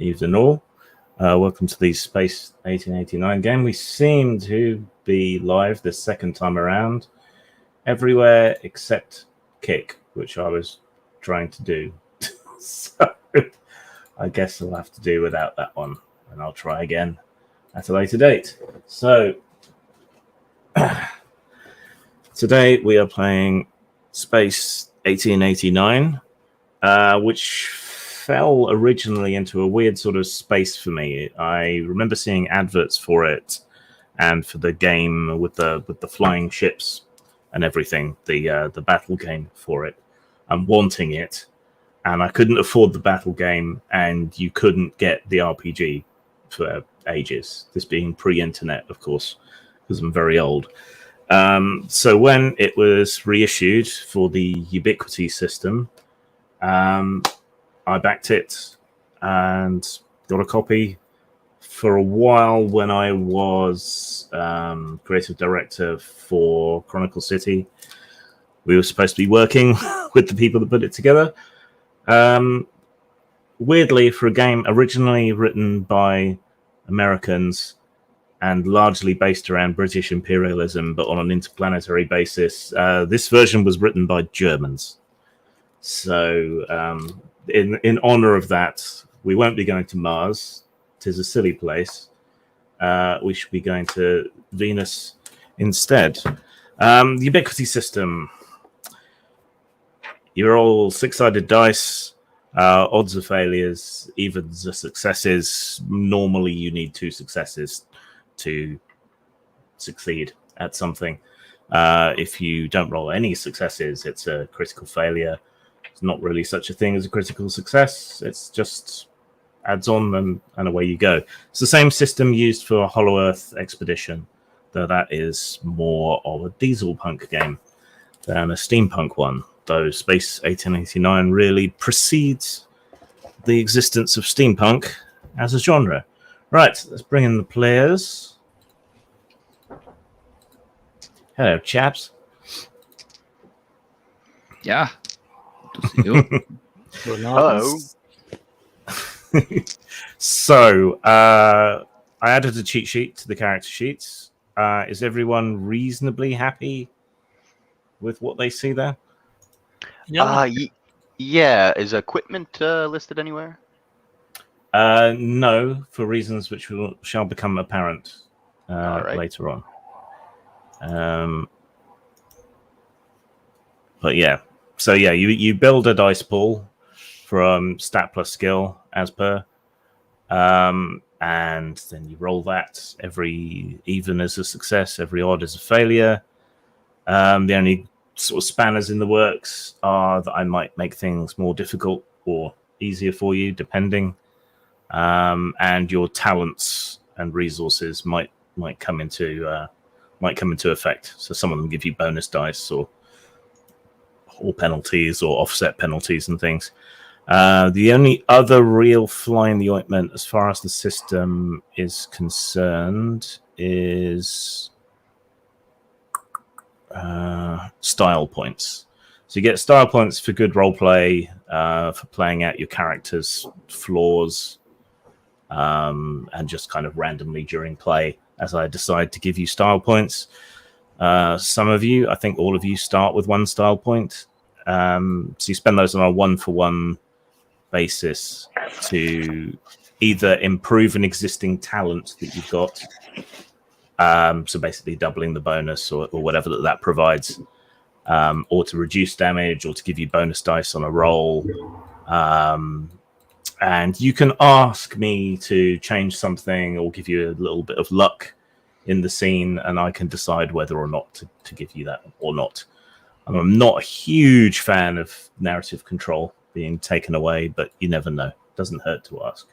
Evening all. Welcome to the Space 1889 game. We seem to be live this second time around everywhere except Kick, which I was trying to do. So I guess I'll have to do without that one, and I'll try again at a later date. So today we are playing Space 1889, which fell originally into a weird sort of space for me. I remember seeing adverts for it, and for the game with the flying ships and everything, the battle game for it, and wanting it, and I couldn't afford the battle game, and you couldn't get the RPG for ages. This being pre-internet, of course, because I'm very old. So when it was reissued for the Ubiquity system, I backed it and got a copy for a while when I was creative director for Chronicle City. We were supposed to be working with the people that put it together. Weirdly, for a game originally written by Americans and largely based around British imperialism, but on an interplanetary basis, this version was written by Germans. So in honor of that, we won't be going to Mars. 'Tis a silly place. We should be going to Venus instead. The Ubiquity system. You're all six-sided dice. Odds of failures, evens of successes. Normally, you need 2 successes to succeed at something. If you don't roll any successes, it's a critical failure. It's not really such a thing as a critical success. It's just adds on and away you go. It's the same system used for Hollow Earth Expedition, though that is more of a diesel punk game than a steampunk one, though Space 1889 really precedes the existence of steampunk as a genre. Right, let's bring in the players. Hello, chaps. Yeah. Hello. So, I added a cheat sheet to the character sheets. Is everyone reasonably happy with what they see there? Yeah. Is equipment listed anywhere? No, for reasons which shall become apparent later on. But yeah. So yeah, you build a dice pool from stat plus skill as per, and then you roll that. Every even is a success, every odd is a failure. The only sort of spanners in the works are that I might make things more difficult or easier for you, depending, and your talents and resources might come into effect. So some of them give you bonus dice or penalties or offset penalties and things. The only other real fly in the ointment as far as the system is concerned is style points. So you get style points for good roleplay, for playing out your character's flaws, and just kind of randomly during play as I decide to give you style points. Some of you, I think all of you, start with 1 style point. So you spend those on a 1-for-1 basis to either improve an existing talent that you've got, so basically doubling the bonus or whatever that provides, or to reduce damage, or to give you bonus dice on a roll. And you can ask me to change something or give you a little bit of luck in the scene, and I can decide whether or not to give you that or not. I'm not a huge fan of narrative control being taken away, but you never know. Doesn't hurt to ask.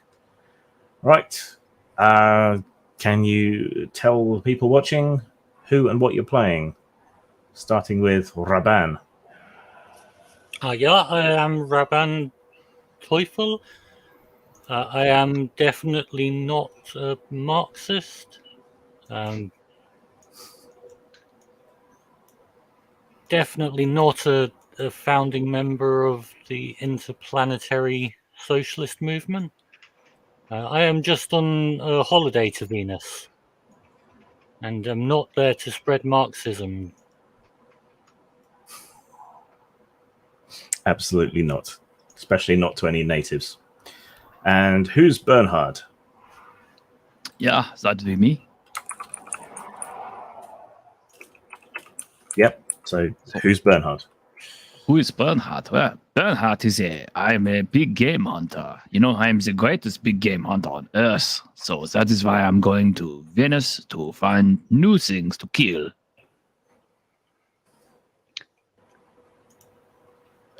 Right. Can you tell the people watching who and what you're playing? Starting with Raban. Yeah, I am Raban Teufel. I am definitely not a Marxist. Definitely not a founding member of the Interplanetary Socialist Movement. I am just on a holiday to Venus, and am not there to spread Marxism. Absolutely not, especially not to any natives. And who's Bernhard? Yeah, that'd be me. Yep. So who's Bernhard? Who is Bernhard? Well, Bernhard is I'm a big game hunter. I'm the greatest big game hunter on Earth. So that is why I'm going to Venus to find new things to kill.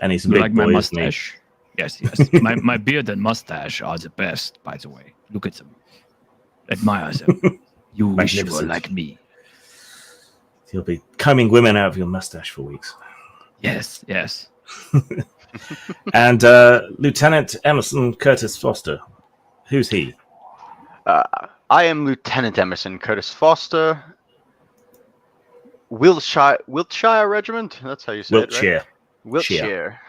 And he's a You big like my boy, isn't he? mustache? Yes, yes. my beard and mustache are the best, by the way. Look at them. Admire them. You wish you were Magnificent. like me. You'll be combing women out of your mustache for weeks. Yes, yes. And Lieutenant Emerson Curtis Foster. Who's he? I am Lieutenant Emerson Curtis Foster. Wiltshire Regiment? That's how you say it, Wiltshire. right? Wiltshire.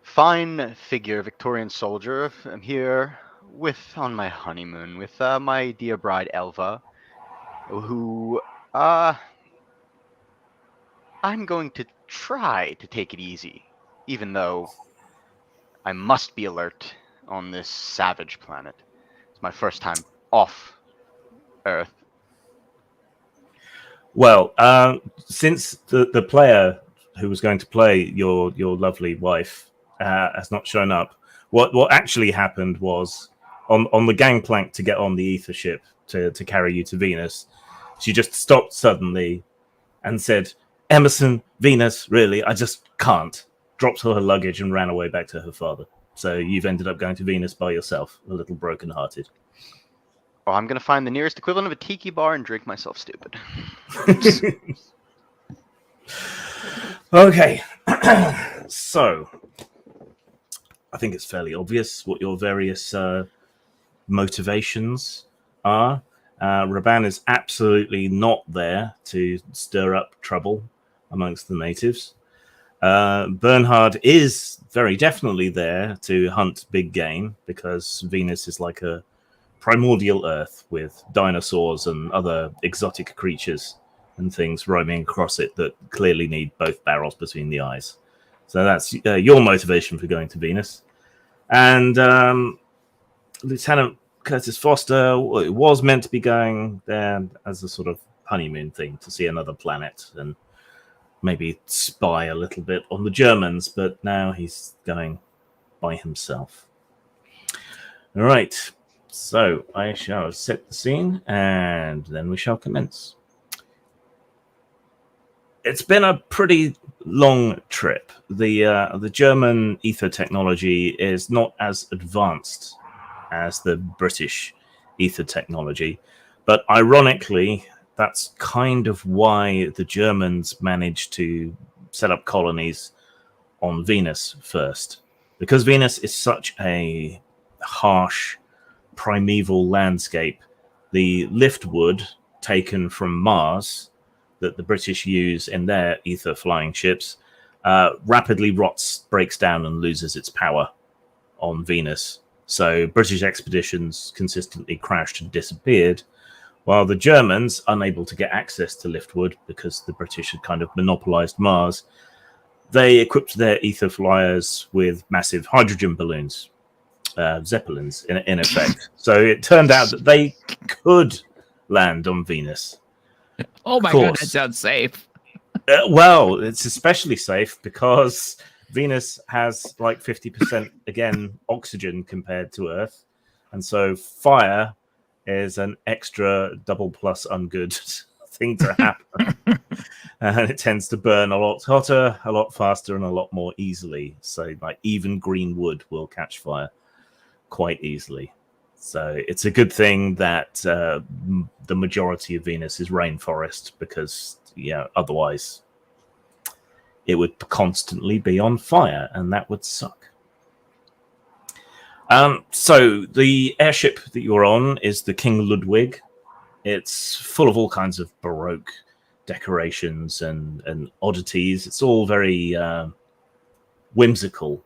Fine figure, Victorian soldier. I'm here on my honeymoon with my dear bride Elva, who I'm going to try to take it easy, even though I must be alert on this savage planet. It's my first time off Earth. Well, since the player who was going to play your lovely wife has not shown up, what actually happened was on the gangplank to get on the ether ship to carry you to Venus, she just stopped suddenly and said, "Emerson, Venus, really, I just can't." Dropped her luggage and ran away back to her father. So you've ended up going to Venus by yourself, a little broken-hearted. Oh, I'm going to find the nearest equivalent of a tiki bar and drink myself stupid. Okay. So I think it's fairly obvious what your various motivations are. Raban is absolutely not there to stir up trouble amongst the natives. Bernhard is very definitely there to hunt big game, because Venus is like a primordial Earth with dinosaurs and other exotic creatures and things roaming across it that clearly need both barrels between the eyes. So that's your motivation for going to Venus. And Lieutenant Curtis Foster was meant to be going there as a sort of honeymoon thing to see another planet and maybe spy a little bit on the Germans, but now he's going by himself. All right, so I shall set the scene and then we shall commence. It's been a pretty long trip. The German ether technology is not as advanced as the British ether technology, but ironically, that's kind of why the Germans managed to set up colonies on Venus first, because Venus is such a harsh, primeval landscape. The liftwood taken from Mars that the British use in their ether flying ships rapidly rots, breaks down, and loses its power on Venus. So British expeditions consistently crashed and disappeared, while the Germans, unable to get access to liftwood because the British had kind of monopolized Mars, they equipped their ether flyers with massive hydrogen balloons, Zeppelins, in effect. So it turned out that they could land on Venus. Oh my god, that sounds safe. Well, it's especially safe because Venus has like 50% again oxygen compared to Earth, and so fire is an extra double plus ungood thing to happen. And it tends to burn a lot hotter, a lot faster, and a lot more easily. So like even green wood will catch fire quite easily. So it's a good thing that the majority of Venus is rainforest, because otherwise it would constantly be on fire, and that would suck. So the airship that you're on is the King Ludwig. It's full of all kinds of Baroque decorations and oddities. It's all very whimsical.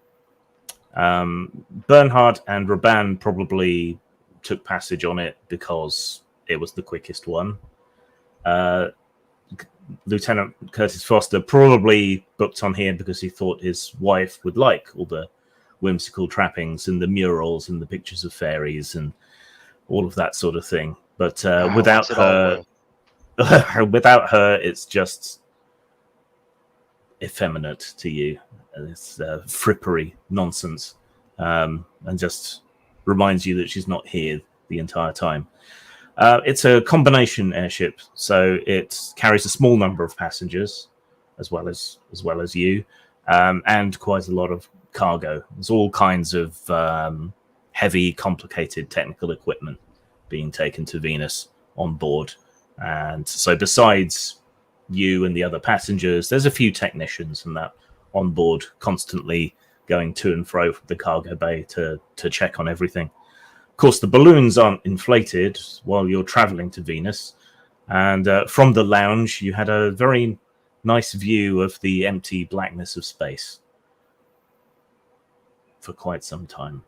Bernhard and Raban probably took passage on it because it was the quickest one. Lieutenant Curtis Foster probably booked on here because he thought his wife would like all the whimsical trappings and the murals and the pictures of fairies and all of that sort of thing. But without her, it's just effeminate to you. It's frippery nonsense, and just reminds you that she's not here the entire time. It's a combination airship, so it carries a small number of passengers, as well as you, and quite a lot of cargo. There's all kinds of heavy, complicated technical equipment being taken to Venus on board, and so besides you and the other passengers, there's a few technicians and that on board, constantly going to and fro from the cargo bay to check on everything. Of course, the balloons aren't inflated while you're traveling to Venus, and from the lounge you had a very nice view of the empty blackness of space for quite some time.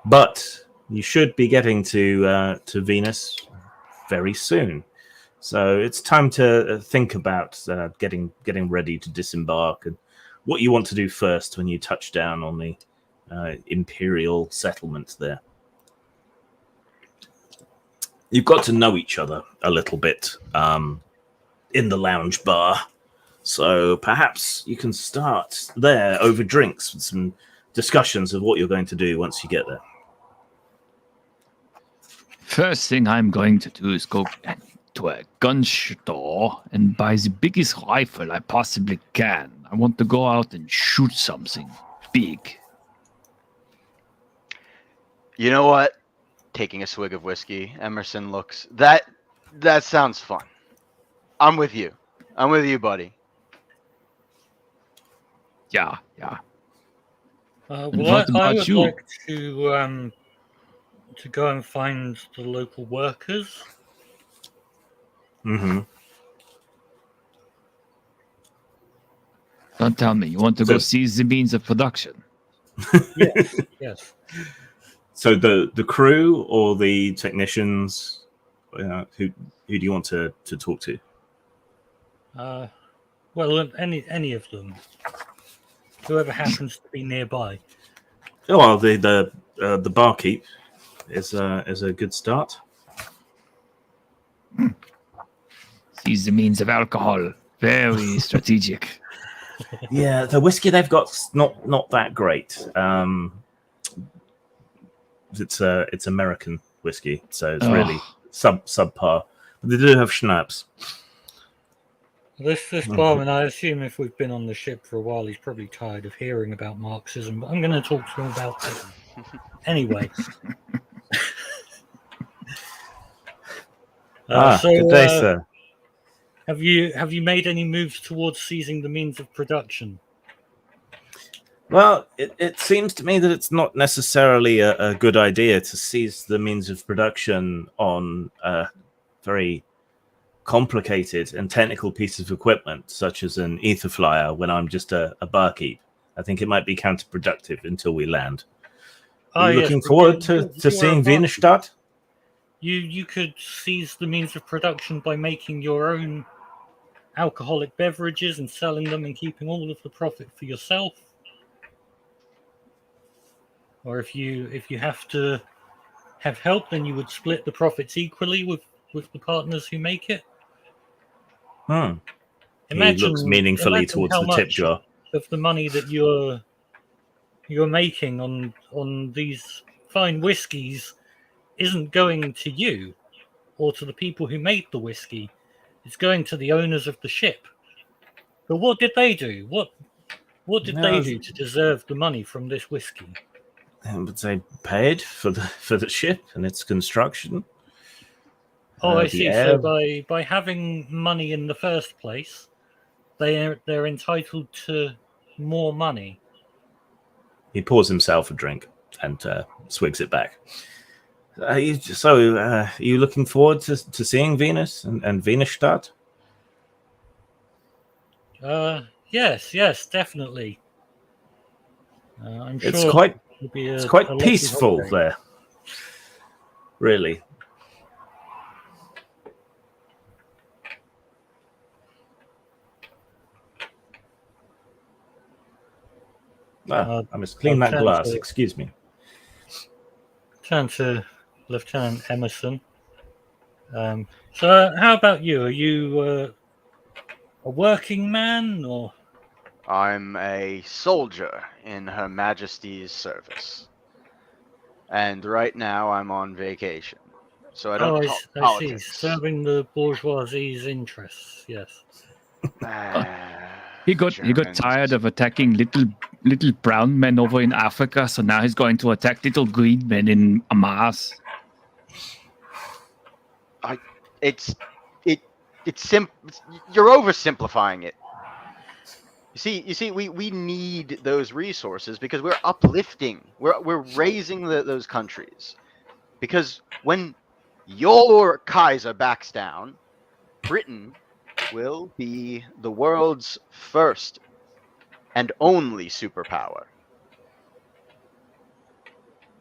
But you should be getting to Venus very soon. So it's time to think about getting ready to disembark and what you want to do first when you touch down on the Imperial settlement there. You've got to know each other a little bit in the lounge bar. So perhaps you can start there over drinks with some discussions of what you're going to do once you get there. First thing I'm going to do is go to a gun store and buy the biggest rifle I possibly can. I want to go out and shoot something big. You know what? Taking a swig of whiskey, Emerson looks... That sounds fun. I'm with you. I'm with you, buddy. Yeah. Well, I would like to go and find the local workers. Mm-hmm. Don't tell me. You want to go see the means of production? Yes. So the crew or the technicians, who do you want to talk to? Well, any of them. Whoever happens to be nearby. Oh, well, the barkeep is a good start. Seize the means of alcohol. Very strategic. Yeah, the whiskey they've got's not that great. It's American whiskey, so it's really subpar. But they do have schnapps. This barman, I assume if we've been on the ship for a while, he's probably tired of hearing about Marxism, but I'm going to talk to him about it. Anyway. Good day, sir. Have you made any moves towards seizing the means of production? Well, it seems to me that it's not necessarily a good idea to seize the means of production on a very complicated and technical piece of equipment, such as an ether flyer, when I'm just a barkeep. I think it might be counterproductive until we land. Are you looking forward to seeing Venusstadt? You could seize the means of production by making your own alcoholic beverages and selling them and keeping all of the profit for yourself. Or if you have to have help, then you would split the profits equally with the partners who make it. He looks meaningfully towards the tip jar. Of the money that you're making on these fine whiskies isn't going to you or to the people who made the whiskey. It's going to the owners of the ship. But what did they do? What did they do to deserve the money from this whiskey? But they paid for the ship and its construction. Oh, I see. So by having money in the first place, they're entitled to more money. He pours himself a drink and swigs it back. Are you looking forward to seeing Venus and Venusstadt? Yes, definitely. I'm It's sure quite it'll be it's a quite lovely peaceful holiday. there. Really. I must clean I'll that glass. Excuse me. turn to Lieutenant Emerson. So, how about you? Are you a working man, or I'm a soldier in Her Majesty's service. And right now I'm on vacation. So I don't talk I see, politics. serving the bourgeoisie's interests? Yes. He got Germans. tired of attacking little brown men over in Africa, so now he's going to attack little green men in Mars. It's you're oversimplifying it. You see, we need those resources because we're uplifting, we're raising those countries. Because when your Kaiser backs down, Britain will be the world's first and only superpower.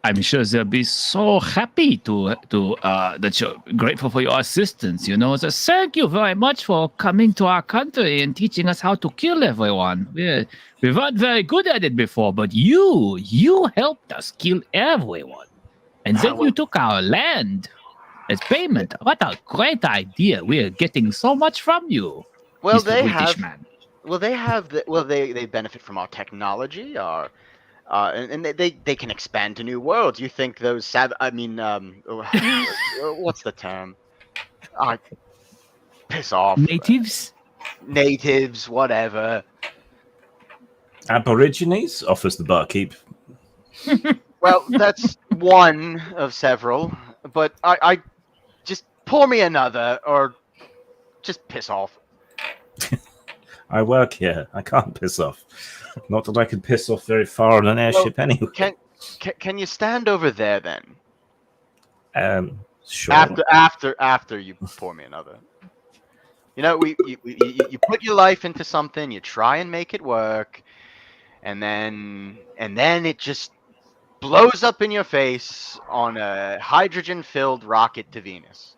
I'm sure they'll be so happy to that you're grateful for your assistance. You know, so thank you very much for coming to our country and teaching us how to kill everyone. We weren't very good at it before, but you helped us kill everyone, and then you took our land as payment. What a great idea! We're getting so much from you, Well, Mr. they British have. man. Well, they benefit from our technology, and they can expand to new worlds. You think those what's the term? Piss off. Natives, whatever. Aborigines, offers the barkeep. Well, that's one of several, but I just pour me another, or just piss off. I work here. I can't piss off. Not that I can piss off very far on an airship anyway. Can you stand over there then? Sure. After you pour me another. You know, you put your life into something, you try and make it work, and then it just blows up in your face on a hydrogen-filled rocket to Venus.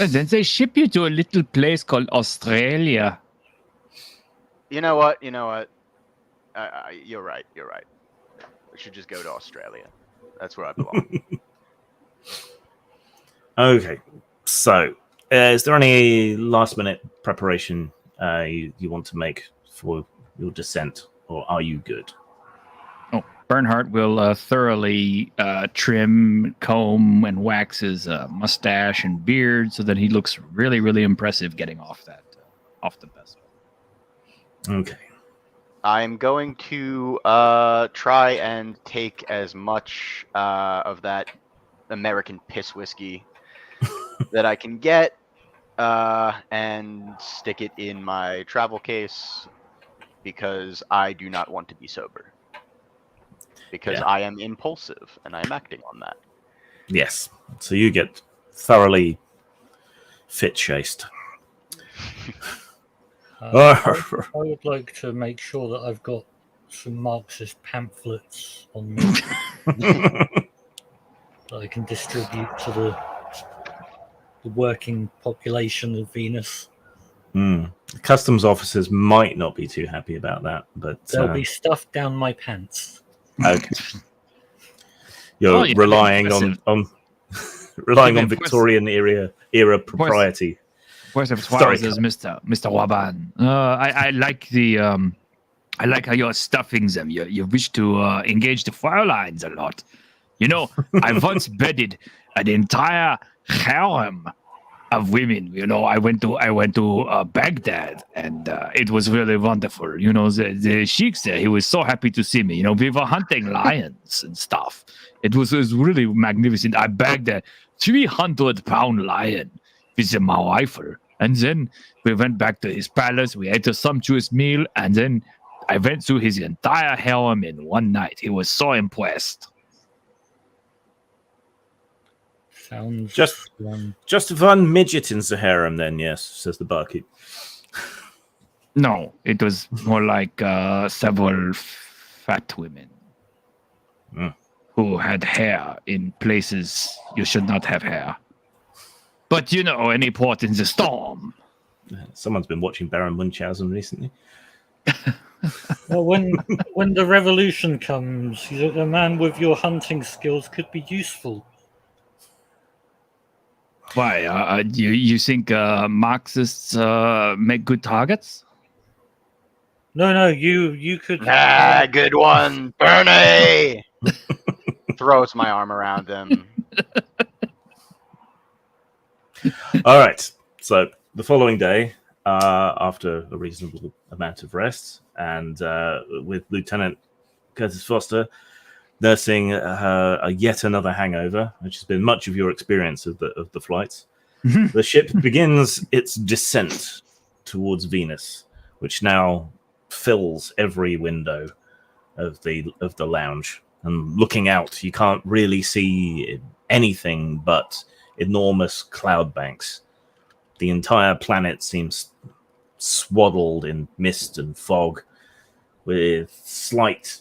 And then they ship you to a little place called Australia. You know what? You're right. I should just go to Australia. That's where I belong. Okay. So, is there any last-minute preparation you want to make for your descent, or are you good? Oh, Bernhardt will thoroughly trim, comb, and wax his mustache and beard so that he looks really, really impressive getting off the vessel. Okay. I'm going to try and take as much of that American piss whiskey that I can get and stick it in my travel case because I do not want to be sober. Because I am impulsive and I'm acting on that. Yes. So you get thoroughly fit-chased. I would like to make sure that I've got some Marxist pamphlets on me that I can distribute to the working population of Venus. The customs officers might not be too happy about that, but They'll be stuffed down my pants. Okay. You're relying on relying on Victorian era propriety. Where's the trousers, Mr. Waban? I like the I like how you're stuffing them. You wish to engage the Fräuleins a lot. You know, I once bedded an entire harem of women. You know, I went to Baghdad, and it was really wonderful. You know, the sheikhs there, he was so happy to see me. You know, we were hunting lions and stuff. It was really magnificent. I bagged a 300-pound lion with my rifle. And then we went back to his palace. We ate a sumptuous meal, and then I went through his entire harem in one night. He was so impressed. Sounds just one midget in the harem, then, yes, says the barkeep. No, it was more like several fat women. who had hair in places you should not have hair. But any port in the storm. Someone's been watching Baron Munchausen recently. Well, when the revolution comes, a man with your hunting skills could be useful. Why? You think Marxists make good targets? No, you could. Ah, good one, Bernie. Throws my arm around him. All right. So the following day, after a reasonable amount of rest, and with Lieutenant Curtis Foster nursing yet another hangover, which has been much of your experience of the flights, the ship begins its descent towards Venus, which now fills every window of the lounge. And looking out, you can't really see anything but enormous cloud banks. The entire planet seems swaddled in mist and fog, with slight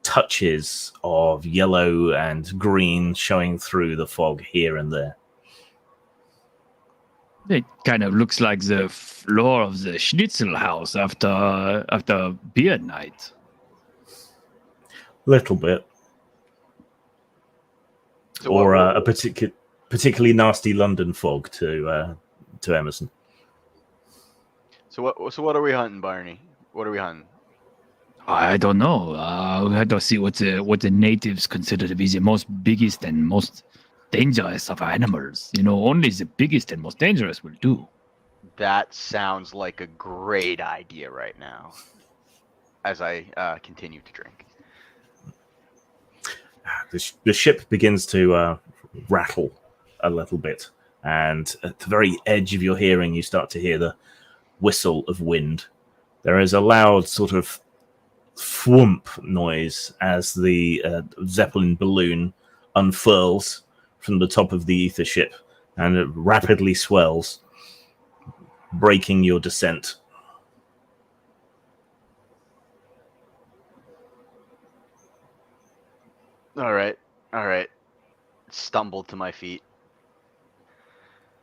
touches of yellow and green showing through the fog here and there. It kind of looks like the floor of the Schnitzel house after beer night. Little bit. So Or a particularly nasty London fog to Emerson. So what are we hunting, Barney? What are we hunting? I don't know. We had to see what the natives consider to be the most biggest and most dangerous of animals. Only the biggest and most dangerous will do. That sounds like a great idea right now. As I continue to drink. The ship begins to rattle a little bit, and at the very edge of your hearing, you start to hear the whistle of wind. There is a loud sort of thwomp noise as the Zeppelin balloon unfurls from the top of the ether ship, and it rapidly swells, breaking your descent. All right. Stumbled to my feet.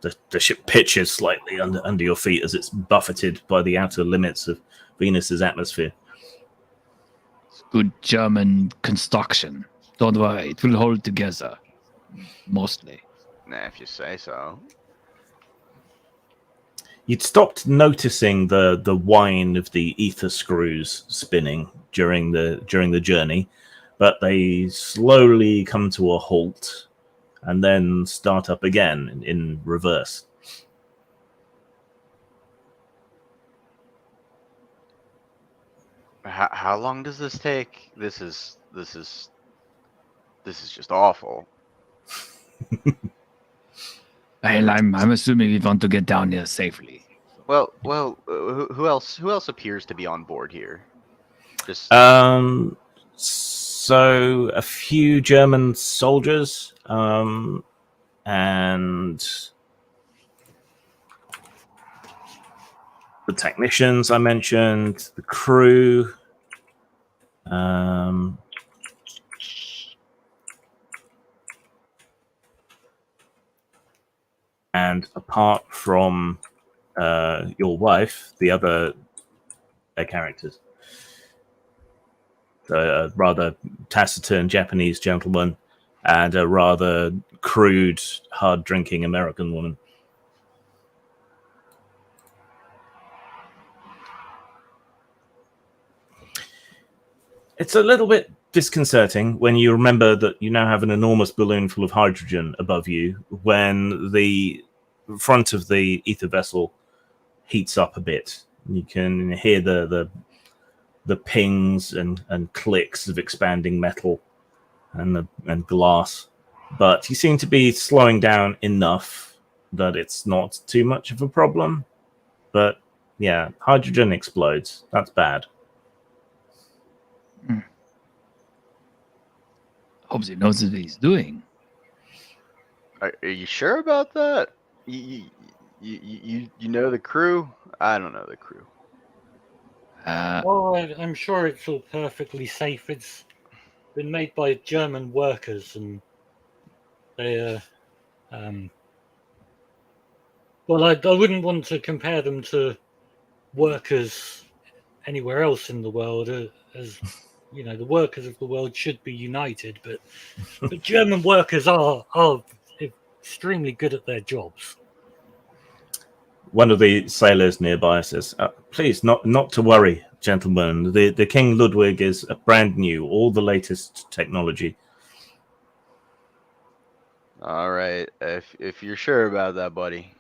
The ship pitches slightly under your feet as it's buffeted by the outer limits of Venus's atmosphere. It's good German construction. Don't worry, it will hold together. Mostly. Nah, if you say so. You'd stopped noticing the whine of the ether screws spinning during the journey, but they slowly come to a halt and then start up again in reverse. How long does this take? This is just awful. Well, I'm assuming we want to get down here safely. Well, who else appears to be on board here? Just So a few German soldiers, and the technicians I mentioned, the crew, and apart from your wife, the other characters. So a rather taciturn Japanese gentleman and a rather crude, hard-drinking American woman. It's a little bit disconcerting when you remember that you now have an enormous balloon full of hydrogen above you when the front of the ether vessel heats up a bit. You can hear the pings and clicks of expanding metal and glass, but you seem to be slowing down enough that it's not too much of a problem. But yeah, hydrogen explodes. That's bad. Hope he knows what he's doing. Are you sure about that? You know the crew? I don't know the crew. Oh, I'm sure it's all perfectly safe. It's been made by German workers, and they're well, I wouldn't want to compare them to workers anywhere else in the world, as you know, the workers of the world should be united, but German workers are extremely good at their jobs. One of the sailors nearby says, "Please, not to worry, gentlemen. The King Ludwig is brand new, all the latest technology." All right, if you're sure about that, buddy.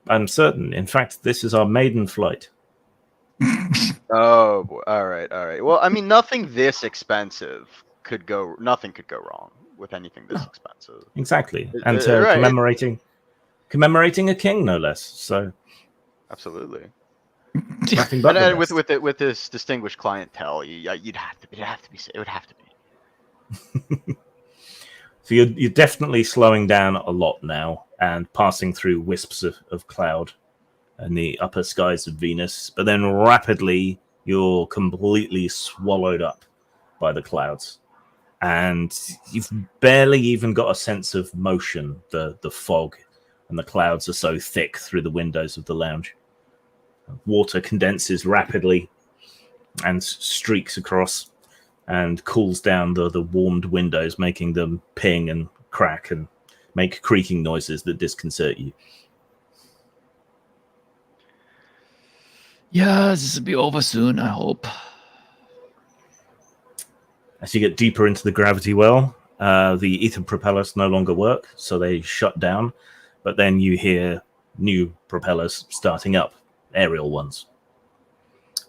I'm certain. In fact, this is our maiden flight. Oh, boy. All right. Well, I mean, nothing this expensive nothing could go wrong with anything this expensive. Exactly, It- and right. commemorating a king, no less. So Absolutely. nothing but And the best. with this distinguished clientele, it'd have to be. It would have to be. So you're definitely slowing down a lot now and passing through wisps of cloud in the upper skies of Venus, but then rapidly you're completely swallowed up by the clouds. And you've barely even got a sense of motion. The fog and the clouds are so thick through the windows of the lounge. Water condenses rapidly and streaks across and cools down the warmed windows, making them ping and crack and make creaking noises that disconcert you. Yeah, this will be over soon, I hope. As you get deeper into the gravity well, the ether propellers no longer work, so they shut down. But then you hear new propellers starting up, aerial ones.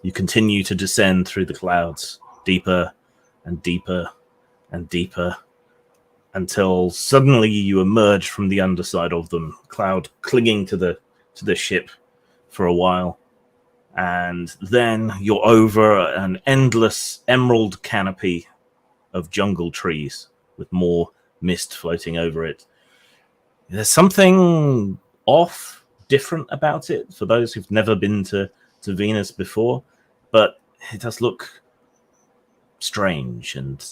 You continue to descend through the clouds, deeper and deeper and deeper, until suddenly you emerge from the underside of them, cloud clinging to the ship for a while. And then you're over an endless emerald canopy of jungle trees with more mist floating over it. There's something off, different about it for those who've never been to Venus before, but it does look strange and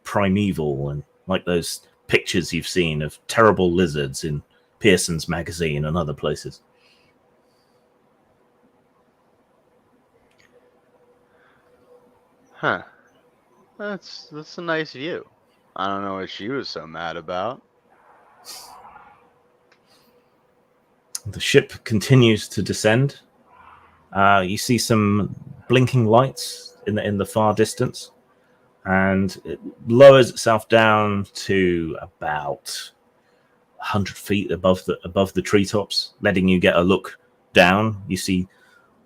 primeval, and like those pictures you've seen of terrible lizards in Pearson's magazine and other places. Huh. That's a nice view. I don't know what she was so mad about. The ship continues to descend. You see some blinking lights in the far distance, and it lowers itself down to about 100 feet above the treetops, letting you get a look down. You see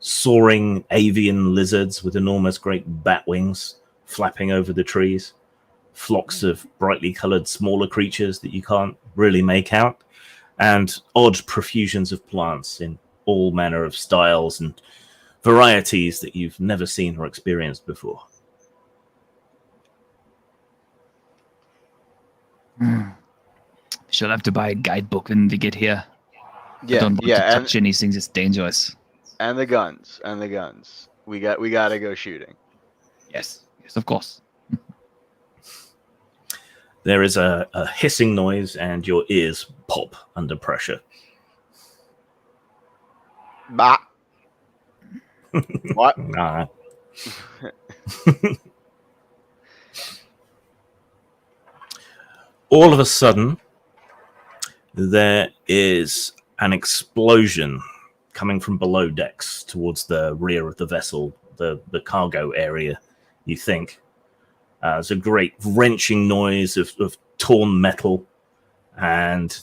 soaring avian lizards with enormous great bat wings flapping over the trees, flocks of brightly colored smaller creatures that you can't really make out, and odd profusions of plants in all manner of styles and varieties that you've never seen or experienced before. She'll have to buy a guidebook when we get here. I Yeah, don't want to yeah, touch anything that's dangerous. and the guns. We gotta go shooting. Yes, of course. There is a hissing noise, and your ears pop under pressure. Bah. What? Nah. All of a sudden, there is an explosion coming from below decks towards the rear of the vessel, the cargo area, you think. There's a great wrenching noise of torn metal, and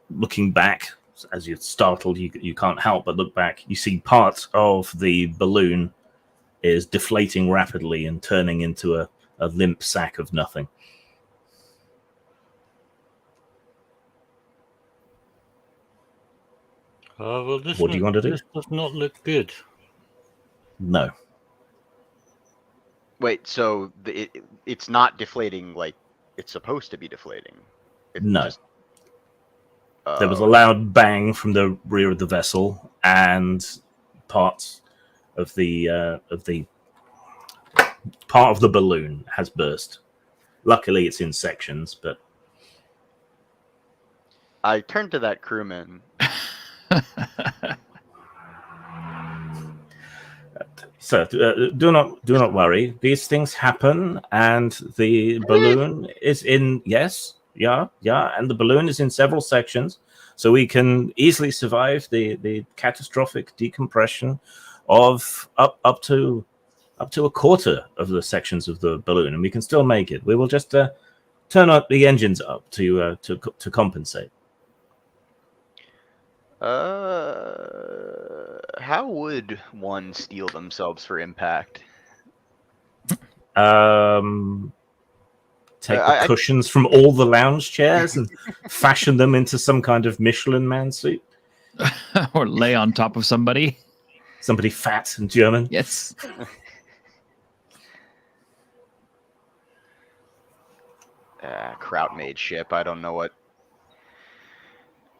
looking back, as you're startled, you can't help but look back. You see part of the balloon is deflating rapidly and turning into a limp sack of nothing. Well, What do you want to do? This does not look good. No. Wait, so it's not deflating like it's supposed to be deflating? It No. just- There was a loud bang from the rear of the vessel, and part of the part of the balloon has burst, Luckily, it's in sections, but I turned to that crewman. so do not worry. These things happen, and the balloon is in. Yes, yeah, and the balloon is in several sections, so we can easily survive the catastrophic decompression of up to a quarter of the sections of the balloon, and we can still make it. We will just turn up the engines up to compensate. How would one steel themselves for impact? Take the cushions from all the lounge chairs and fashion them into some kind of Michelin man suit. Or lay on top of somebody. Somebody fat and German. Yes. Kraut made ship. I don't know what.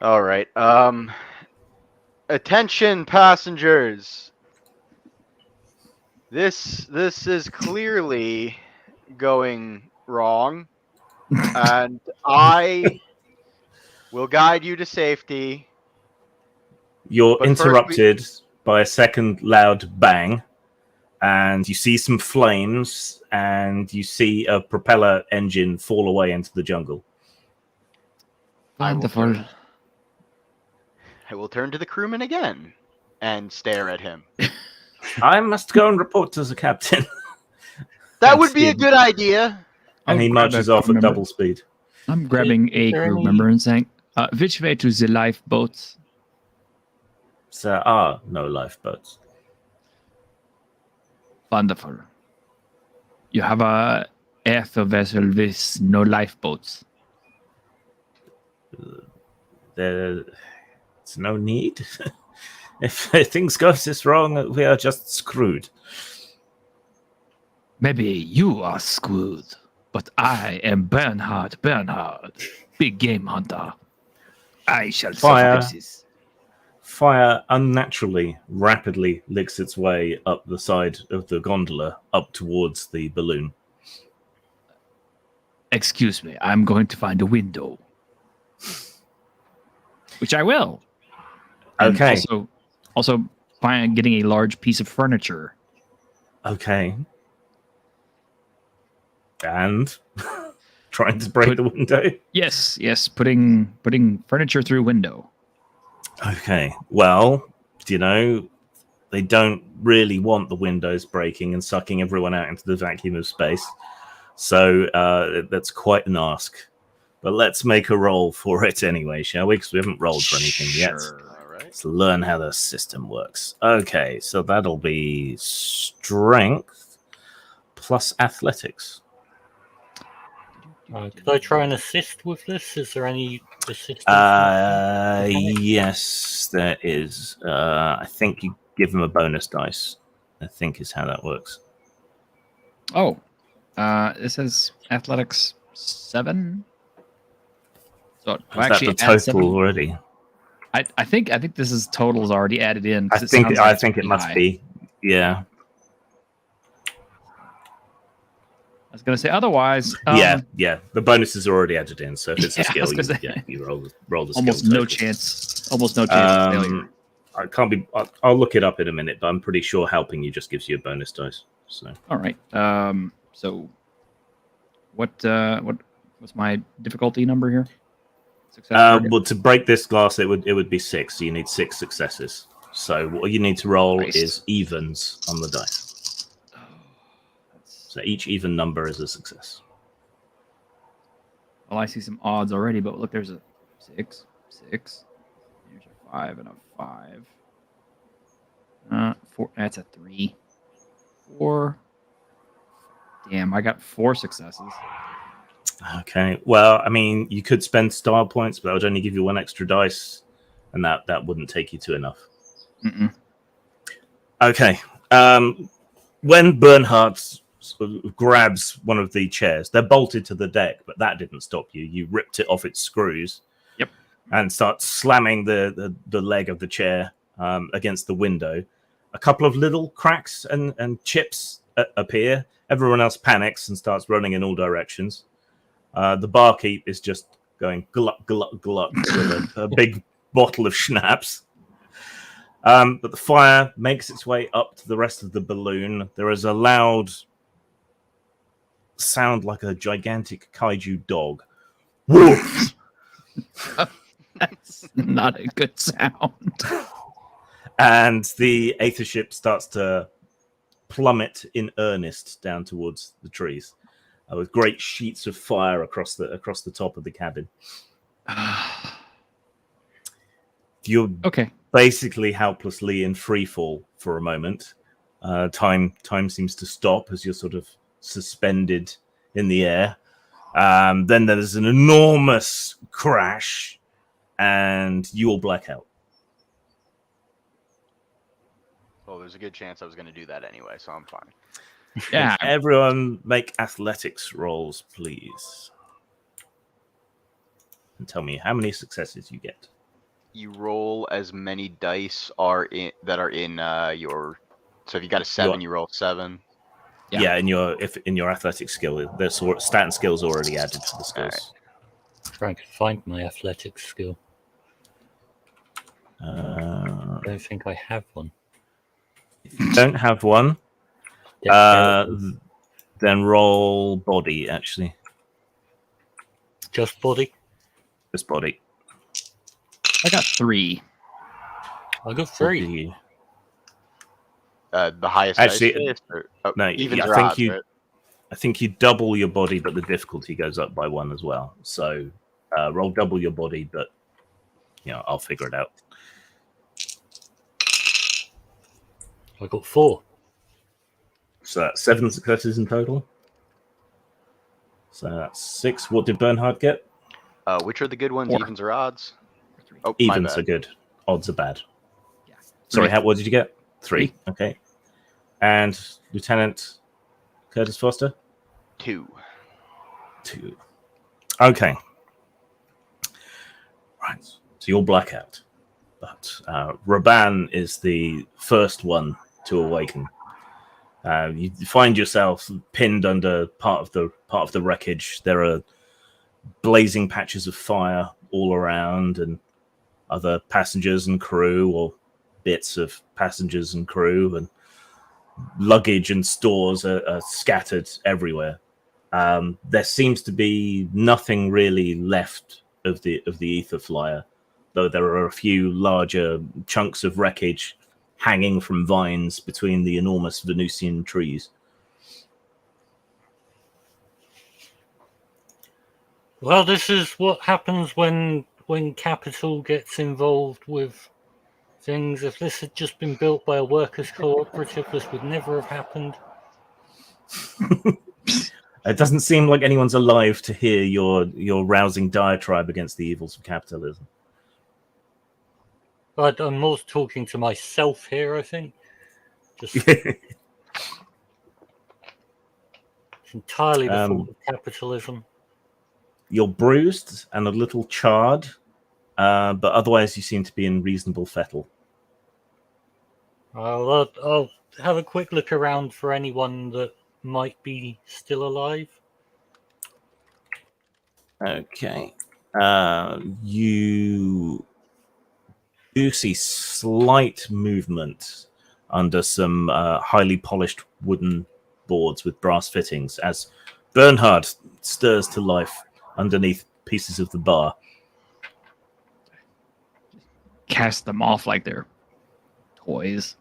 All right. Attention, passengers. This is clearly going wrong, and I will guide you to safety. You're But first interrupted by a second loud bang, and you see some flames, and you see a propeller engine fall away into the jungle. Wonderful. I will turn to the crewman again and stare at him. I must go and report to the captain. That would be a good idea. And he marches off at double speed. I'm grabbing a there crew any- member and saying, which way to the lifeboats? There are no lifeboats. Wonderful. You have a air vessel with no lifeboats. There's no need. If things go this wrong, we are just screwed. Maybe you are screwed, but I am Bernhard, big game hunter. I shall Fire. suffer this. Fire unnaturally, rapidly licks its way up the side of the gondola, up towards the balloon. Excuse me, I'm going to find a window. Which I will. And Okay. Also getting a large piece of furniture. Okay. And trying to break the window. Yes, putting furniture through window. Okay. Well, they don't really want the windows breaking and sucking everyone out into the vacuum of space. So that's quite an ask. But let's make a roll for it anyway, shall we? Because we haven't rolled for anything yet. All right. Let's learn how the system works. Okay, so that'll be strength plus athletics. Could I try and assist with this? Is there any assistance? Yes, there is. I think you give them a bonus dice. I think is how that works. Oh, this is athletics 7. So Is that the add total 7. already? I think this is totals already added in. I 'cause it sounds like it's think it pretty must high. be. Yeah. I was gonna say otherwise. Yeah. The bonuses are already added in, so if it's a Yeah, I was skill, gonna say. you roll the Almost skill no total. chance. Almost no chance of failure. I can't be. I'll look it up in a minute, but I'm pretty sure helping you just gives you a bonus dice. So All right. So, what's my difficulty number here? Success target? well, to break this glass, it would be 6. So you need 6 successes. So what you need to roll Christ. is evens on the dice. So each even number is a success. Well, I see some odds already, but look, there's a 6. There's a 5 and a 5. 4. That's a 3. 4. Damn, I got 4 successes. Okay. Well, I mean, you could spend star points, but that would only give you 1 extra dice, and that wouldn't take you to enough. Mm-mm. Okay. When Bernhard sort of grabs one of the chairs, they're bolted to the deck, but that didn't stop you. You ripped it off its screws. Yep. And start slamming the leg of the chair against the window. A couple of little cracks and chips appear. Everyone else panics and starts running in all directions. The barkeep is just going gluck, gluck, gluck with a big bottle of schnapps. But the fire makes its way up to the rest of the balloon. There is a loud sound like a gigantic kaiju dog. Woof! That's not a good sound. And the Aether ship starts to plummet in earnest down towards the trees, with great sheets of fire across the top of the cabin. You're Okay. basically helplessly in free fall for a moment. Time seems to stop as you're sort of suspended in the air. Then there's an enormous crash, and you all black out. Well, there's a good chance I was going to do that anyway, so I'm fine. Yeah. Everyone make athletics rolls, please. And tell me how many successes you get. You roll as many dice that are in your. So if you got a 7, you roll 7. Yeah. Yeah, in your athletic skill, there's stat and skills already added to the skills. Trying to find my athletics skill. Uh, I don't think I have one. if you don't have one, then roll body, actually. Just body. This body. I got 3. I got 3. Body. The highest Actually, dice based, or, no, evens I or think odds, you- right? I think you double your body, but the difficulty goes up by 1 as well. So roll double your body, but I'll figure it out. I got 4. So that's 7 successes in total. So that's 6. What did Bernhard get? Which are the good ones, 4. evens or odds? Oh, my Evens bad. are good. Odds are bad. Yeah. Sorry, 3. what did you get? 3. Okay. And Lieutenant Curtis Foster? 2. 2. Okay. Right. So you're blackout. But Raban is the first one to awaken. You find yourself pinned under part of the wreckage. There are blazing patches of fire all around, and other passengers and crew, or bits of passengers and crew, and luggage and stores are scattered everywhere. There seems to be nothing really left of the ether flyer, though there are a few larger chunks of wreckage hanging from vines between the enormous Venusian trees. Well, this is what happens when capital gets involved with things. If this had just been built by a workers' cooperative, this would never have happened. It doesn't seem like anyone's alive to hear your rousing diatribe against the evils of capitalism. But I'm more talking to myself here, I think. Just it's entirely the fault of capitalism. You're bruised and a little charred, but otherwise you seem to be in reasonable fettle. I'll have a quick look around for anyone that might be still alive. Okay. You do see slight movement under some highly polished wooden boards with brass fittings as Bernhard stirs to life underneath pieces of the bar. Cast them off like they're toys.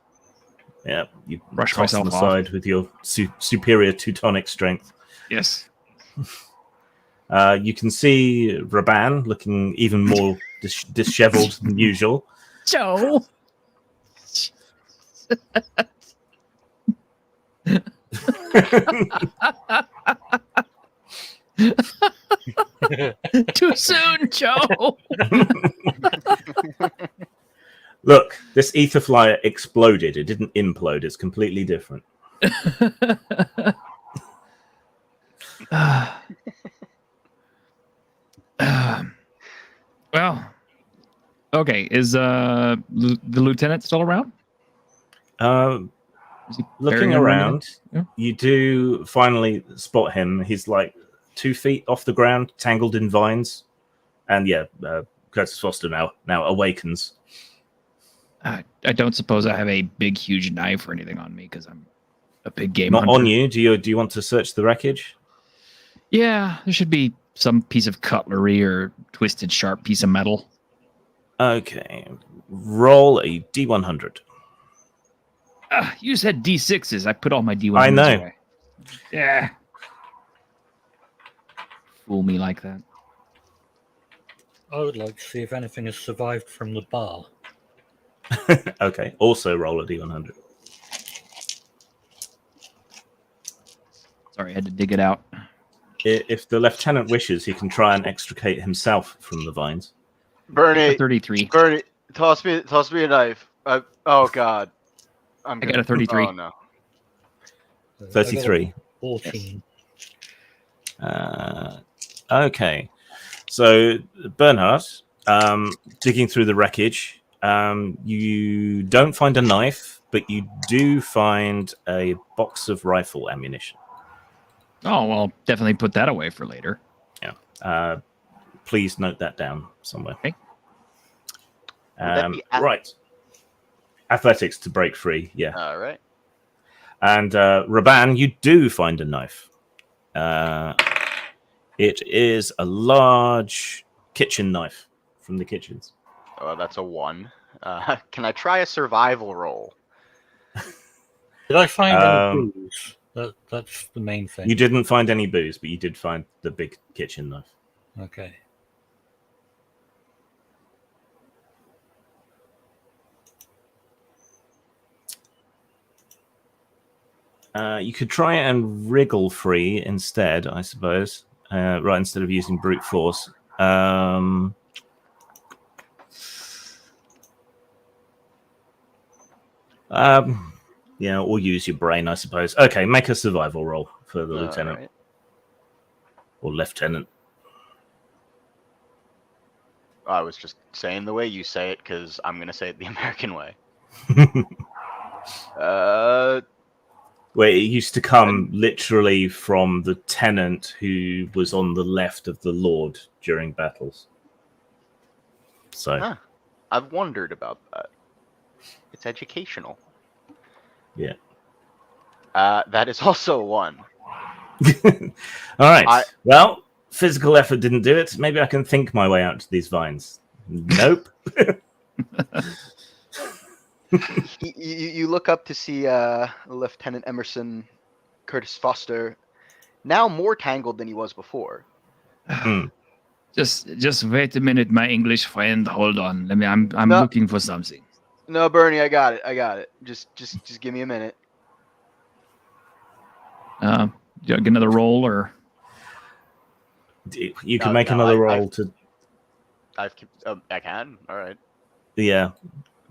Yeah, you Brush toss them myself off. aside with your superior Teutonic strength. Yes. You can see Raban looking even more disheveled than usual. Joe. Too soon, Joe. Look, this ether flyer exploded. It didn't implode. It's completely different. Well, okay. Is the lieutenant still around? Is he Looking carrying on or around, anything? Yeah. you do finally spot him. He's like 2 feet off the ground, tangled in vines. And yeah, Curtis Foster now awakens. I don't suppose I have a big, huge knife or anything on me because I'm a big game Not hunter. on you. Do you want to search the wreckage? Yeah, there should be some piece of cutlery or twisted, sharp piece of metal. Okay. Roll a D100. You said D6s. I put all my D100s I know. away. Yeah. Fool me like that. I would like to see if anything has survived from the bar. Okay. Also roll a D100. Sorry, I had to dig it out. If the lieutenant wishes, he can try and extricate himself from the vines. Bernie, 33. Bernie, toss me a knife. Oh God, I got a 33. Oh no. 33. 14. Okay. So, Bernhard, digging through the wreckage, you don't find a knife, but you do find a box of rifle ammunition. Oh, well, definitely put that away for later. Please note that down somewhere. Okay. that be Right. Athletics to break free, yeah. All right. And Raban, you do find a knife. It is a large kitchen knife from the kitchens. Oh, that's a 1. Can I try a survival roll? Did I find any booze? That's the main thing. You didn't find any booze, but you did find the big kitchen knife. Okay. You could try and wriggle free instead, I suppose. Right, instead of using brute force. Yeah, or use your brain, I suppose. Okay, make a survival roll for the lieutenant Right. or lieutenant. I was just saying the way you say it because I'm gonna say it the American way. Where it used to come literally from the tenant who was on the left of the Lord during battles. So, Huh. I've wondered about that. It's educational. yeah. That is also a 1. All right. Well, physical effort didn't do it. Maybe I can think my way out to these vines. Nope. You look up to see Lieutenant Emerson Curtis Foster, now more tangled than he was before. Just wait a minute, my English friend. Hold on. I'm No. looking for something. No, Bernie, I got it. Just give me a minute. Do you get another roll or? You can make another roll to. I can. All right. Yeah.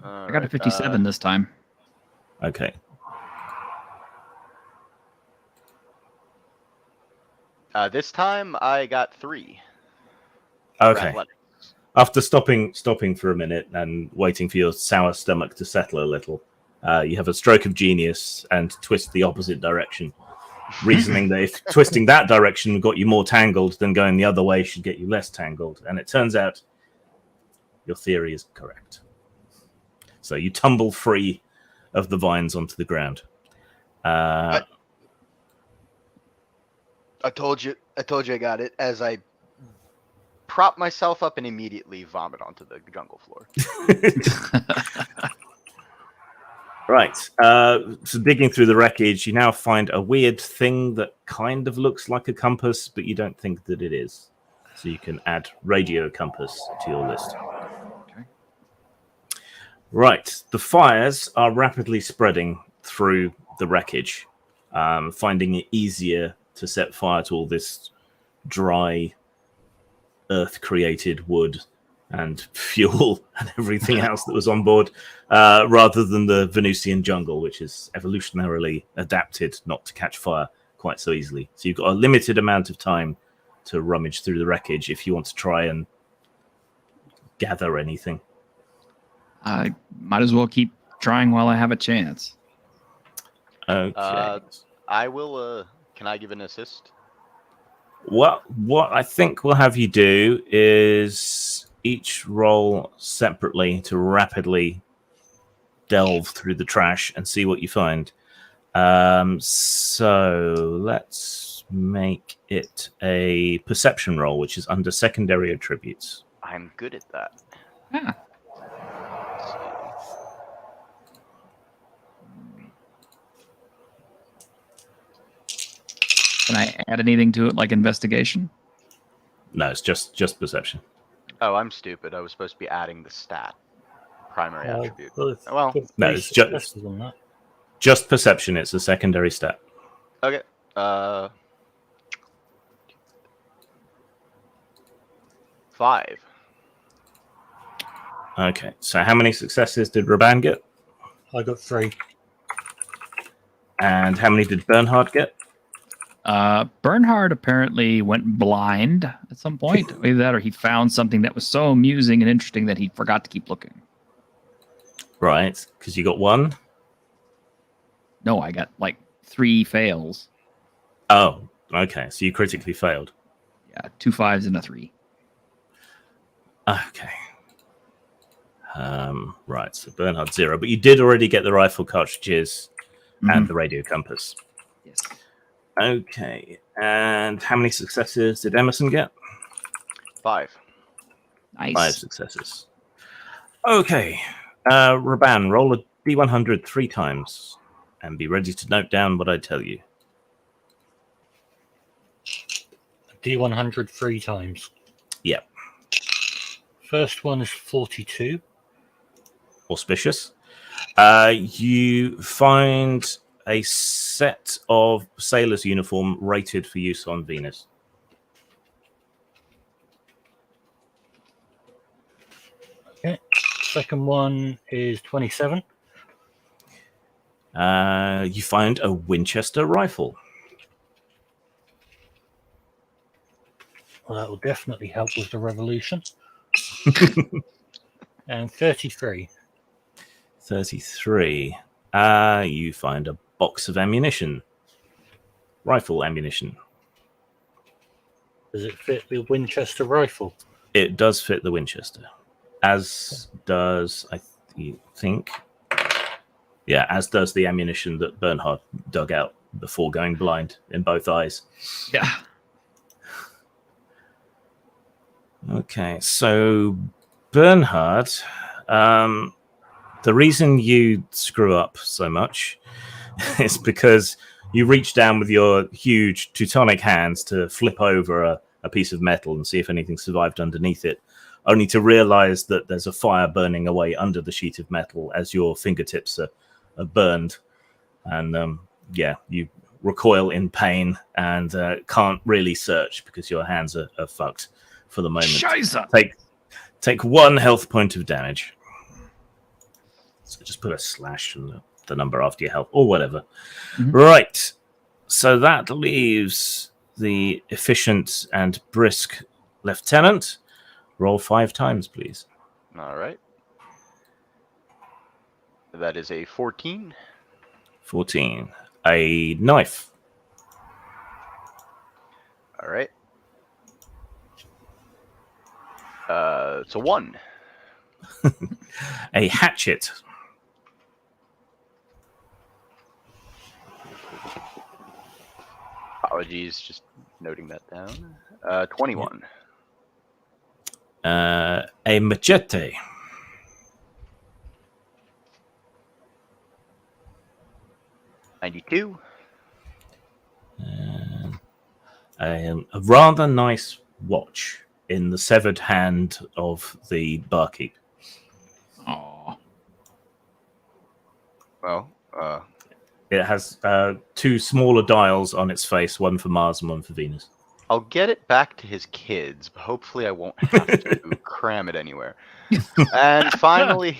I got a 57 this time. Okay. This time I got 3. Okay. Athletics. After stopping for a minute and waiting for your sour stomach to settle a little, you have a stroke of genius and twist the opposite direction, reasoning that if twisting that direction got you more tangled, then going the other way should get you less tangled. And it turns out your theory is correct. So you tumble free of the vines onto the ground. I told you I got it, as I prop myself up and immediately vomit onto the jungle floor. Right. So digging through the wreckage, you now find a weird thing that kind of looks like a compass, but you don't think that it is. So you can add radio compass to your list. Okay. Right. The fires are rapidly spreading through the wreckage, finding it easier to set fire to all this dry, earth-created wood and fuel and everything else that was on board, rather than the Venusian jungle, which is evolutionarily adapted not to catch fire quite so easily. So you've got a limited amount of time to rummage through the wreckage if you want to try and gather anything. I might as well keep trying while I have a chance. Okay. I will. Can I give an assist? What I think we'll have you do is each roll separately to rapidly delve through the trash and see what you find. So let's make it a perception roll, which is under secondary attributes. I'm good at that. Ah, Let's see. can I add anything to it, like investigation? No, it's just perception. Oh, I'm stupid. I was supposed to be adding the stat. Primary attribute. it's Well, got no, three it's just- successes on that. Just perception. It's a secondary stat. Okay. 5. Okay. So how many successes did Raban get? I got 3. And how many did Bernhard get? Bernhard apparently went blind at some point. Either that or he found something that was so amusing and interesting that he forgot to keep looking. Right, because you got 1. No, I got like 3 fails. Oh, okay. So you critically failed. Yeah, 2 5s and a 3. Okay. Right. So Bernhard 0, but you did already get the rifle cartridges and the radio compass. Yes. Okay. And how many successes did Emerson get? 5. Nice. 5 successes. Okay. Raban, roll a D100 3 times and be ready to note down what I tell you. D100 3 times. Yep. First one is 42. Auspicious. You find a set of sailor's uniform rated for use on Venus. Okay. Second one is 27. You find a Winchester rifle. Well, that will definitely help with the revolution. And 33. 33. You find a box of ammunition. Rifle ammunition. Does it fit the Winchester rifle? It does fit the Winchester. As does, think. Yeah, as does the ammunition that Bernhard dug out before going blind in both eyes. Yeah. Okay, so Bernhard, the reason you screw up so much is because you reach down with your huge Teutonic hands to flip over a piece of metal and see if anything survived underneath it, only to realize that there's a fire burning away under the sheet of metal as your fingertips are burned. And you recoil in pain and can't really search because your hands are fucked for the moment. Scheiße. Take 1 health point of damage. So just put a slash in the number after your health or whatever. Mhm. Right. So that leaves the efficient and brisk lieutenant. Roll 5 times, please. All right. That is a 14. 14. A knife. All right. It's a 1. A hatchet. Apologies, just noting that down. 21. A machete. $92. A rather nice watch in the severed hand of the barkeep. Aw. Well, It has 2 smaller dials on its face, one for Mars and one for Venus. I'll get it back to his kids, but hopefully I won't have to cram it anywhere. And finally,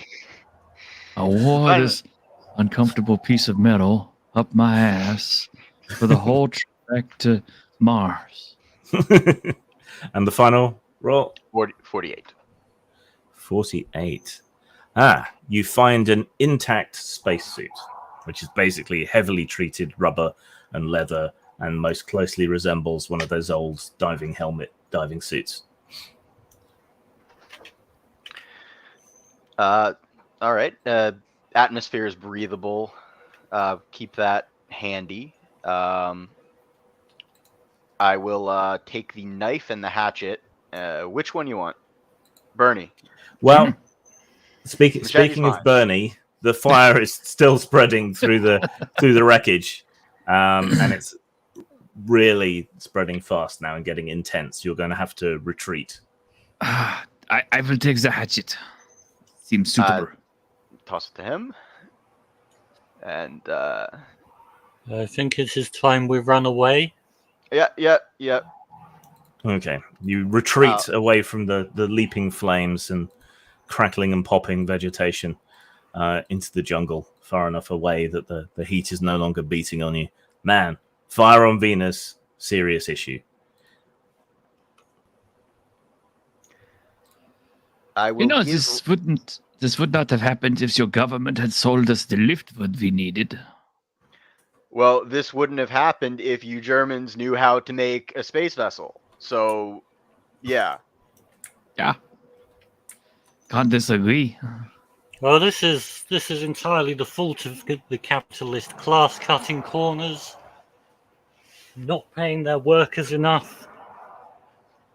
I wore this uncomfortable piece of metal up my ass for the whole trek to Mars. And the final roll? 48. 48. You find an intact spacesuit, which is basically heavily treated rubber and leather and most closely resembles one of those old diving suits. All right. Atmosphere is breathable. Keep that handy. I will take the knife and the hatchet. Which one you want? Bernie. Well, speaking Machete's of fine. Bernie, the fire is still spreading through the wreckage, and it's really spreading fast now and getting intense. You're going to have to retreat. I will take the hatchet. Seems suitable. Toss it to him. And I think it is time we run away. yeah. Okay, you retreat away from the leaping flames and crackling and popping vegetation into the jungle, far enough away that the heat is no longer beating on you. Man, fire on Venus, serious issue. I will give... this would not have happened if your government had sold us the liftwood we needed. Well, this wouldn't have happened if you Germans knew how to make a space vessel. So, yeah. Yeah. Can't disagree. Well, this is entirely the fault of the capitalist class cutting corners, not paying their workers enough.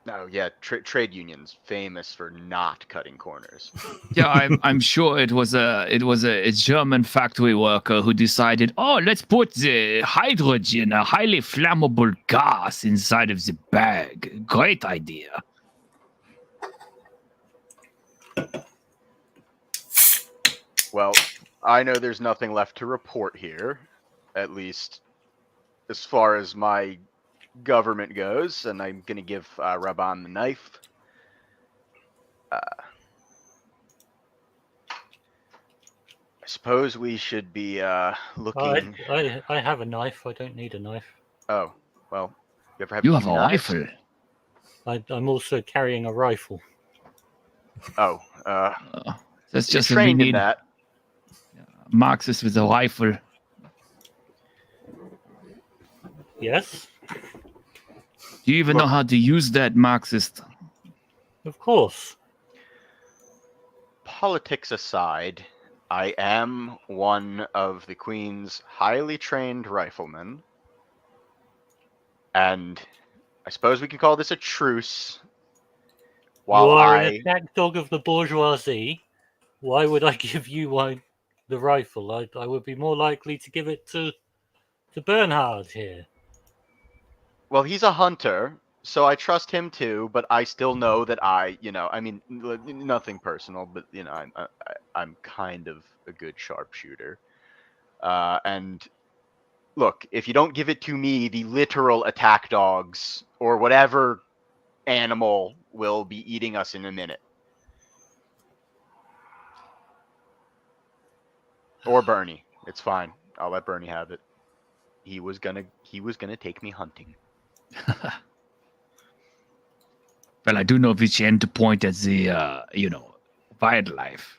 No, yeah, trade unions famous for not cutting corners. Yeah, I'm sure it was a German factory worker who decided, oh, let's put the hydrogen, a highly flammable gas, inside of the bag. Great idea. Well, I know there's nothing left to report here, at least as far as my government goes, and I'm gonna give Raban the knife. I suppose we should be looking. I have a knife. I don't need a knife. Oh, well, you ever have? You two have a knives? rifle. I'm also carrying a rifle. Oh, That's you're just that we trained in need that. Marxist with a rifle. Yes, Do you even know how to use that, Marxist? of course. Politics aside, I am one of the Queen's highly trained riflemen. And I suppose we can call this a truce. While You are an attack dog of the bourgeoisie. Why would I give you the rifle? I would be more likely to give it to Bernhard here. Well, he's a hunter, so I trust him too. But I still know that I mean, nothing personal, but I'm kind of a good sharpshooter. And look, if you don't give it to me, the literal attack dogs or whatever animal will be eating us in a minute. Or Bernie. It's fine. I'll let Bernie have it. He was gonna take me hunting. Well, I do know which end to point at the, wildlife.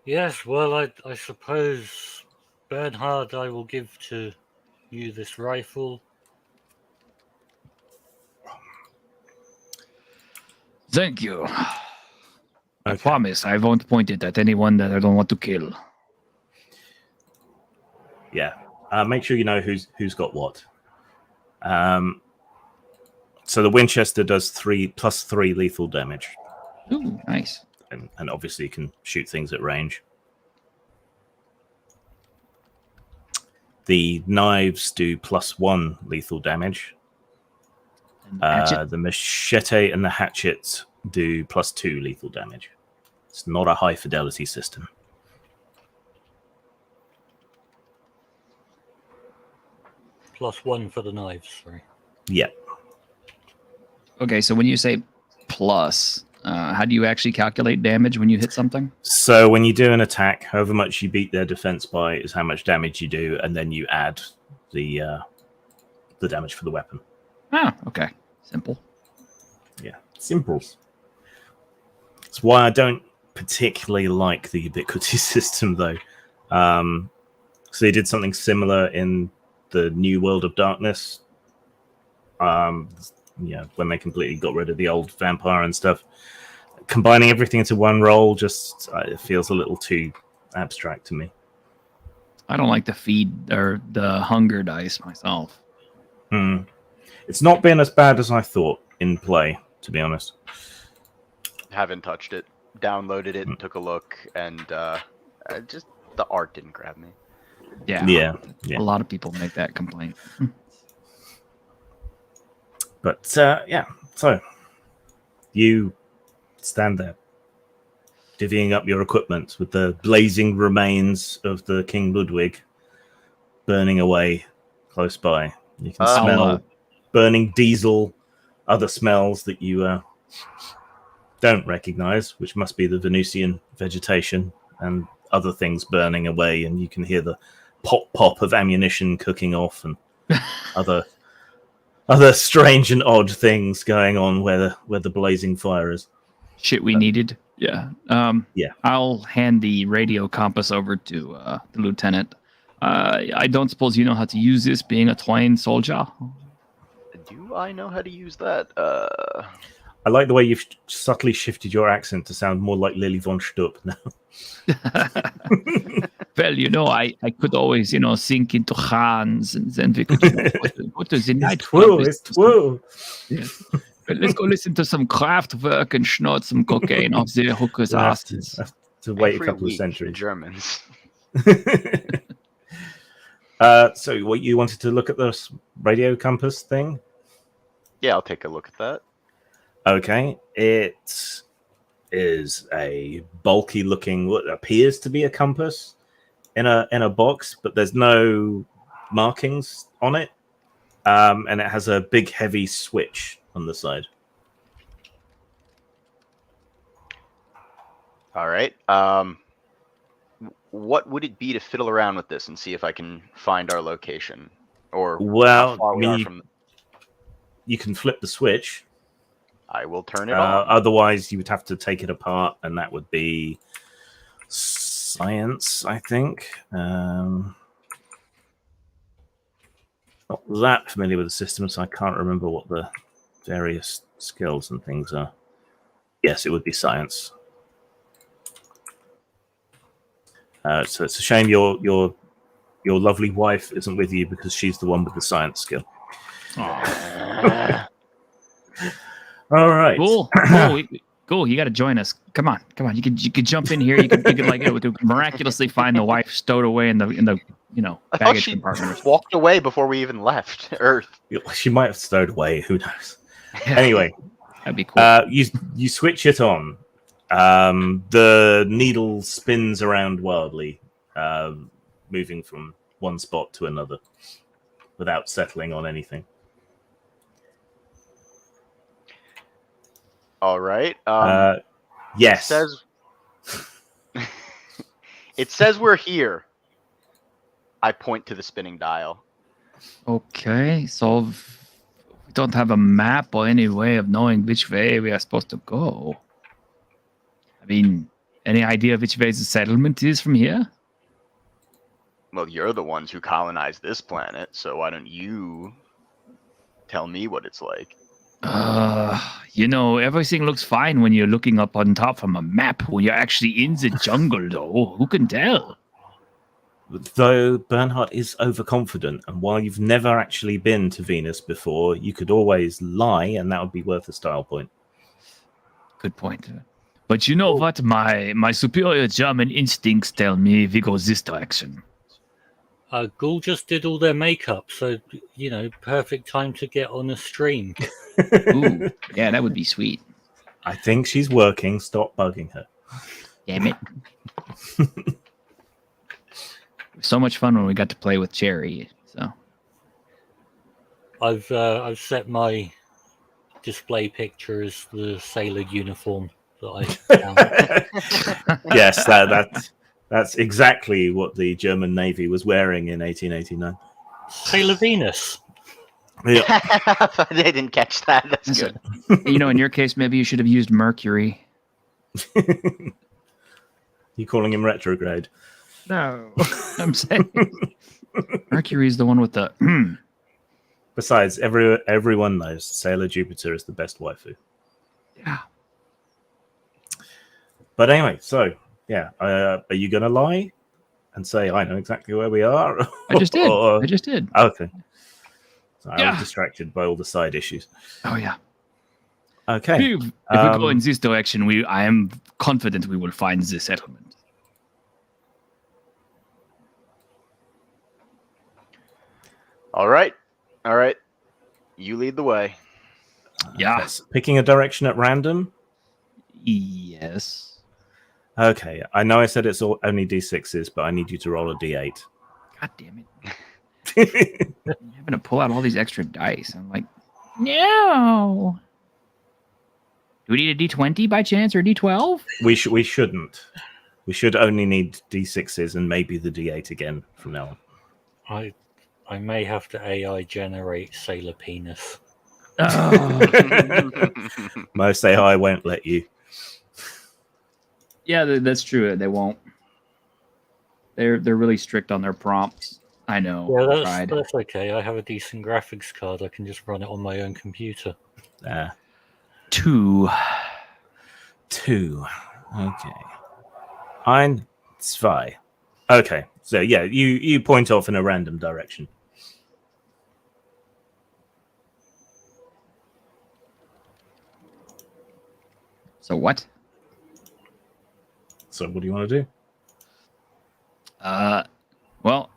Yes, well, I suppose, Bernhard, I will give to you this rifle. Thank you. I Okay. promise I won't point it at anyone that I don't want to kill. Yeah. Make sure you know who's got what. So the Winchester does +3 lethal damage, Ooh, nice. and obviously you can shoot things at range. The knives do +1 lethal damage. And hatchet? The machete and the hatchet do +2 lethal damage. It's not a high fidelity system. +1 for the knives, sorry. Yeah. Okay, so when you say plus, how do you actually calculate damage when you hit something? So when you do an attack, however much you beat their defense by is how much damage you do, and then you add the damage for the weapon. Ah, okay. Simple. Yeah, simples. That's why I don't particularly like the ubiquity system, though. So they did something similar in the New World of Darkness. When they completely got rid of the old vampire and stuff. Combining everything into one role just it feels a little too abstract to me. I don't like the feed or the hunger dice myself. It's not been as bad as I thought in play, to be honest. Haven't touched it. Downloaded it and took a look, and just the art didn't grab me. Yeah. A lot of people make that complaint. But so you stand there, divvying up your equipment with the blazing remains of the King Ludwig burning away close by. You can smell burning diesel, other smells that you don't recognize, which must be the Venusian vegetation and other things burning away, and you can hear the pop of ammunition cooking off and other strange and odd things going on where the blazing fire is. Shit we needed. Yeah. I'll hand the radio compass over to the lieutenant. I don't suppose you know how to use this, being a trained soldier? Do I know how to use that? I like the way you've subtly shifted your accent to sound more like Lily von Stupp now. Well, I could always, sink into Hans, and then we could go to the night. It's true. Yes. Well, let's go listen to some Kraftwerk and snort some cocaine off the hookers' asses. To wait Every a couple of week, centuries. the Germans. So what, you wanted to look at this radio compass thing? Yeah, I'll take a look at that. Okay, it is a bulky looking, what appears to be a compass in a box, but there's no markings on it, and it has a big heavy switch on the side. All right. What would it be to fiddle around with this and see if I can find our location, or how far we are from? You can flip the switch. I will turn it on. Otherwise, you would have to take it apart, and that would be science, I think. Not that familiar with the system, so I can't remember what the various skills and things are. Yes, it would be science. So it's a shame your lovely wife isn't with you, because she's the one with the science skill. All right. Cool. Cool. You got to join us. Come on. You could jump in here. You could we could miraculously find the wife stowed away in the I thought baggage she compartment. walked away before we even left Earth. She might have stowed away. Who knows? Anyway, that'd be cool. You switch it on. The needle spins around wildly, moving from one spot to another without settling on anything. All right. Yes. It says we're here. I point to the spinning dial. Okay, so we don't have a map or any way of knowing which way we are supposed to go. I mean, any idea which way the settlement is from here? Well, you're the ones who colonized this planet, so why don't you tell me what it's like? Everything looks fine when you're looking up on top from a map. When you're actually in the jungle, though, who can tell? Though Bernhard is overconfident, and while you've never actually been to Venus before, you could always lie, and that would be worth a style point. Good point. But you know what? My superior German instincts tell me we go this direction. Ghoul just did all their makeup, so, perfect time to get on a stream. Ooh, yeah, that would be sweet. I think she's working. Stop bugging her. Damn it. So much fun when we got to play with Cherry. So I've set my display picture as the sailor uniform that I found. Yes, that's exactly what the German Navy was wearing in 1889. Sailor Venus. Yeah. They didn't catch that. That's good. In your case, maybe you should have used Mercury. You calling him retrograde? No, I'm saying Mercury's the one with the. Besides, everyone knows Sailor Jupiter is the best waifu. Yeah. But anyway, so yeah, are you gonna lie and say I know exactly where we are? I just did. Or- I just did. Okay. So I Yeah. was distracted by all the side issues. Oh yeah. Okay. If we go in this direction, I am confident we will find the settlement. All right. You lead the way. Yeah. Yes. Picking a direction at random. Yes. Okay. I know I said it's only D6s, but I need you to roll a D8. God damn it! I'm having to pull out all these extra dice. I'm like, no. Do we need a D20 by chance or a D12? We shouldn't. We should only need D6s and maybe the D8 again from now on. I may have to AI generate Sailor Penis. Most AI won't let you. Yeah, that's true. They won't. They're really strict on their prompts. I know. Yeah, that's okay. I have a decent graphics card. I can just run it on my own computer. 2. Okay. 1, 2. Okay. So yeah, you point off in a random direction. So what? So what do you want to do? Well,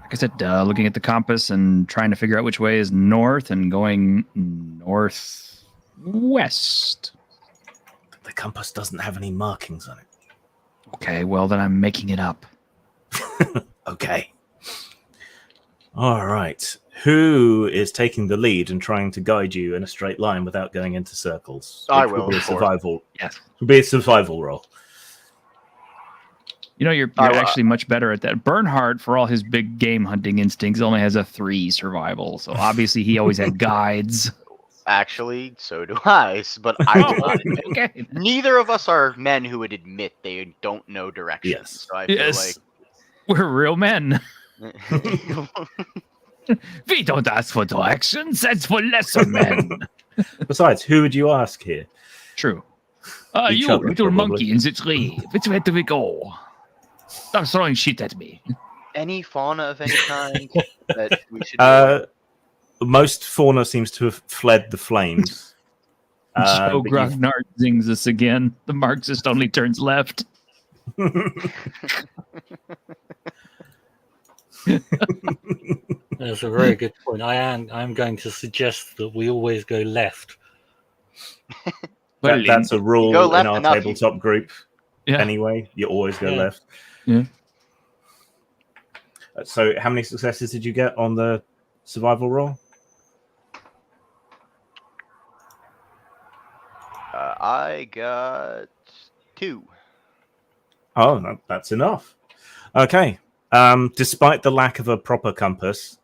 like I said, looking at the compass and trying to figure out which way is north and going northwest. The compass doesn't have any markings on it. Okay, well then I'm making it up. Okay. All right. Who is taking the lead and trying to guide you in a straight line without going into circles? I Which will, Be a of course. survival. Yes. Would be a survival roll. You know, you're actually much better at that. Bernhard, for all his big game hunting instincts, only has a 3 survival. So obviously he always had guides. Actually, so do I. But I will not admit. Okay. Neither of us are men who would admit they don't know directions. Yes. So I feel Yes. We're real men. like We don't ask for directions. That's for lesser men. Besides, who would you ask here? True. Each You other, little probably. monkey in the tree. Which way do we go? Stop throwing shit at me. any fauna of any kind that we should. Most fauna seems to have fled the flames. Joe but Grognard zings us again. The Marxist only turns left. That's a very good point. I'm going to suggest that we always go left. That's a rule go in left our enough, tabletop group. Yeah. Anyway, you always go Yeah. left. Yeah. So, how many successes did you get on the survival roll? I got 2. Oh, that's enough. Okay. Despite the lack of a proper compass,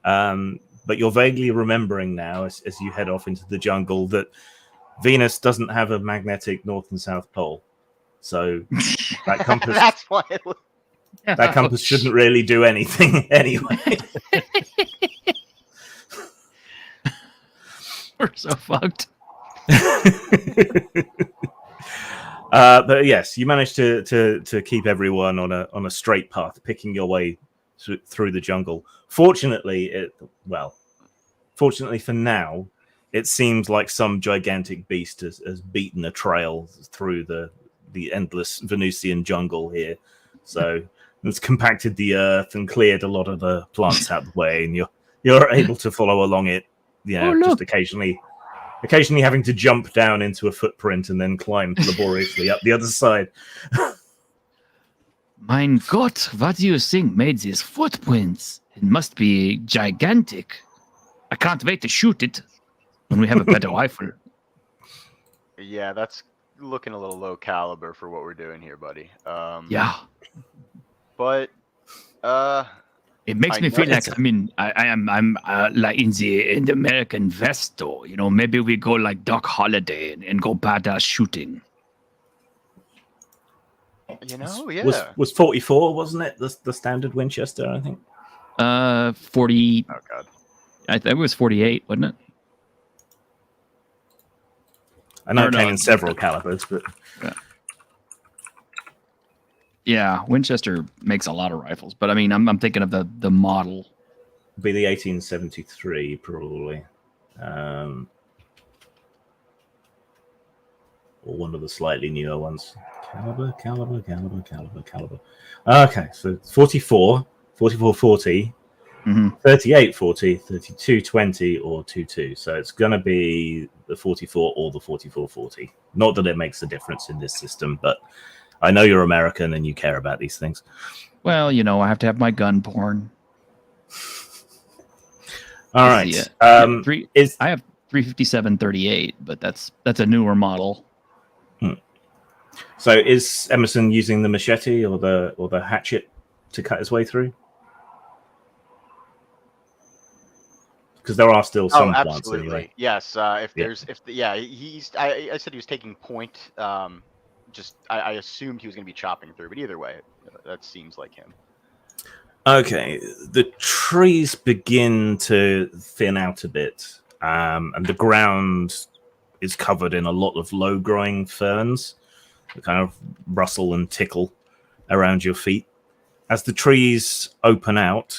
but you're vaguely remembering now as you head off into the jungle that Venus doesn't have a magnetic north and south pole. So that compass That's why. that compass shouldn't really do anything anyway. We're so fucked. But yes, you managed to keep everyone on a straight path, picking your way through the jungle. Fortunately for now, it seems like some gigantic beast has beaten a trail through the endless Venusian jungle here. So it's compacted the earth and cleared a lot of the plants out of the way, and you're able to follow along it. Yeah, Oh, look. just occasionally having to jump down into a footprint and then climb laboriously up the other side. Mein Gott, what do you think made these footprints? It must be gigantic. I can't wait to shoot it when we have a better rifle. Yeah, that's looking a little low caliber for what we're doing here, buddy. Yeah. But It makes I me know feel like it's- I'm like in the American West, though. You know, maybe we go like Doc Holliday and go badass shooting. You know, yeah. Was 44, wasn't it? The standard Winchester, I think. 40. Oh god. I think it was 48, wasn't it? I know Or it no, came in several calibers, but Yeah, Winchester makes a lot of rifles, but I mean, I'm thinking of the model. it'd be the 1873 probably, or one of the slightly newer ones. Caliber. Okay, so 44, 4440, Mhm. 3840, 3220, or 22. So it's going to be the 44 or the 4440. Not that it makes a difference in this system, but I know you're American and you care about these things. Well, you know, I have to have my gun porn. All right. Yeah, I have 357-38, but that's a newer model. So is Emerson using the machete or the hatchet to cut his way through? Because there are still some plants absolutely. anyway. Yes. I said he was taking point. I assumed he was going to be chopping through, but either way, that seems like him. Okay, the trees begin to thin out a bit, and the ground is covered in a lot of low-growing ferns that kind of rustle and tickle around your feet. As the trees open out,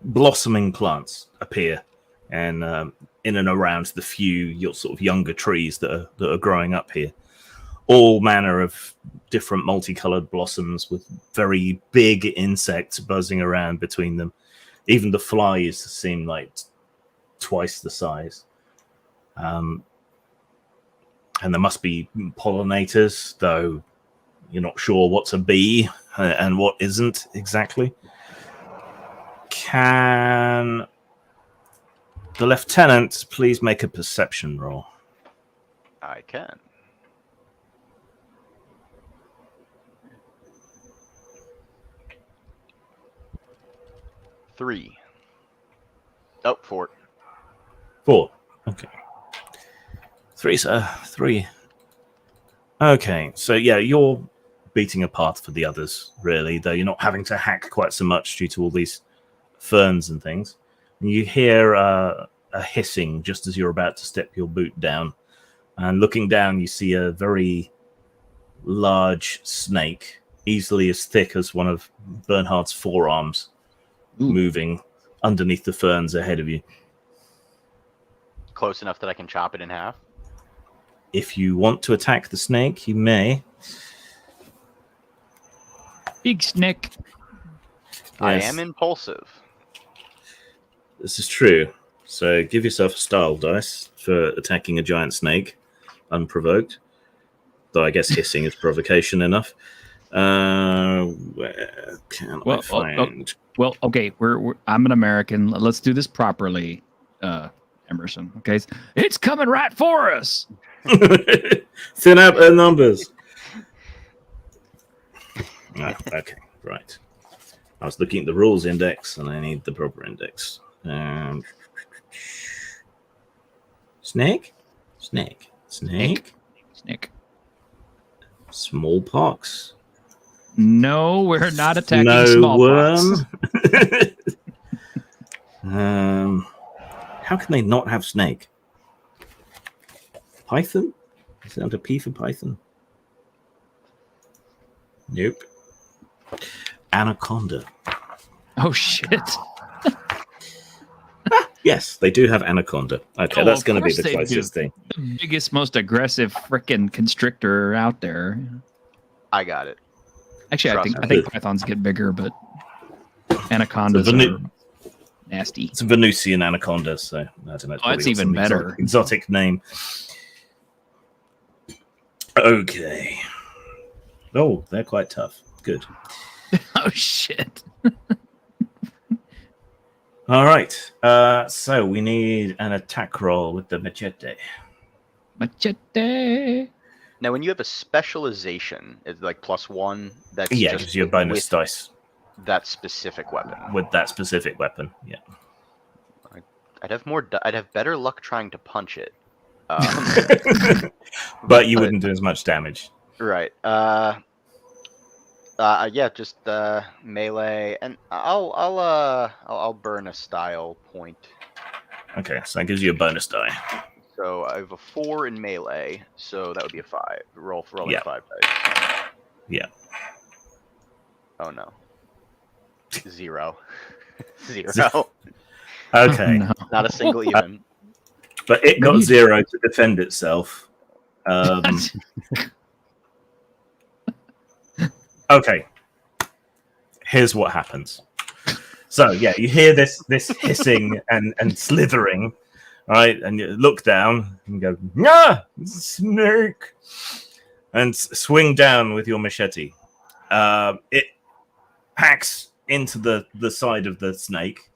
blossoming plants appear, and in and around the few your sort of younger trees that are growing up here. All manner of different multicolored blossoms with very big insects buzzing around between them. Even the flies seem like twice the size. And there must be pollinators, though you're not sure what's a bee and what isn't exactly. Can the lieutenant please make a perception roll? I can. Three. Oh, 4. 4. Okay. 3, sir. 3. Okay, so yeah, you're beating a path for the others, really, though you're not having to hack quite so much due to all these ferns and things. And you hear a hissing just as you're about to step your boot down. And looking down, you see a very large snake, easily as thick as one of Bernhard's forearms, moving underneath the ferns ahead of you. Close enough that I can chop it in half. If you want to attack the snake, you may. Big snake. I Yes, am impulsive. this is true. So give yourself a style dice for attacking a giant snake unprovoked. Though I guess hissing is provocation enough. Where can I find? Well, okay, I'm an American. Let's do this properly, Emerson. Okay, it's coming right for us. Thin out their numbers. Okay, right. I was looking at the rules index, and I need the proper index. Snake. Smallpox. No, we're not attacking No smallpox. worm. How can they not have snake? Python? Is it under P for Python? Nope. Anaconda. Oh shit! Yes, they do have anaconda. Okay, Oh, that's of going to be course the they closest do. thing. The biggest, most aggressive frickin' constrictor out there. I got it. Actually, Trust I think pythons get bigger, but anacondas So are nasty. It's a Venusian anaconda, so I don't know. Oh, that's even better. Exotic name. Okay. Oh, they're quite tough. Good. Oh shit! All right. So we need an attack roll with the machete. Machete. Now, when you have a specialization, it's like +1. That's Yeah, just gives you a bonus with dice that specific weapon. with that specific weapon. Yeah. I'd have better luck trying to punch it. But you wouldn't do as much damage. Right. Yeah, just melee, and I'll burn a style point. Okay, so that gives you a bonus die. So I have a 4 in melee, so that would be a 5. Roll for rolling Yeah. 5 dice. Yeah. Oh no. 0. 0. Okay, No. Not a single even. but it got Maybe- 0 to defend itself. Okay, here's what happens. So yeah, you hear this hissing and slithering, right? And you look down and go, "Ah, snake!" and swing down with your machete. It hacks into the side of the snake,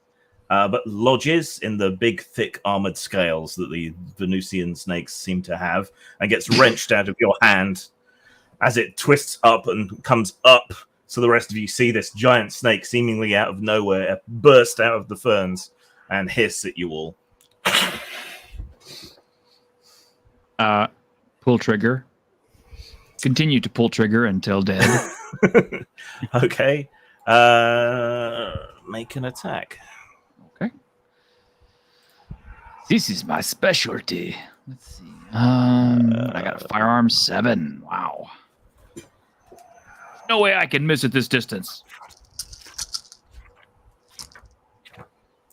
but lodges in the big, thick armored scales that the Venusian snakes seem to have, and gets wrenched out of your hand as it twists up and comes up. So the rest of you see this giant snake seemingly out of nowhere burst out of the ferns and hiss at you all. Pull trigger. Continue to pull trigger until dead. Okay. Make an attack. Okay. This is my specialty. Let's see. I got a firearm 7. Wow. No way I can miss at this distance.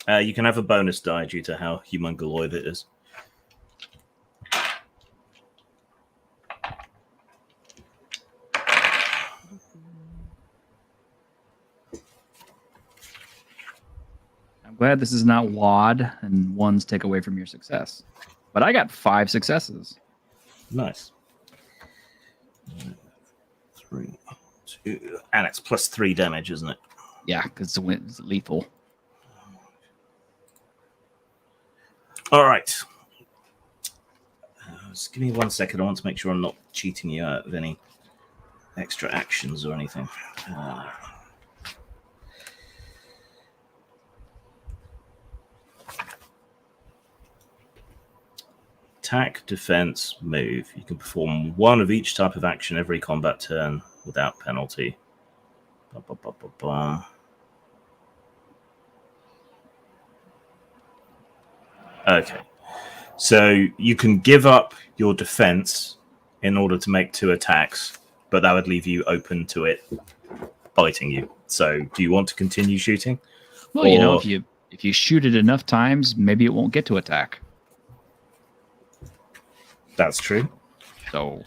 You can have a bonus die due to how humongoloid it is. I'm glad this is not WAD and ones take away from your success. But I got 5 successes. Nice. 3, 2, and it's plus 3 damage, isn't it? Yeah, because it's lethal. All right. Just give me 1 second. I want to make sure I'm not cheating you out of any extra actions or anything. Attack, defense, move. You can perform one of each type of action every combat turn without penalty. Ba, ba, ba, ba, ba. Okay. So you can give up your defense in order to make 2 attacks, but that would leave you open to it biting you. So do you want to continue shooting? Well, you know, Or- if you shoot it enough times, maybe it won't get to attack. That's true. So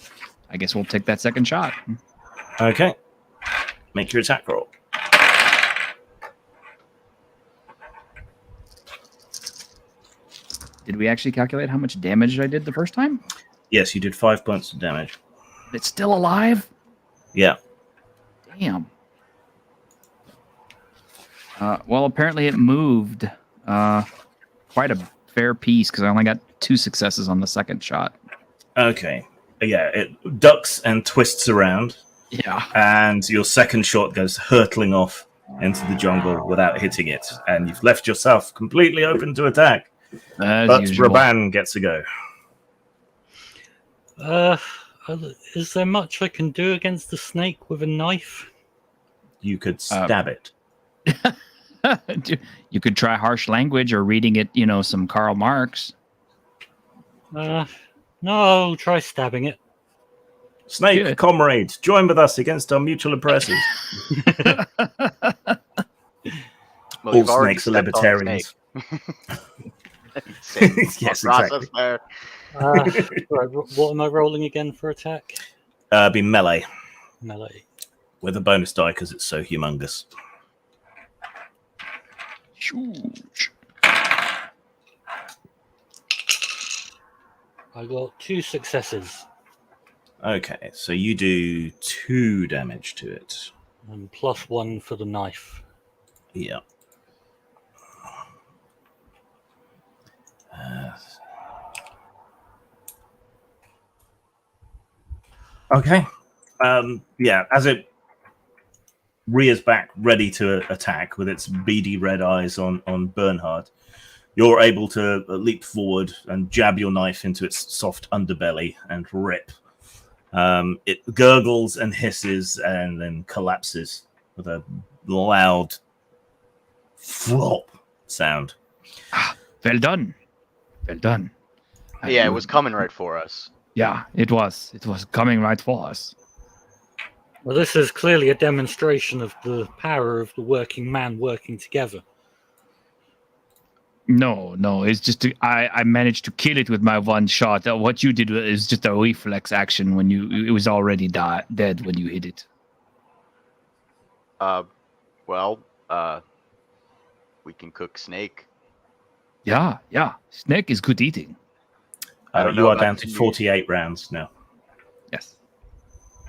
I guess we'll take that second shot. Okay. Make your attack roll. Did we actually calculate how much damage I did the first time? Yes, you did 5 points of damage. It's still alive? Yeah. Damn. Well, apparently it moved quite a fair piece because I only got 2 successes on the second shot. Okay. Yeah, it ducks and twists around, Yeah. and your second shot goes hurtling off into the jungle without hitting it, and you've left yourself completely open to attack. As But usual. Raban gets a go. Is there much I can do against the snake with a knife? You could stab it. You could try harsh language or reading it, some Karl Marx. No, I'll try stabbing it. Snake, Good. comrade, join with us against our mutual oppressors. Well, All you've already snakes are stepped on the libertarians. Same Yes, process exactly. there. Right, what am I rolling again for attack? Be melee Melee. with a bonus die because it's so humongous. Huge. I got 2 successes Okay, so you do 2 damage to it. and +1 for the knife. Yeah. Okay. Yeah, as it rears back, ready to attack with its beady red eyes on Bernhard, you're able to leap forward and jab your knife into its soft underbelly and rip. It gurgles and hisses and then collapses with a loud flop sound. Well done. Well done. Yeah, it was coming right for us. Yeah, it was. It was coming right for us. Well, this is clearly a demonstration of the power of the working man working together. No, it's just I managed to kill it with my one shot. What you did is just a reflex action when it was already dead when you hit it. We can cook snake. Yeah. Snake is good eating. I don't You know are about down to you. 48 rounds now. Yes.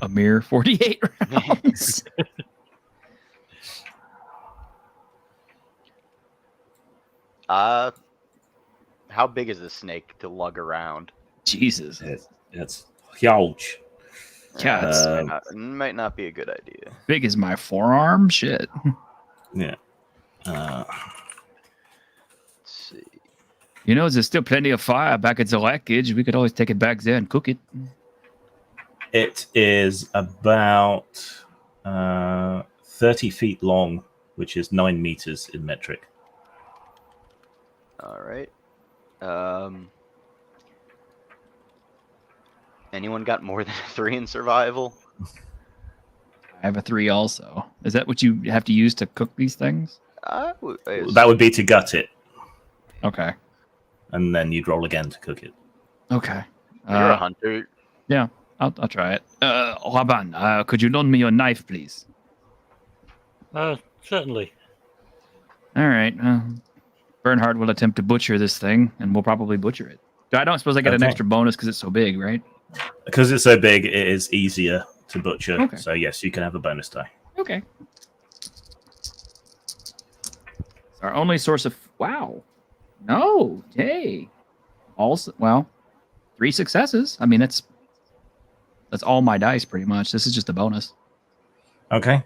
A mere 48 rounds. How big is the snake to lug around? Jesus. It's huge. Yeah, it's Might not be a good idea. big as my forearm. Shit. Yeah. Let's see. You know, there's still plenty of fire back at the wreckage. We could always take it back there and cook it. It is about 30 feet long, which is 9 meters in metric. All right. Anyone got more than a 3 in survival? I have a 3 also. Is that what you have to use to cook these things? That would be to gut it, Okay. and then you'd roll again to cook it. Okay. You're a hunter. I'll try it. Raban, could you loan me your knife, please? Certainly. All right. Bernhard will attempt to butcher this thing, and we'll probably butcher it. I don't suppose I get an Okay. extra bonus because it's so big, right? Because it's so big, it is easier to butcher. Okay. So yes, you can have a bonus die. Okay. It's our only source of... Wow. No. Hey. Also, well, 3 successes. I mean, that's all my dice, pretty much. This is just a bonus. Okay.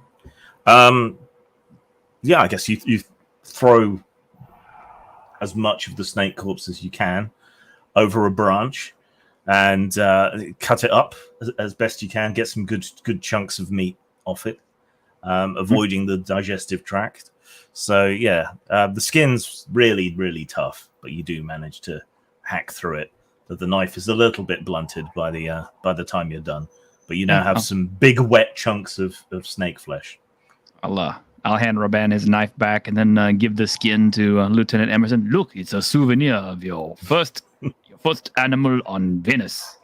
Yeah, I guess you throw as much of the snake corpse as you can over a branch and cut it up as best you can. Get some good chunks of meat off it, avoiding the digestive tract. So yeah, the skin's really, really tough, but you do manage to hack through it. The knife is a little bit blunted by the time you're done, but you now have some big wet chunks of snake flesh. I'll hand Raban his knife back and then give the skin to Lieutenant Emerson. Look, it's a souvenir of your first animal on Venus.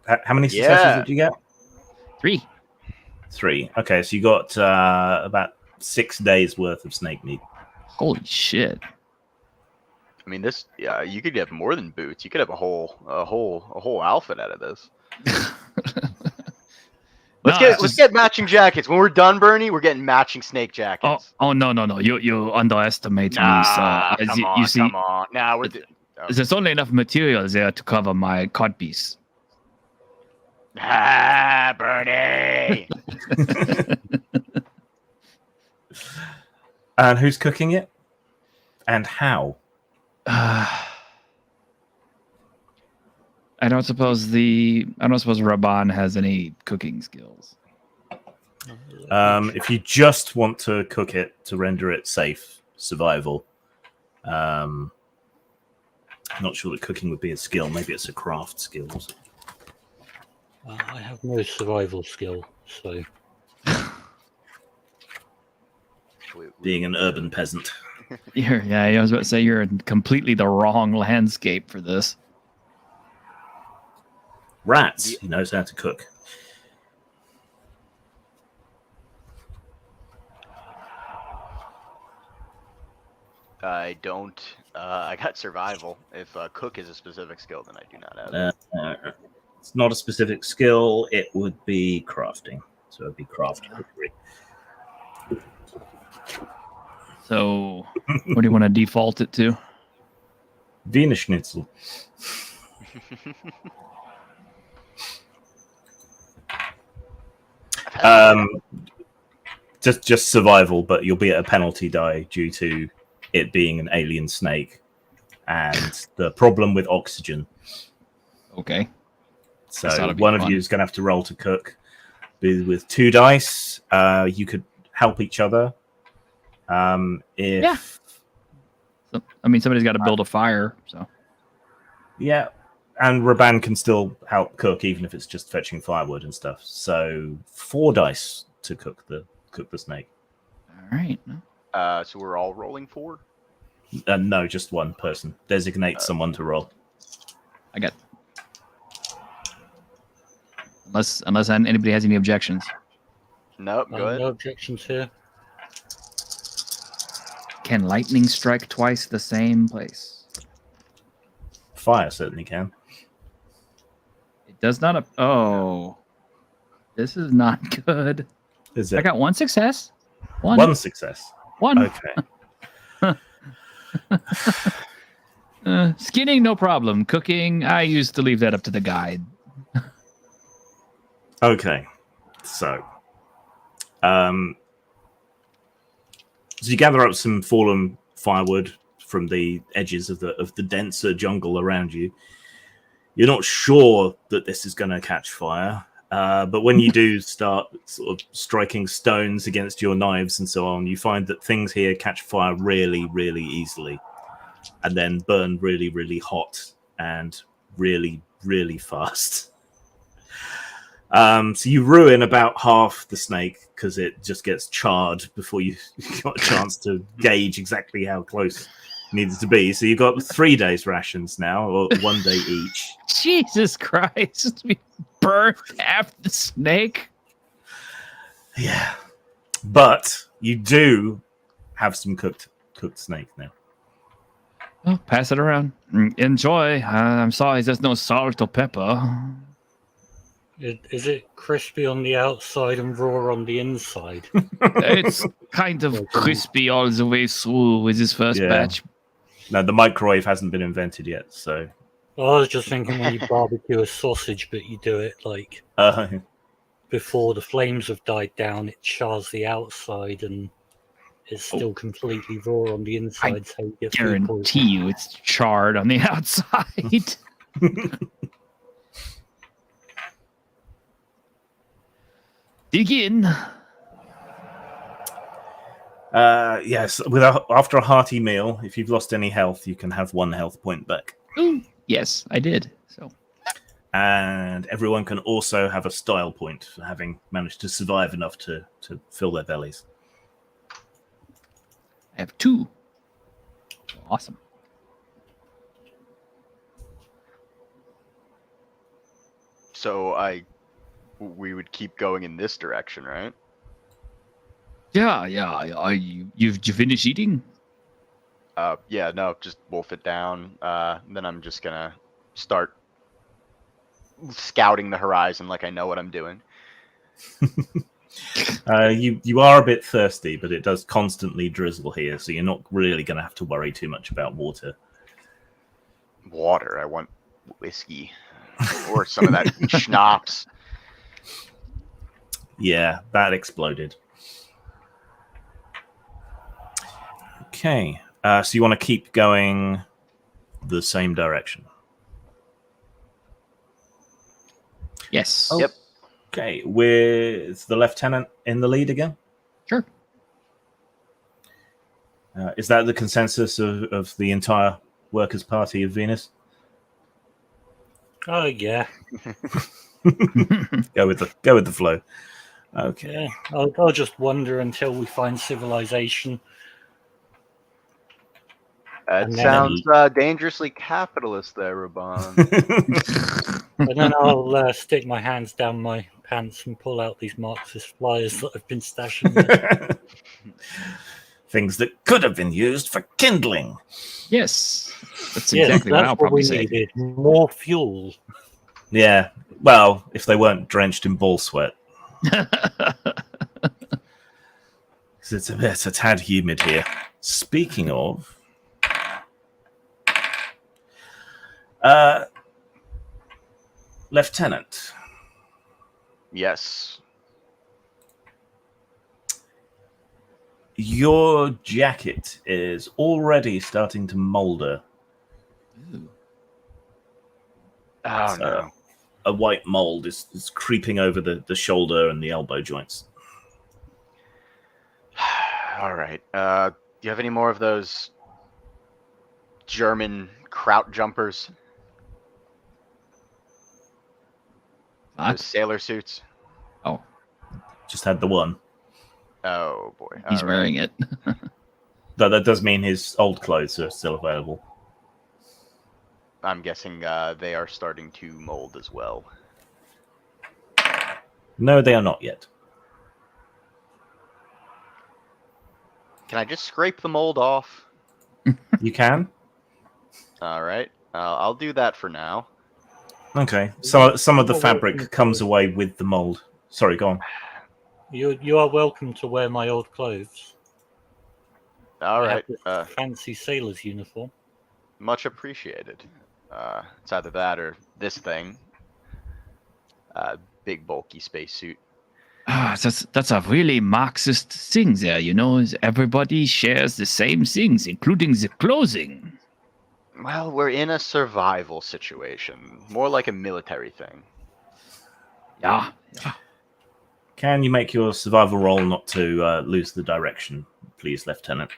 How many successes did you get? 3. 3. Okay, so you got about 6 days worth of snake meat. Holy shit. I mean, this. Yeah, you could get more than boots. You could have a whole outfit out of this. Let's get matching jackets. When we're done, Bernie, we're getting matching snake jackets. Oh no. You underestimate me, sir. Come on. Now we're. There's only enough material there to cover my codpiece. Bernie. And who's cooking it? And how? I don't suppose Raban has any cooking skills. If you just want to cook it to render it safe, survival. Not sure that cooking would be a skill. Maybe it's a craft skill. Or something. I have no survival skill, so Being an urban peasant. I was about to say you're in completely the wrong landscape for this. Rats. He knows how to cook. I don't. I got survival. If cook is a specific skill, then I do not have it. It's not a specific skill. It would be crafting. So it would be craft cookery. So, what do you want to default it to? Wiener Schnitzel. Just survival, but you'll be at a penalty die due to it being an alien snake. and the problem with oxygen. Okay. So This ought to be one of fun. you is going to have to roll to cook. With 2 dice, you could help each other. If Yeah. So, I mean, somebody's got to build a fire. So yeah, and Raban can still help cook, even if it's just fetching firewood and stuff. So 4 dice to cook the snake. all right. So we're all rolling 4? No, just one person. Designate someone to roll. I got. Unless anybody has any objections. Nope, go ahead. No objections here. Can lightning strike twice the same place? Fire certainly can. It does not. Oh, this is not good. Is I it got 1 success. one success? One. Okay. Skinning, no problem. Cooking, I used to leave that up to the guide. Okay. So you gather up some fallen firewood from the edges of the denser jungle around you. You're not sure that this is going to catch fire, but when you do start sort of striking stones against your knives and so on, you find that things here catch fire really, really easily, and then burn really, really hot and really, really fast. So you ruin about half the snake because it just gets charred before you got a chance to gauge exactly how close it needed to be. So you've got 3 days rations now, or 1 day each. Jesus Christ! We burned half the snake. Yeah, but you do have some cooked snake now. Oh, pass it around. Enjoy. I'm sorry, there's no salt or pepper. Is it crispy on the outside and raw on the inside? It's kind of crispy all the way through with this first Yeah. batch. No, the microwave hasn't been invented yet, so I was just thinking when you barbecue a sausage, but you do it like before the flames have died down, it chars the outside and it's still completely raw on the inside. So you get food poisoning. Guarantee you it's charred on the outside. Dig in. yes. After a hearty meal, if you've lost any health, you can have 1 health point back, Ooh, yes, I did. So and everyone can also have a style point for having managed to survive enough to fill their bellies. I have 2. Awesome. So we would keep going in this direction, right? Yeah. You've finished eating? Yeah, no, just wolf it down. Then I'm just gonna start scouting the horizon like I know what I'm doing. You are a bit thirsty, but it does constantly drizzle here, so you're not really going to have to worry too much about water. Water. I want whiskey or some of that schnapps. Yeah, that exploded. Okay, so you want to keep going the same direction. Yes. Yep. Okay, with the lieutenant in the lead again? Sure. Is that the consensus of the entire Workers' Party of Venus? Oh yeah, Go with the flow. Okay. yeah. I'll just wander until we find civilization. That And then- sounds dangerously capitalist there, Raban. And then I'll stick my hands down my pants and pull out these Marxist flyers that I've been stashing there. Things that could have been used for kindling. Yes. That's Yes, exactly what that's I'll what probably we say. needed. More fuel. Yeah. Well, if they weren't drenched in ball sweat. 'Cause it's a tad humid here. Speaking of, Lieutenant, Yes. your jacket is already starting to molder. Ooh. Oh, So, no. a white mold is creeping over the shoulder and the elbow joints. All right. Do you have any more of those German kraut jumpers? Those What? sailor suits? Oh, Just had the one. Oh, boy. he's All right. wearing it. Though that does mean his old clothes are still available. I'm guessing they are starting to mold as well. No, they are not yet. Can I just scrape the mold off? You can? All right. I'll do that for now. Okay. So some of the You're fabric welcome comes to- away with the mold. Sorry, go on. You are welcome to wear my old clothes. All I have right. this fancy sailor's uniform. Much appreciated. It's either that or this thing. Big bulky spacesuit. That's a really Marxist thing there, you know. Is everybody shares the same things, including the clothing. Well, we're in a survival situation, more like a military thing. Yeah. Can you make your survival roll not to lose the direction, please, Lieutenant?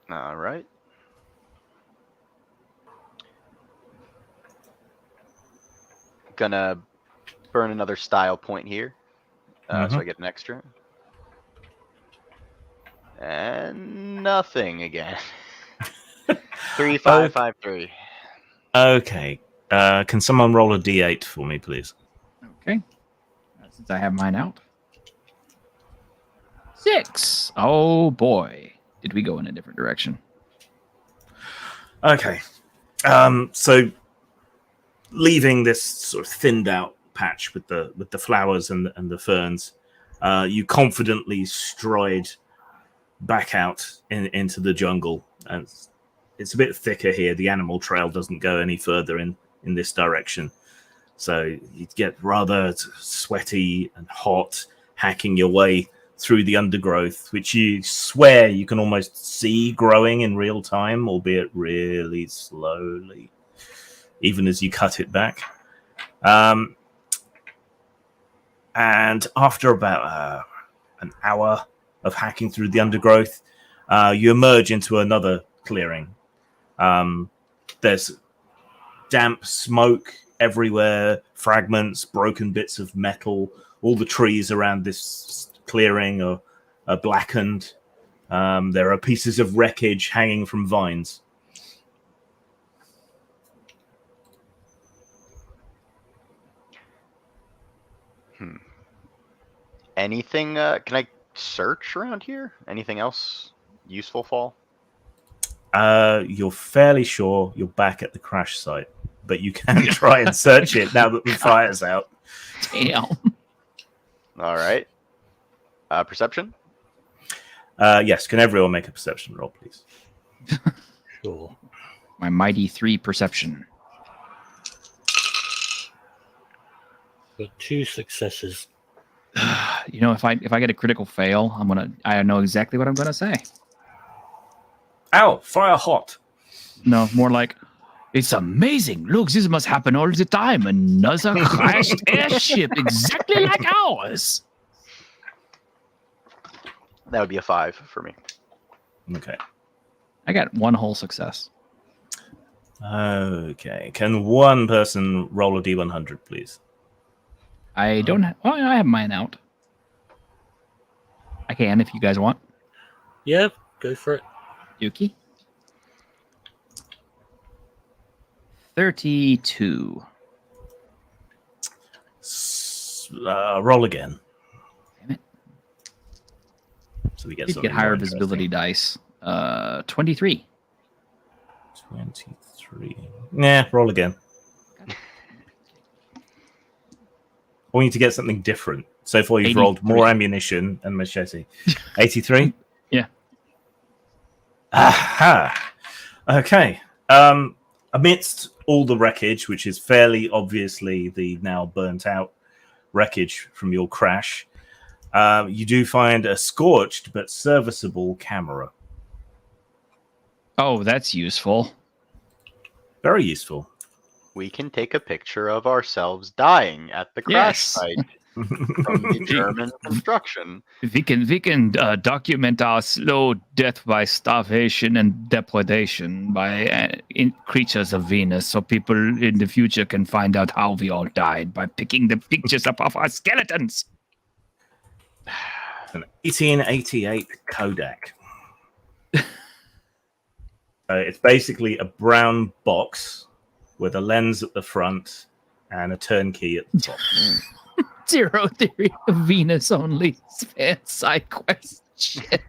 All right. Gonna burn another style point here, so I get an extra. And nothing again. 3553. Okay. Can someone roll a d8 for me, please? Okay. Since I have mine out. 6. Oh boy, did we go in a different direction? Okay. So leaving this sort of thinned out patch with the flowers and the ferns, you confidently stride back out into the jungle, and it's a bit thicker here. The animal trail doesn't go any further in this direction, so you get rather sweaty and hot, hacking your way through the undergrowth, which you swear you can almost see growing in real time, albeit really slowly, even as you cut it back. And after about an hour of hacking through the undergrowth, you emerge into another clearing. There's damp smoke everywhere, fragments, broken bits of metal. All the trees around this clearing are blackened. There are pieces of wreckage hanging from vines. Anything? Can I search around here? Anything else useful, Fall? You're fairly sure you're back at the crash site, but you can try and search it now that the fire's out. Damn. All right. Perception? Yes, can everyone make a perception roll, please? Sure. My mighty 3 perception. Got 2 successes. You know, if I get a critical fail, I know exactly what I'm gonna say. Ow! Fire hot. No, more like, it's amazing. Look, this must happen all the time. Another crashed airship exactly like ours. That would be a 5 for me. Okay. I got 1 whole success. Okay. Can one person roll a d100, please? I don't. I have mine out. I can if you guys want. Yeah, go for it. Yuki. 32. Roll again. Damn it. So we get You something get higher more visibility interesting. dice. 23. 23. Nah, roll again. I want you to get something different. So far, you've rolled 83. more ammunition and machete. 83? Yeah. Aha! Okay. Amidst all the wreckage, which is fairly obviously the now burnt out wreckage from your crash, you do find a scorched but serviceable camera. Oh, that's useful. Very useful. We can take a picture of ourselves dying at the crash Yes. site from the German construction. We can document our slow death by starvation and depredation by creatures of Venus, so people in the future can find out how we all died by picking the pictures up of our skeletons. An 1888 Kodak. It's basically a brown box with a lens at the front and a turnkey at the top. Zero theory of Venus only. Side quest shit.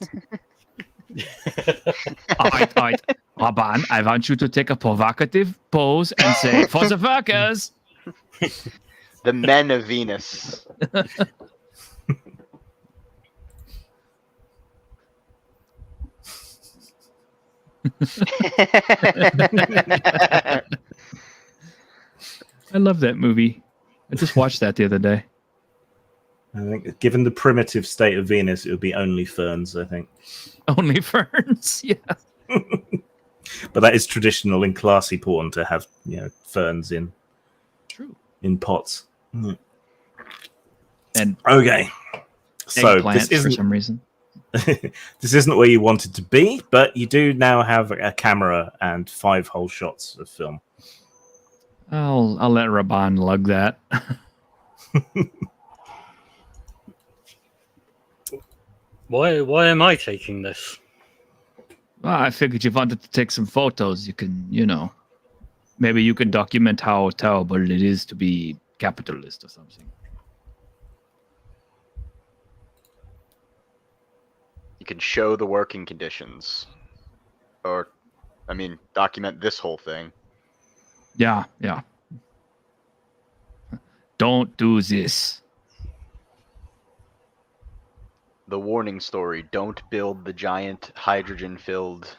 Alright. Raban, I want you to take a provocative pose and say, for the workers. The men of Venus. I love that movie. I just watched that the other day. I think, given the primitive state of Venus, it would be only ferns, I think. Only ferns, yeah. But that is traditional in classy porn to have, ferns in pots. Mm. And Okay. So eggplants this for isn't some reason. this isn't where you wanted to be, but you do now have a camera and 5 whole shots of film. I'll let Raban lug that. Why am I taking this? Well, I figured you wanted to take some photos. You can, maybe you can document how terrible it is to be capitalist or something. You can show the working conditions. Or, document this whole thing. Yeah. Don't do this. The warning story, don't build the giant hydrogen-filled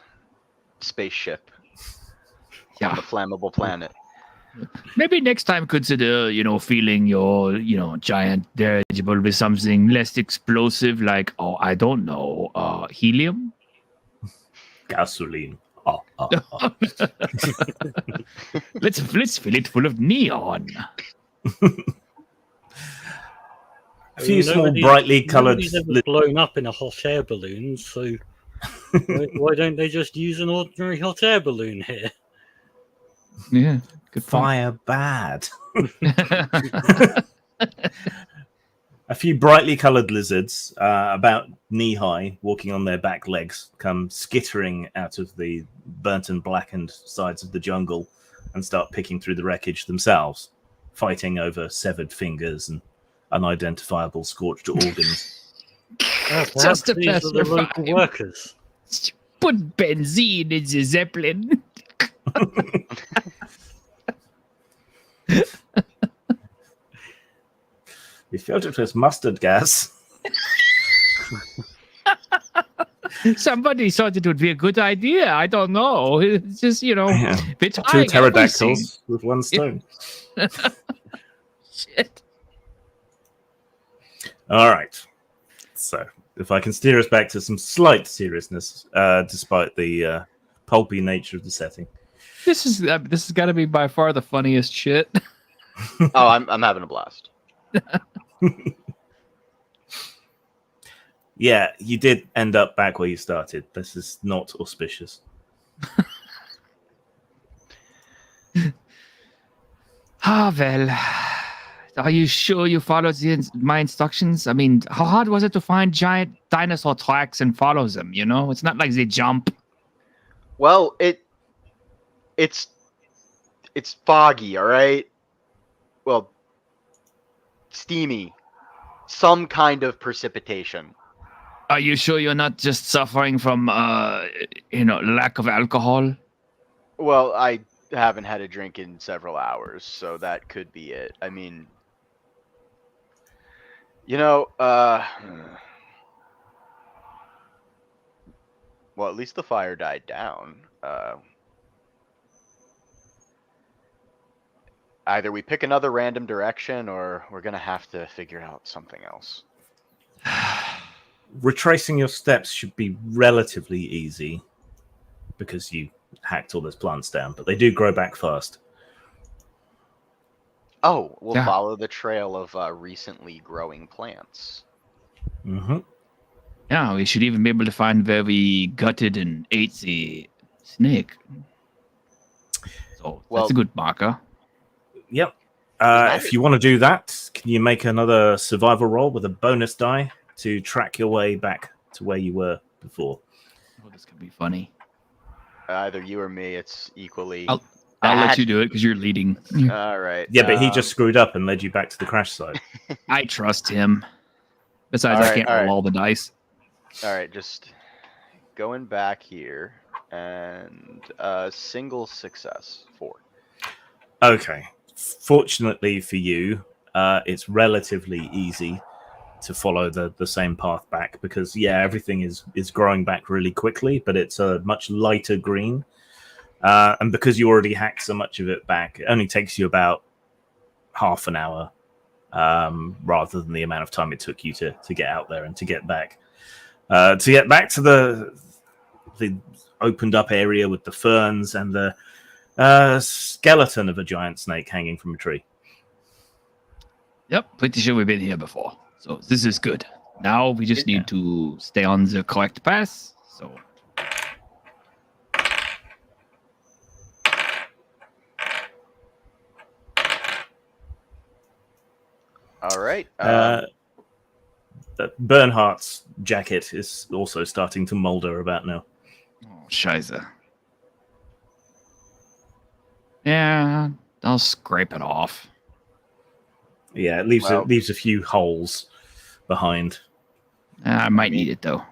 spaceship on Yeah. the flammable planet. Maybe next time consider, filling your, giant dirigible with something less explosive, like, I don't know, helium? Gasoline. Let's fill it full of neon. A few small brightly coloured Nobody's ever blown up in a hot air balloon, so why don't they just use an ordinary hot air balloon here? Yeah, good fire bad. A few brightly coloured lizards, about knee-high, walking on their back legs, come skittering out of the burnt and blackened sides of the jungle and start picking through the wreckage themselves, fighting over severed fingers and unidentifiable scorched organs. Just to These are the survive. local workers. Put benzene in the Zeppelin. We filled it with mustard gas. Somebody thought it would be a good idea. I don't know. It's just, Yeah. we're 2 trying pterodactyls with 1 stone. everything. Shit. All right. So, if I can steer us back to some slight seriousness, despite the pulpy nature of the setting. This has got to be by far the funniest shit. Oh, I'm having a blast. Yeah, you did end up back where you started. This is not auspicious. Well, are you sure you followed my instructions? I mean, how hard was it to find giant dinosaur tracks and follow them? It's not like they jump. Well, it's foggy, all right? Well, steamy. Some kind of precipitation. Are you sure you're not just suffering from, lack of alcohol? Well, I haven't had a drink in several hours, so that could be it. Well, at least the fire died down. Either we pick another random direction or we're going to have to figure out something else. Retracing your steps should be relatively easy because you hacked all those plants down, but they do grow back fast. Oh, we'll Yeah. follow the trail of recently growing plants. Hmm. Yeah, we should even be able to find where we gutted and ate the snake. So Well- that's a good marker. Yep. that If you want to do that, can you make another survival roll with a bonus die to track your way back to where you were before? Oh, this could be funny. Either you or me, it's equally. I'll I let had- you do it because you're leading. All right. Yeah, but he just screwed up and led you back to the crash site. I trust him. Besides, All I right, can't all roll right. all the dice. All right, just going back here and single success 4. Okay. Fortunately for you, it's relatively easy to follow the same path back because, yeah, everything is growing back really quickly, but it's a much lighter green. And because you already hacked so much of it back, it only takes you about half an hour rather than the amount of time it took you to get out there and to get back. To get back to the opened up area with the ferns and the skeleton of a giant snake hanging from a tree. Yep, pretty sure we've been here before. So this is good. Now we just Yeah. need to stay on the correct path. So All right. Bernhardt's jacket is also starting to molder about now. oh, scheiße. Yeah, I'll scrape it off. Yeah, it leaves Well- leaves a few holes behind. I might need it though.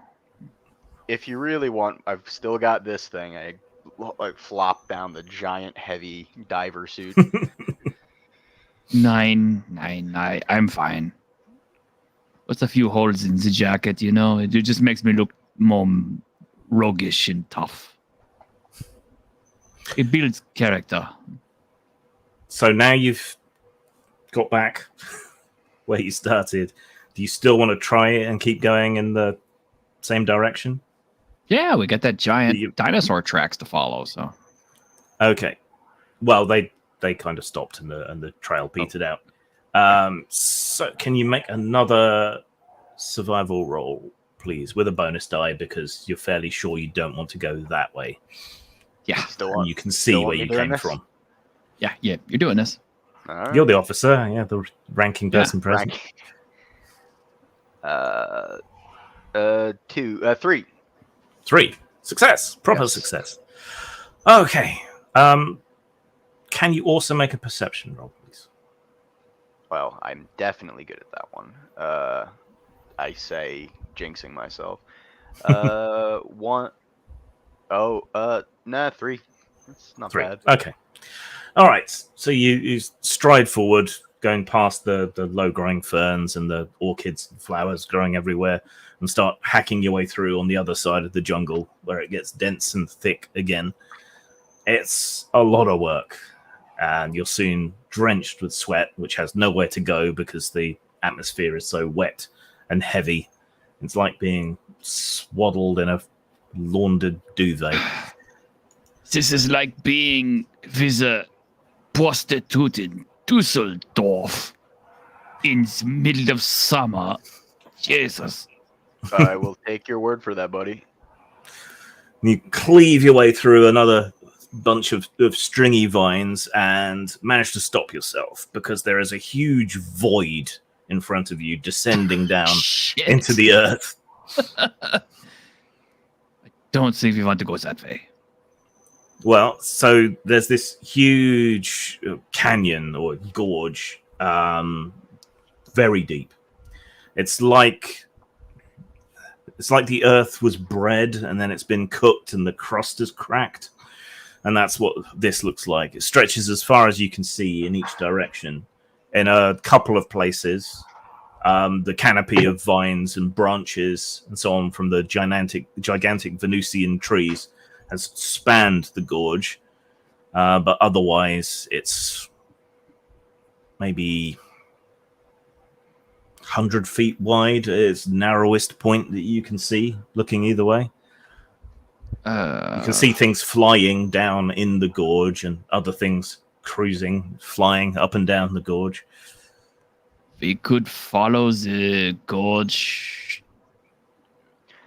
If you really want, I've still got this thing. I like flop down the giant heavy diver suit. Nine. I'm fine. What's a few holes in the jacket, you know? It just makes me look more roguish and tough. It builds character. So now you've got back where you started. Do you still want to try it and keep going in the same direction? Yeah, we got that giant You- dinosaur tracks to follow, so. Okay. Well, they kind of stopped and the trail petered out. So can you make another survival roll, please, with a bonus die because you're fairly sure you don't want to go that way, Yeah, Still and want, you can see still where want me you doing came this? from. yeah, you're doing this. All right. You're the officer, yeah, the ranking Yeah, person present. Rank. 3. 3 success, proper Yes. success. Okay. Can you also make a perception roll, please? Well, I'm definitely good at that one. I say, jinxing myself. 1. Oh, nah, 3. That's not 3. bad. Okay. All right. So you stride forward, going past the low-growing ferns and the orchids and flowers growing everywhere, and start hacking your way through on the other side of the jungle where it gets dense and thick again. It's a lot of work, and you're soon drenched with sweat, which has nowhere to go because the atmosphere is so wet and heavy. It's like being swaddled in a laundered duvet. This is like being with a prostitute in Dusseldorf in the middle of summer. Jesus. I will take your word for that, buddy. You cleave your way through another bunch of stringy vines and manage to stop yourself because there is a huge void in front of you descending down Shit. into the earth. Don't think we want to go that way. Well, so there's this huge canyon or gorge, very deep. It's like the earth was bread and then it's been cooked and the crust is cracked. And that's what this looks like. It stretches as far as you can see in each direction. In a couple of places, the canopy of vines and branches and so on from the gigantic Venusian trees has spanned the gorge. But otherwise, it's maybe 100 feet wide. It's narrowest point that you can see looking either way. You can see things flying down in the gorge and other things cruising, flying up and down the gorge. We could follow the gorge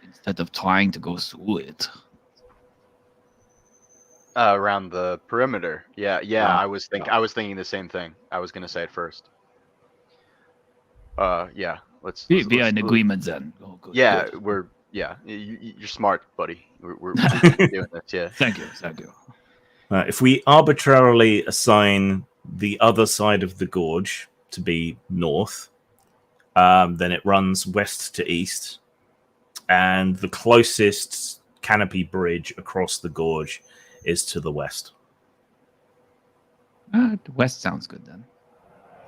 instead of trying to go through it. Around the perimeter. Yeah. Ah, I was thinking the same thing. I was gonna say it first. Yeah. We are in agreement then. Oh, good. Yeah, Good. you're smart, buddy. We're doing this. Yeah. Thank you. Thank you. If we arbitrarily assign the other side of the gorge to be north, then it runs west to east, and the closest canopy bridge across the gorge is to the west. The west sounds good then.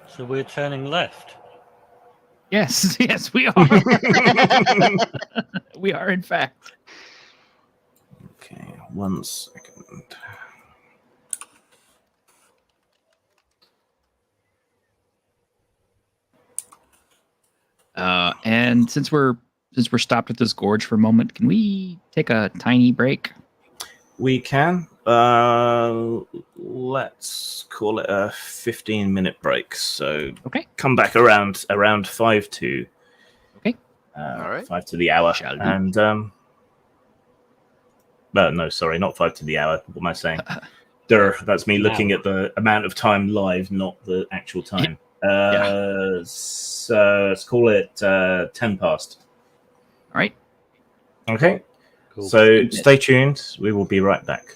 So we're turning left. Yes, yes, we are. We are, in fact. Okay, 1 second. And since we're stopped at this gorge for a moment, can we take a tiny break? We can. Let's call it a 15-minute break. So Okay. come back around 5 to. Okay. All right. 5 to the hour. Shall do. And no, sorry, not 5 to the hour. What am I saying? That's me looking at the amount of time live, not the actual time. So let's call it 10 past. All right. Okay. Cool. So stay tuned. We will be right back.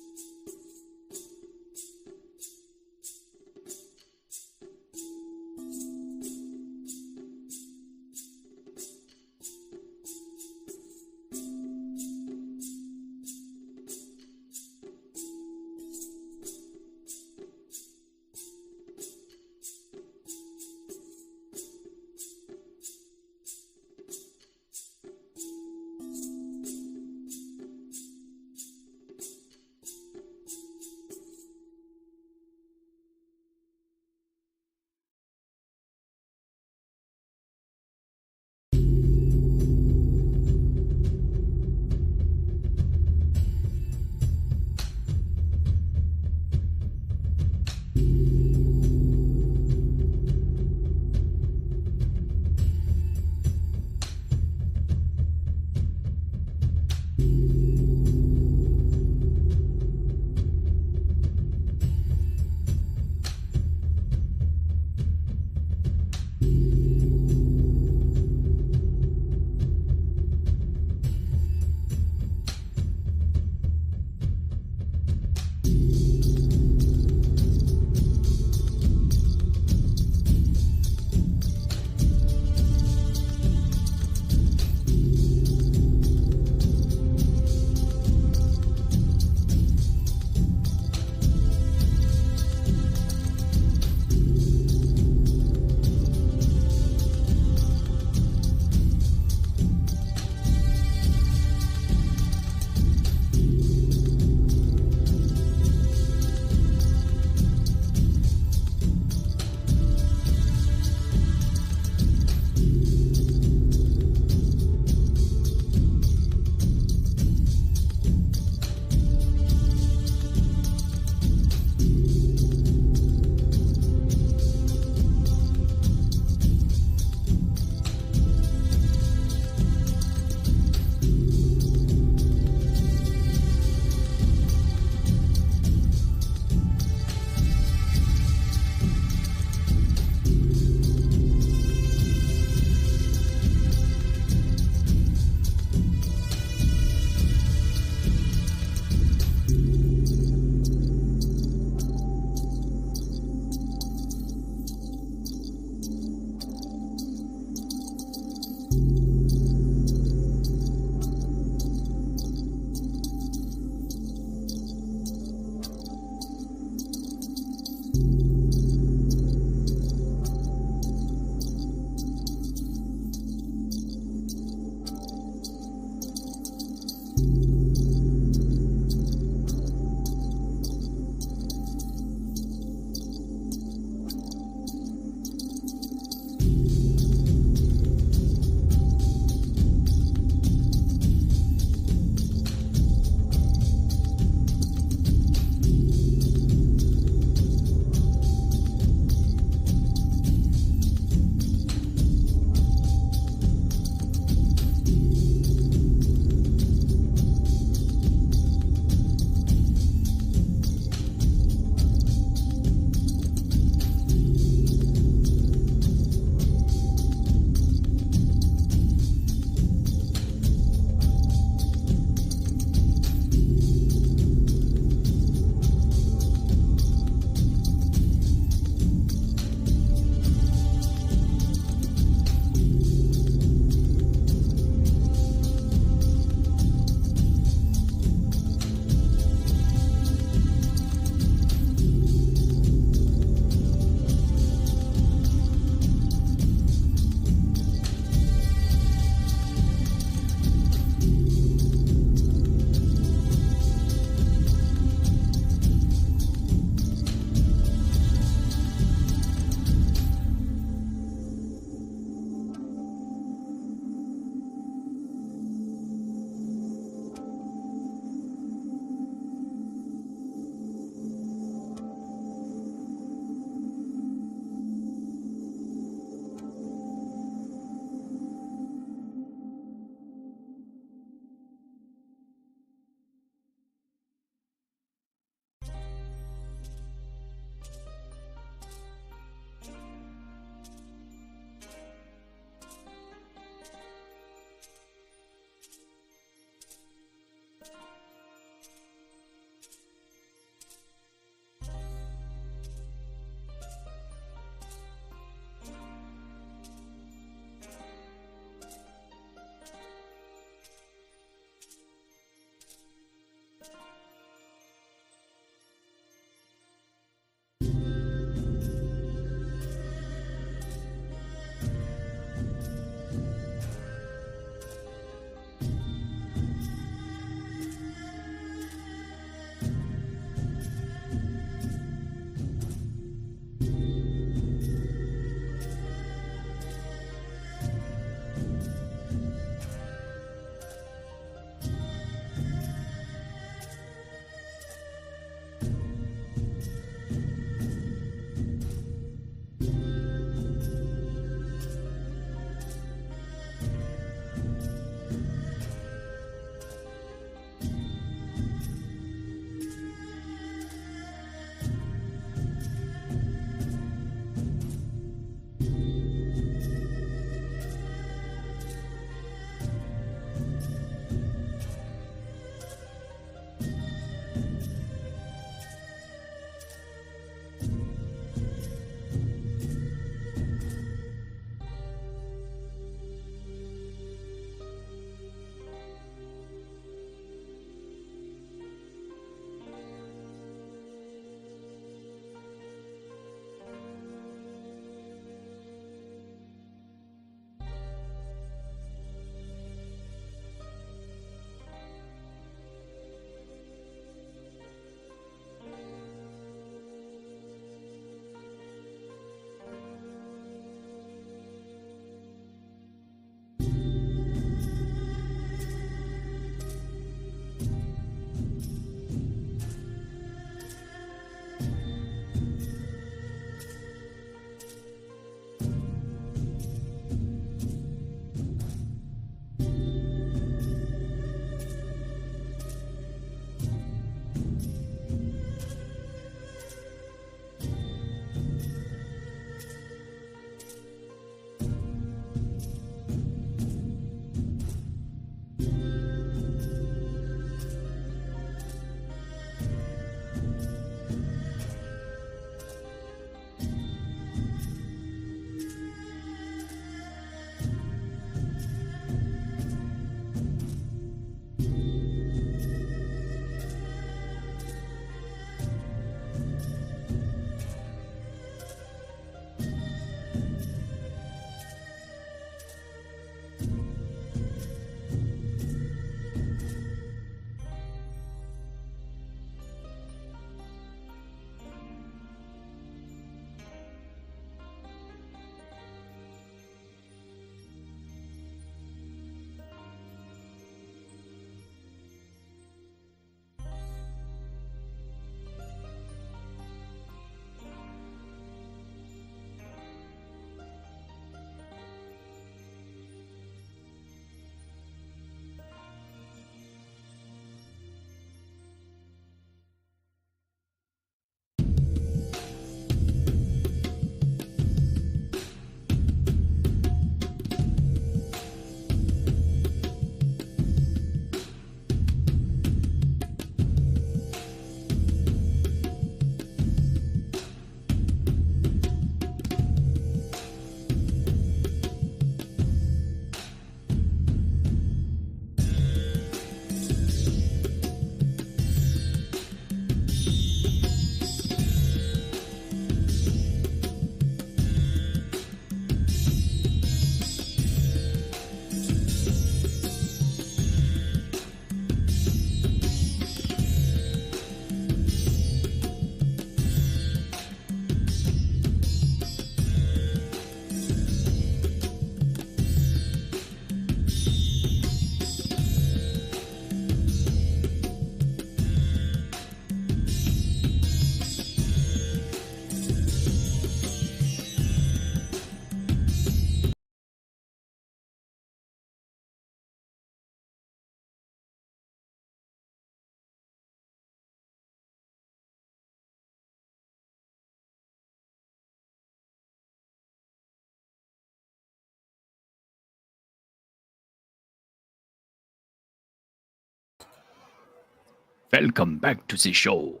Welcome back to the show.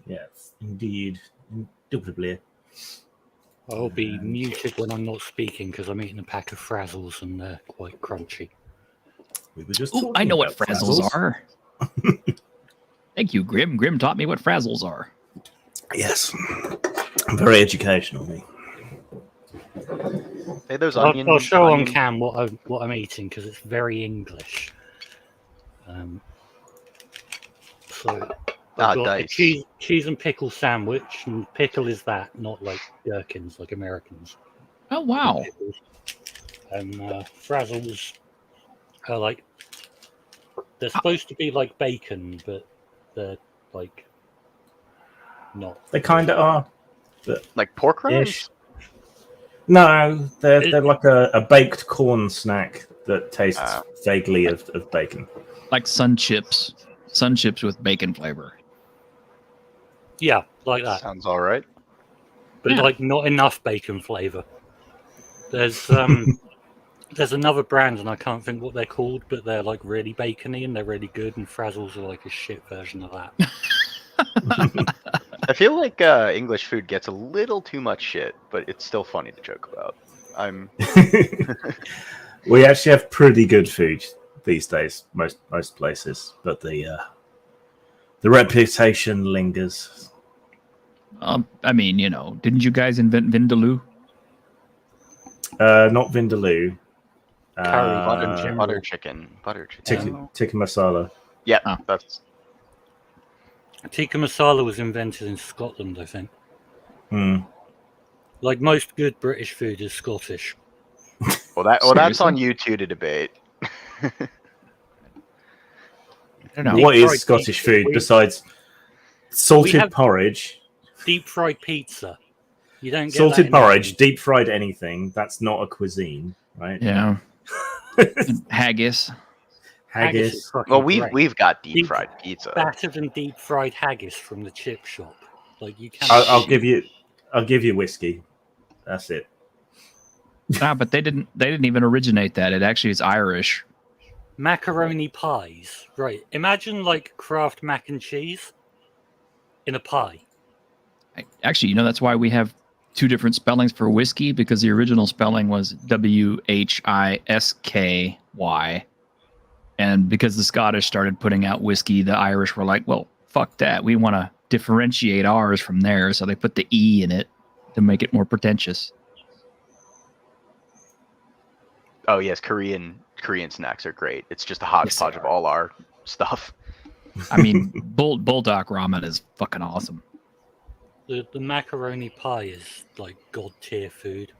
Yes, indeed. Indubitably. I'll be muted when I'm not speaking because I'm eating a pack of Frazzles and they're quite crunchy. We were just Ooh, talking I know what about frazzles are. Thank you, Grim. Grim taught me what frazzles are. Yes. Very educational, me. Hey, those I'll onion. show on onion- cam what I'm eating because it's very English. So I've got a dice. cheese and pickle sandwich, and pickle is that, not like gherkins like Americans. Oh, wow. Pickles. And Frazzles are like they're supposed to be like bacon, but they're like not. They kind of are. Like pork rinds? Ish. No, they're like a baked corn snack that tastes vaguely of bacon. Like sun chips. Sun chips with bacon flavor. Yeah, like that. Sounds all right. But Yeah. like not enough bacon flavor. There's there's another brand and I can't think what they're called, but they're like really bacony and they're really good, and Frazzles are like a shit version of that. I feel like English food gets a little too much shit, but it's still funny to joke about. We actually have pretty good food these days, most places, but the reputation lingers. I mean, you know, didn't you guys invent Vindaloo? Not Vindaloo. Curry, butter chicken. Tikka masala. Yeah, Oh. that's Tikka masala was invented in Scotland, I think. Hmm. Like most good British food is Scottish. that's on you two to debate. I don't know. Deep What is fried Scottish pizza. food besides salted have- porridge? Deep fried pizza. You don't get that Salted in porridge, England. deep fried anything. That's not a cuisine, right? Yeah. Haggis. Haggis is Haggis. fucking Well, great. we've got deep Deep- fried pizza. Battered and deep fried haggis from the chip shop. Like you can't. I'll give you whiskey. That's it. But they didn't even originate that. It actually is Irish. Macaroni pies. Right. Imagine like Kraft mac and cheese in a pie. Actually, you know, that's why we have two different spellings for whiskey, because the original spelling was Whisky. And because the Scottish started putting out whiskey, the Irish were like, well, fuck that. We want to differentiate ours from theirs. So they put the E in it to make it more pretentious. Oh yes, Korean snacks are great. It's just a hodgepodge of all our stuff. I mean, Bulldog ramen is fucking awesome. The macaroni pie is like god tier food.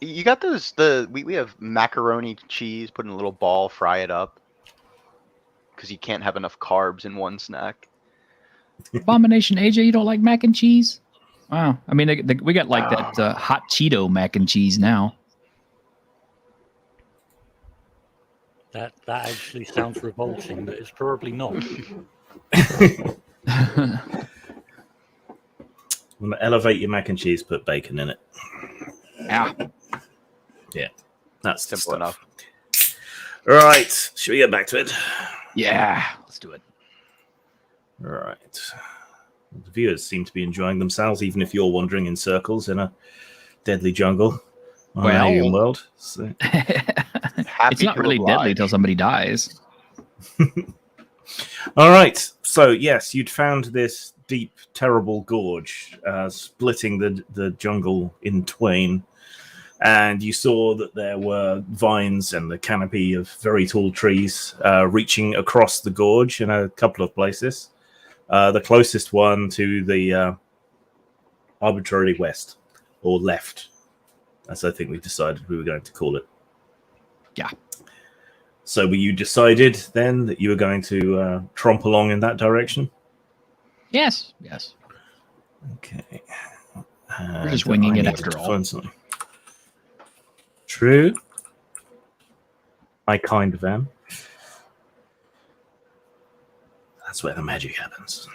You got those? We have macaroni cheese, put in a little ball, fry it up, because you can't have enough carbs in one snack. Abomination, AJ, you don't like mac and cheese? Wow. I mean, we got like that hot Cheeto mac and cheese now. That actually sounds revolting, but it's probably not. I'm gonna elevate your mac and cheese, put bacon in it. Yeah. That's the Simple stuff. enough. Right, should we get back to it? Yeah. Let's do it. Right. The viewers seem to be enjoying themselves, even if you're wandering in circles in a deadly jungle on an Well- alien world. So. It's not really deadly till somebody dies. All right. So yes, you'd found this deep, terrible gorge splitting the jungle in twain, and you saw that there were vines and the canopy of very tall trees reaching across the gorge in a couple of places. The closest one to the arbitrarily west or left, as I think we decided we were going to call it. Yeah. So you decided then that you were going to tromp along in that direction? Yes. Yes. Okay. We're just winging I it needed after to all. find something. True. I kind of am. That's where the magic happens.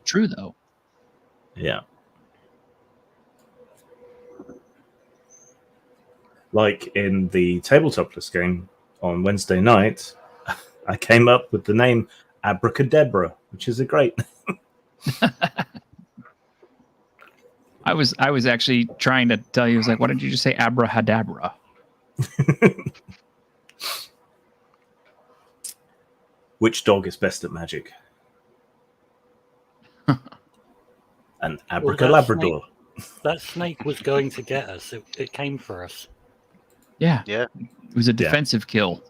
True, though. Yeah. Like in the Tabletop List game on Wednesday night, I came up with the name Abracadabra, which is a great. I was actually trying to tell you. I was like, why didn't you just say abrahadabra? Which dog is best at magic? An abracalabrador. That snake was going to get us. It came for us. Yeah, Yeah. it was a defensive kill.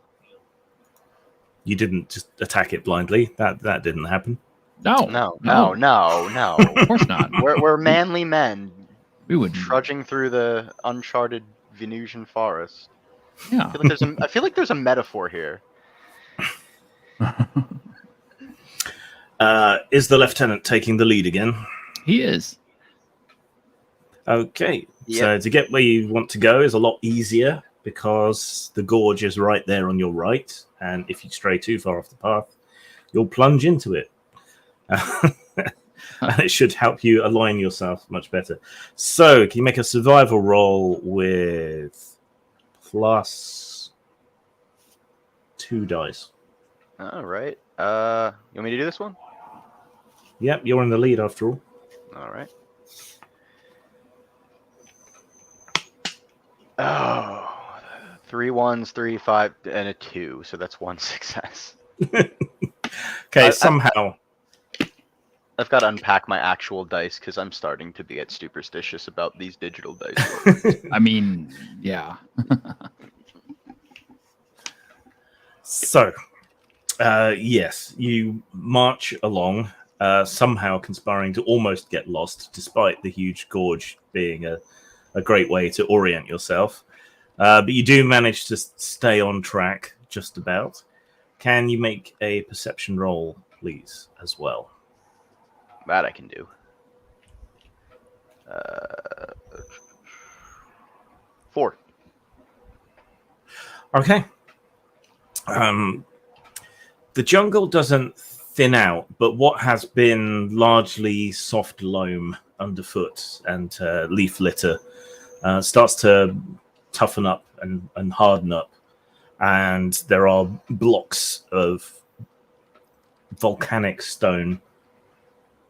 You didn't just attack it blindly. That didn't happen. No, No. of course not. We're manly men We would. trudging through the uncharted Venusian forest. Yeah. I feel like there's a metaphor here. Is the lieutenant taking the lead again? He is. Okay. Yep. So to get where you want to go is a lot easier because the gorge is right there on your right, and if you stray too far off the path, you'll plunge into it. And it should help you align yourself much better. So, can you make a survival roll with +2 dice? All right. You want me to do this one? Yep, you're in the lead after all. All right. Oh, 3 1s, 3, 5, and a 2. So that's 1 success. Okay, somehow. I've got to unpack my actual dice because I'm starting to get superstitious about these digital dice. I mean, yeah. So, yes, you march along, somehow conspiring to almost get lost, despite the huge gorge being a great way to orient yourself. But you do manage to stay on track, just about. Can you make a perception roll, please, as well? That I can do. 4. Okay. The jungle doesn't thin out, but what has been largely soft loam underfoot and leaf litter starts to toughen up and harden up. And there are blocks of volcanic stone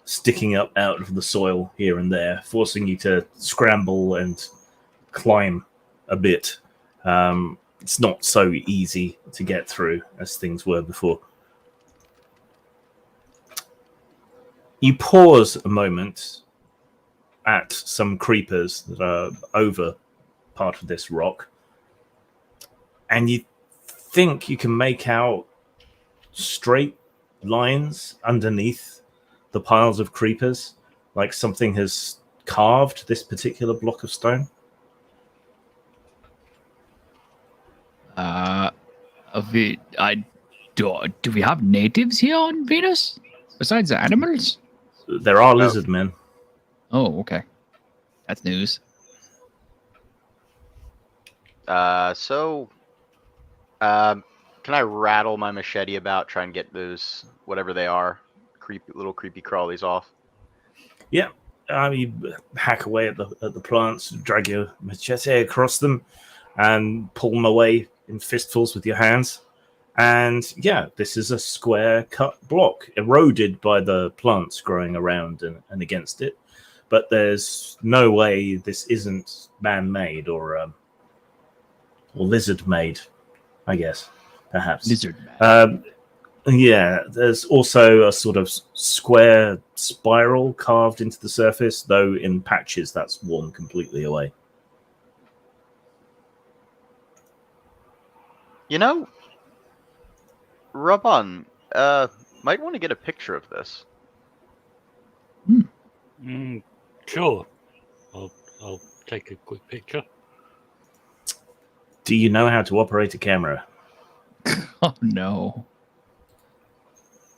sticking up out of the soil here and there, forcing you to scramble and climb a bit. It's not so easy to get through as things were before. You pause a moment at some creepers that are over part of this rock, and you think you can make out straight lines underneath the piles of creepers, like something has carved this particular block of stone. Do we have natives here on Venus besides the animals? There are lizard men. Oh, okay. That's news. Can I rattle my machete about, try and get those, whatever they are, little creepy crawlies off? Yeah. You hack away at the plants, drag your machete across them, and pull them away in fistfuls with your hands. And yeah, this is a square cut block, eroded by the plants growing around and against it. But there's no way this isn't man-made or lizard-made, I guess, perhaps. Lizard man. Yeah, there's also a sort of square spiral carved into the surface, though in patches that's worn completely away. You know, Rabban, might want to get a picture of this. Sure. I'll take a quick picture. Do you know how to operate a camera? Oh no.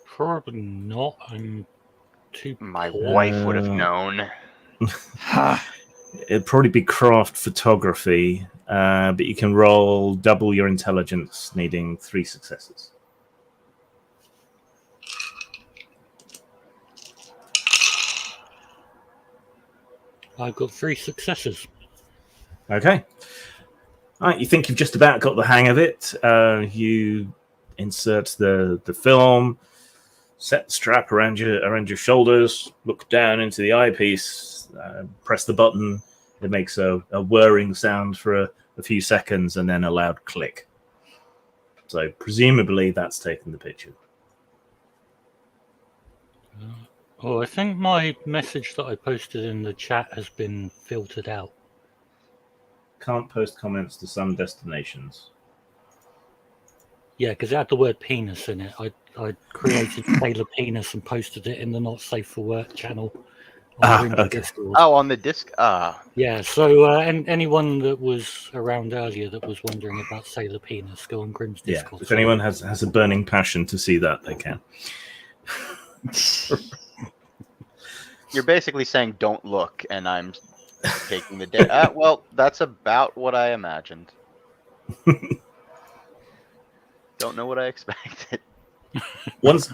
Probably not. I'm too. My poor. wife would have known. Ha! It'd probably be craft photography, but you can roll double your intelligence, needing 3 successes. I've got 3 successes. Okay. All right, you think you've just about got the hang of it. You insert the film, set the strap around your shoulders, look down into the eyepiece, press the button. It makes a whirring sound for a few seconds and then a loud click. So presumably that's taken the picture. Oh, I think my message that I posted in the chat has been filtered out. Can't post comments to some destinations. Yeah, because it had the word penis in it. I created Taylor Penis and posted it in the Not Safe for Work channel. Okay. Discord. Oh, on the disc. Yeah, so anyone that was around earlier that was wondering about Sailor Penis, go on Grim's Yeah, Discord. if anyone has a burning passion to see that, they can. You're basically saying don't look, and I'm taking the day. Well, that's about what I imagined. Don't know what I expected. Once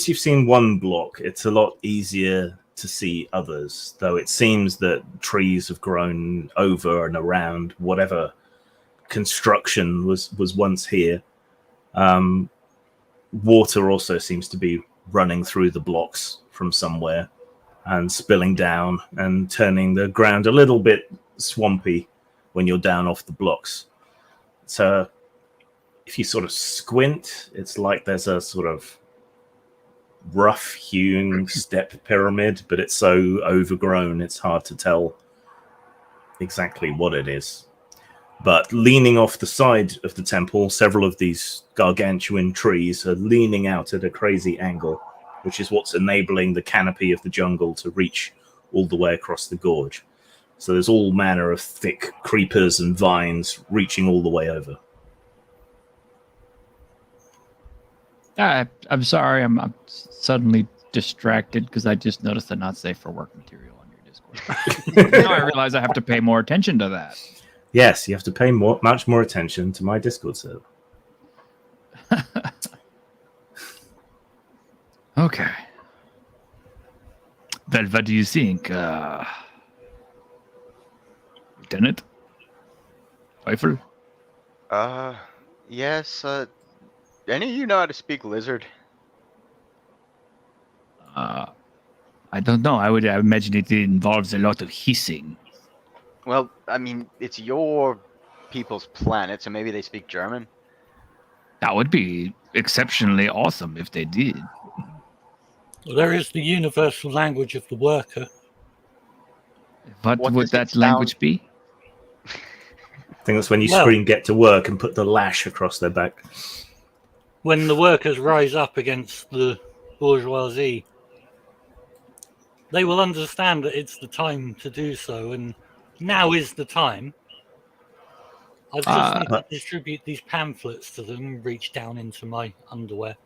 you've seen one block, it's a lot easier to see others, though it seems that trees have grown over and around whatever construction was once here. Water also seems to be running through the blocks from somewhere and spilling down and turning the ground a little bit swampy when you're down off the blocks. So if you sort of squint, it's like there's a sort of rough-hewn step pyramid, but it's so overgrown it's hard to tell exactly what it is. But leaning off the side of the temple, several of these gargantuan trees are leaning out at a crazy angle, which is what's enabling the canopy of the jungle to reach all the way across the gorge. So there's all manner of thick creepers and vines reaching all the way over. I'm sorry, I'm suddenly distracted because I just noticed the not safe for work material on your Discord. Now I realize I have to pay more attention to that. Yes, you have to pay much more attention to my Discord server. Okay. Well, what do you think, Lieutenant? Teufel? Yes. Any of you know how to speak lizard? I don't know. I would imagine it involves a lot of hissing. Well, I mean, it's your people's planet, so maybe they speak German. That would be exceptionally awesome if they did. Well, there is the universal language of the worker. What What would does it that language be? I think that's when you Well- scream "get to work" and put the lash across their back. When the workers rise up against the bourgeoisie, they will understand that it's the time to do so, and now is the time. I just need to distribute these pamphlets to them and reach down into my underwear.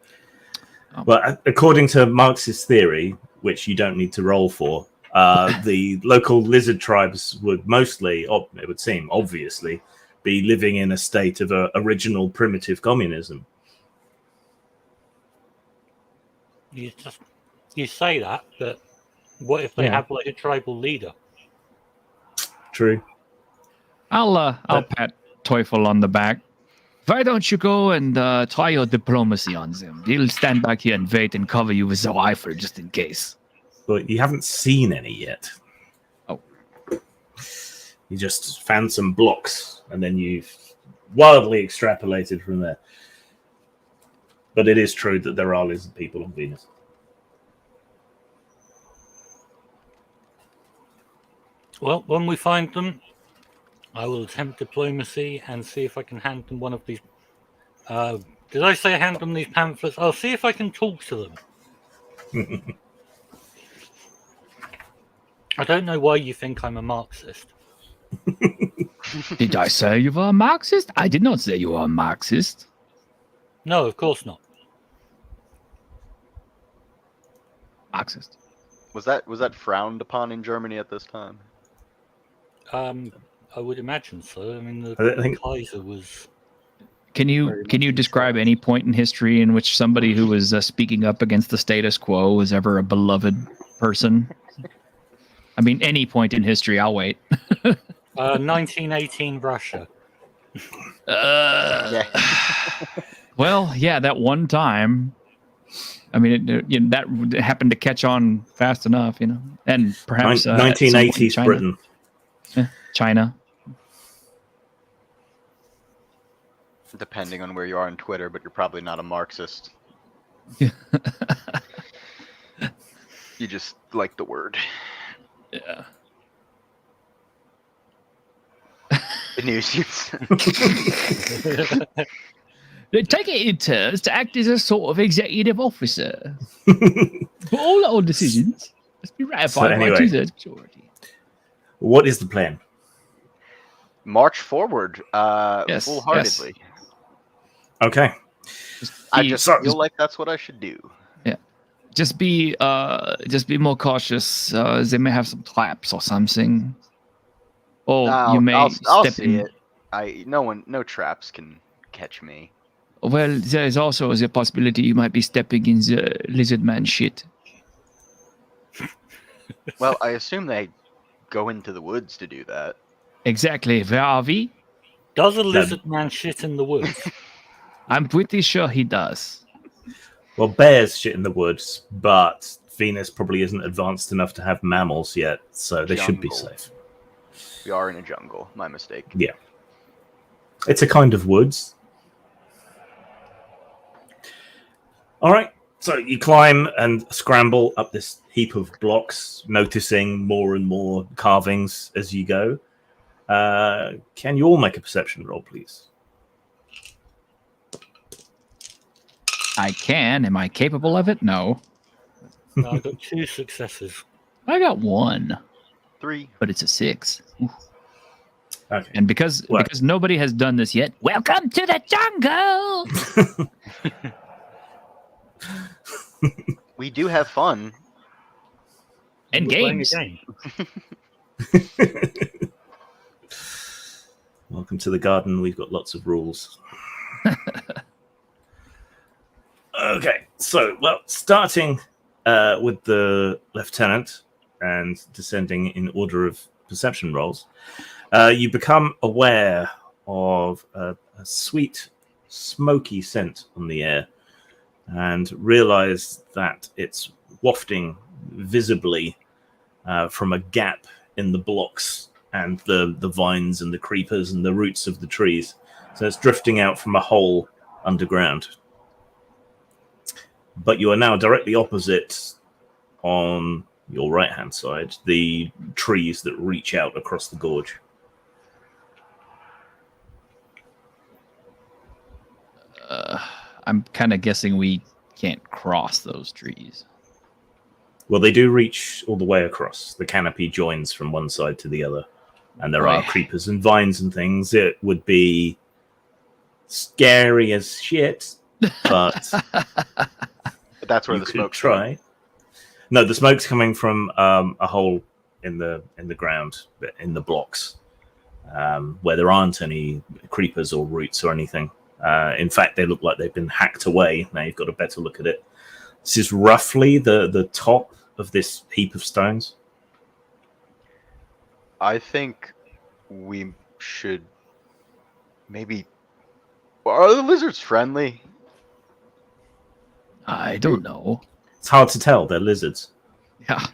Well, according to Marxist theory, which you don't need to roll for, the local lizard tribes would mostly, it would seem, obviously, be living in a state of original primitive communism. You say that, but what if they have like a tribal leader? True. I'll pat Teufel on the back. Why don't you go and try your diplomacy on them? They'll stand back here and wait and cover you with the rifle just in case. But you haven't seen any yet. Oh. You just found some blocks, and then you've wildly extrapolated from there. But it is true that there are lizard people on Venus. Well, when we find them, I will attempt diplomacy and see if I can hand them one of these. Did I say hand them these pamphlets? I'll see if I can talk to them. I don't know why you think I'm a Marxist. Did I say you were a Marxist? I did not say you were a Marxist. No, of course not. Marxist. Was that frowned upon in Germany at this time? I would imagine so. I mean, I think- Kaiser was. Can you describe any point in history in which somebody who was speaking up against the status quo was ever a beloved person? I mean, any point in history. I'll wait. 1918 Russia. Yeah. Well, yeah, that one time. I mean, that happened to catch on fast enough, and perhaps 1980s China. Britain. China. Depending on where you are on Twitter, but you're probably not a Marxist. Yeah. You just like the word. Yeah. The news. They take it in turns to act as a sort of executive officer. But all our decisions must be ratified anyway. by 2/3 majority. What is the plan? March forward, Yes, full-heartedly. Okay. I Be- just so- feel like that's what I should do. just be more cautious. They may have some traps or something. Or you may I'll step see in. it. No traps can catch me. Well, there is also the possibility you might be stepping in the lizard man shit. Well, I assume they go into the woods to do that. Exactly. Where are we? Does a lizard man shit in the woods? I'm pretty sure he does. Well, bears shit in the woods, but Venus probably isn't advanced enough to have mammals yet, so they should be Jungle. safe. We are in a jungle. My mistake. Yeah. It's a kind of woods. All right. So you climb and scramble up this heap of blocks, noticing more and more carvings as you go. Can you all make a perception roll, please? I can. Am I capable of it? No. No, I got 2 successes. I got 1, 3. but it's a 6. Okay. And because nobody has done this yet, welcome to the jungle. We do have fun. And We're playing a games. game. Welcome to the garden. We've got lots of rules. Okay, so, starting with the lieutenant and descending in order of perception rolls, you become aware of a sweet, smoky scent on the air and realize that it's wafting visibly from a gap in the blocks and the vines and the creepers and the roots of the trees. So it's drifting out from a hole underground. But you are now directly opposite, on your right-hand side, the trees that reach out across the gorge. I'm kind of guessing we can't cross those trees. Well, they do reach all the way across. The canopy joins from one side to the other. And there are Right. creepers and vines and things. It would be scary as shit, but But that's where you the could smoke's try. No, the smoke's coming from a hole in the ground, in the blocks, where there aren't any creepers or roots or anything. In fact, they look like they've been hacked away. Now you've got a better look at it. This is roughly the top of this heap of stones. I think we should maybe. Are the lizards friendly? I don't know. It's hard to tell. They're lizards. Yeah.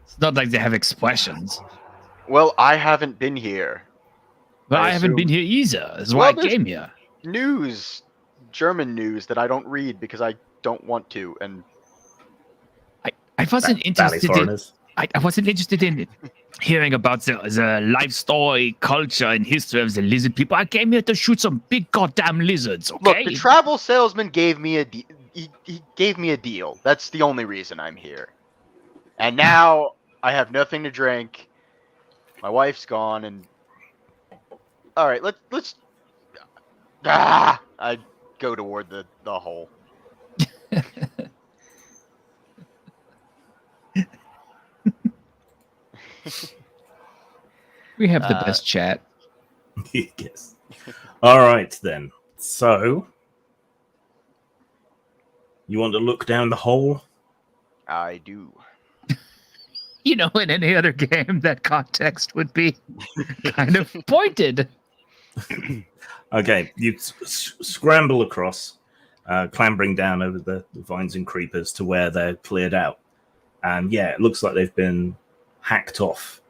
It's not like they have expressions. Well, I haven't been here. But I I haven't assume- been here either. That's why Well, I there's- came here. German news that I don't read because I don't want to, and I wasn't Valley interested in. foreigners. I wasn't interested in hearing about the life story, culture, and history of the lizard people. I came here to shoot some big goddamn lizards. look, Okay. the travel salesman gave me a he gave me a deal. That's the only reason I'm here. And now I have nothing to drink. My wife's gone, and all right, let's. I go toward the hole. We have the best chat. Yes. All right, then. So, you want to look down the hole? I do. You know, in any other game, that context would be kind of pointed. Okay, you scramble across, clambering down over the vines and creepers to where they're cleared out. And yeah, it looks like they've been hacked off.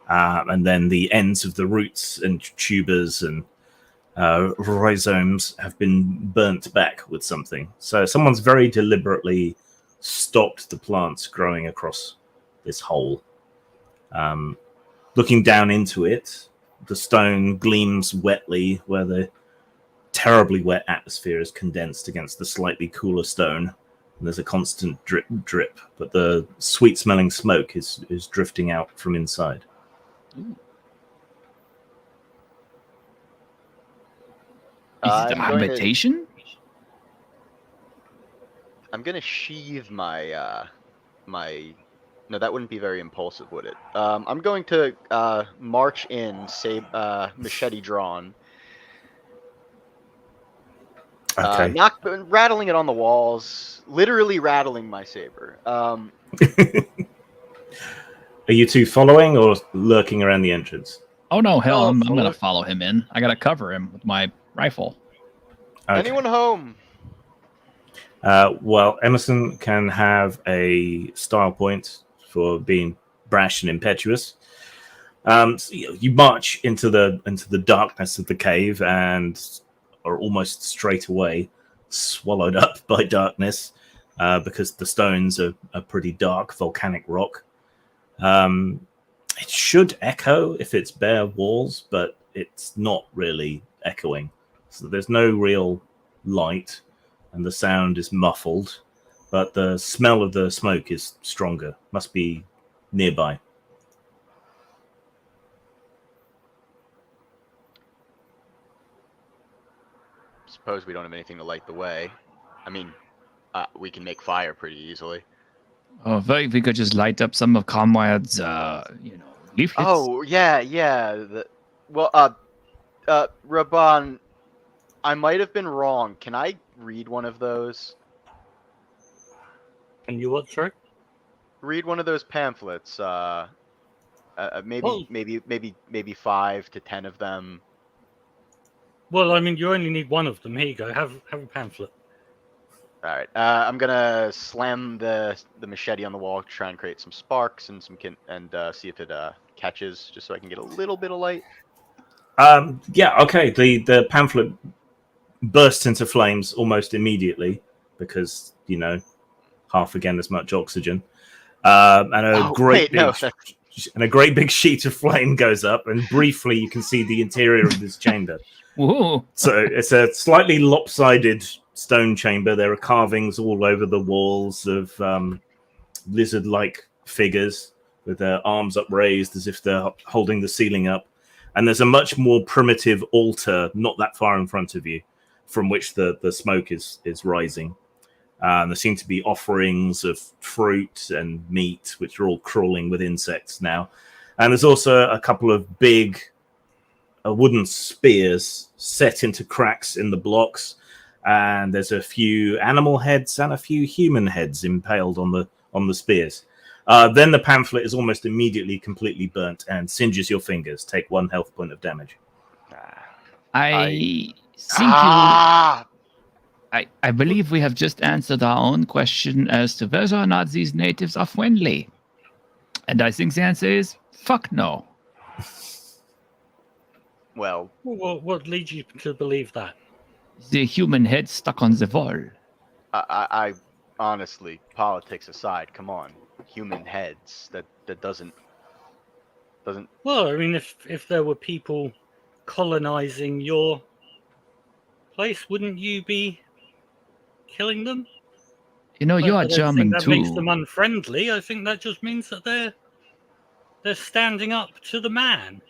And then the ends of the roots and tubers and rhizomes have been burnt back with something. So someone's very deliberately stopped the plants growing across this hole. Looking down into it, the stone gleams wetly where the terribly wet atmosphere is condensed against the slightly cooler stone. And there's a constant drip, drip, but the sweet-smelling smoke is drifting out from inside. Ooh. Is it I'm a going to- habitation? I'm gonna sheathe my No, that wouldn't be very impulsive, would it? I'm going to march in, say, machete drawn. Okay. Rattling it on the walls, literally rattling my saber. Are you two following or lurking around the entrance? Oh no, hell, I'll I'm follow gonna it. follow him in. I gotta cover him with my rifle. Okay. Anyone home? Well, Emerson can have a style point for being brash and impetuous. So you march into the darkness of the cave and are almost straight away swallowed up by darkness because the stones are pretty dark, volcanic rock. It should echo if it's bare walls, but it's not really echoing. So there's no real light, and the sound is muffled, but the smell of the smoke is stronger. Must be nearby. Suppose we don't have anything to light the way. I mean, we can make fire pretty easily. Oh, if we could just light up some of Conrad's, leaflets. Oh, yeah. Raban, I might have been wrong. Can I read one of those? And you what, sorry? Read one of those pamphlets. Maybe, Well- maybe 5 to 10 of them. Well, I mean, you only need one of them. Here you go. Have a pamphlet. All right. I'm gonna slam the machete on the wall, try and create some sparks and see if it catches, just so I can get a little bit of light. Yeah, okay. The pamphlet bursts into flames almost immediately because, half again as much oxygen. And a great big sheet of flame goes up, and briefly you can see the interior of this chamber. Whoa. So it's a slightly lopsided stone chamber. There are carvings all over the walls of lizard-like figures with their arms upraised as if they're holding the ceiling up. And there's a much more primitive altar not that far in front of you from which the smoke is rising. There seem to be offerings of fruit and meat, which are all crawling with insects now. And there's also a couple of big wooden spears set into cracks in the blocks. And there's a few animal heads and a few human heads impaled on the spears. Then the pamphlet is almost immediately completely burnt and singes your fingers. Take 1 health point of damage. I think Ah! I believe we have just answered our own question as to whether or not these natives are friendly. And I think the answer is fuck no. Well, What leads you to believe that? The human head stuck on the wall. I honestly, politics aside, come on, human heads. That doesn't. Well, I mean, if there were people colonizing your place, wouldn't you be killing them? You know, you I are don't think German that makes too. them unfriendly. I think that just means that they're standing up to the man.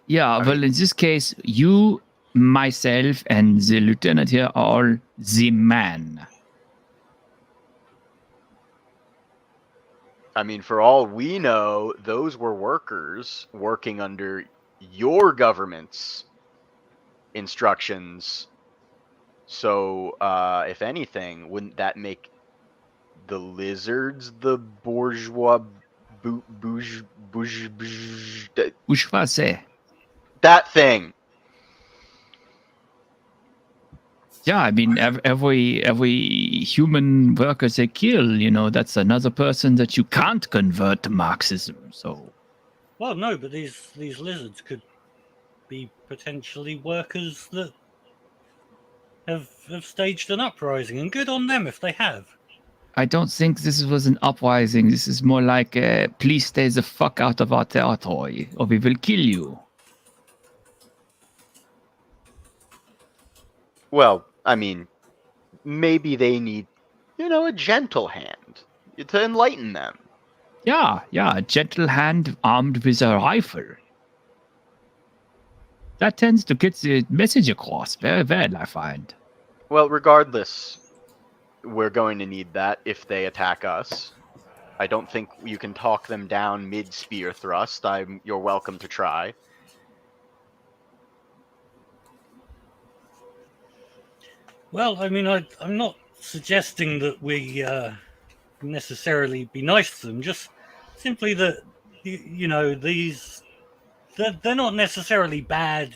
Yeah, well, in this case, you, myself, and the lieutenant here are all the man. I mean, for all we know, those were workers working under your government's instructions. So, if anything, wouldn't that make the lizards the bourgeois Bourgeoisie. that thing? Yeah, I mean, every human worker they kill, that's another person that you can't convert to Marxism. So, Well, no, but these lizards could be potentially workers that have staged an uprising, and good on them if they have. I don't think this was an uprising. This is more like, please stay the fuck out of our territory, or we will kill you. Well, I mean, maybe they need, a gentle hand to enlighten them. Yeah, a gentle hand armed with a rifle. That tends to get the message across very well, I find. Well, regardless, we're going to need that if they attack us. I don't think you can talk them down mid-spear thrust. You're welcome to try. Well, I mean, I'm not suggesting that we necessarily be nice to them. Just simply that these they're not necessarily bad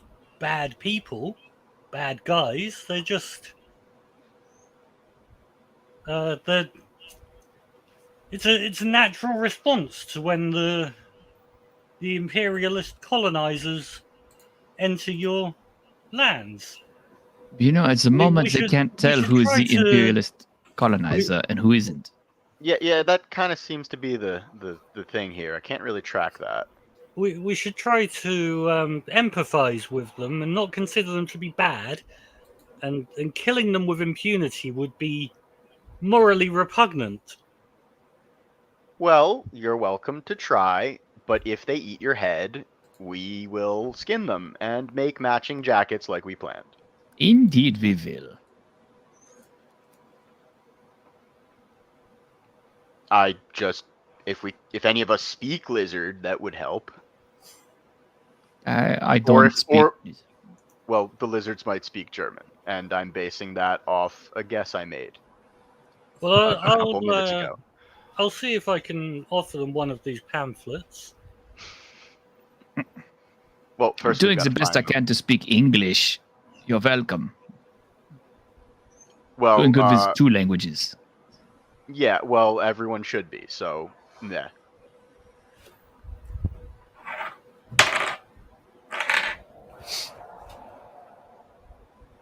people, bad guys. They're just it's a natural response to when the imperialist colonizers enter your lands. At the moment, they can't tell who is the imperialist colonizer and who isn't. Yeah, that kind of seems to be the thing here. I can't really track that. We should try to empathize with them and not consider them to be bad, and killing them with impunity would be morally repugnant. Well, you're welcome to try, but if they eat your head, we will skin them and make matching jackets like we planned. Indeed we will. If any of us speak lizard, that would help. I don't speak. Well, the lizards might speak German, and I'm basing that off a guess I made. Well, a couple minutes ago. I'll see if I can offer them one of these pamphlets. Well, first I'm doing the best I can to speak English. You're welcome. Well, doing good with 2 languages. Yeah, well, everyone should be. So, yeah.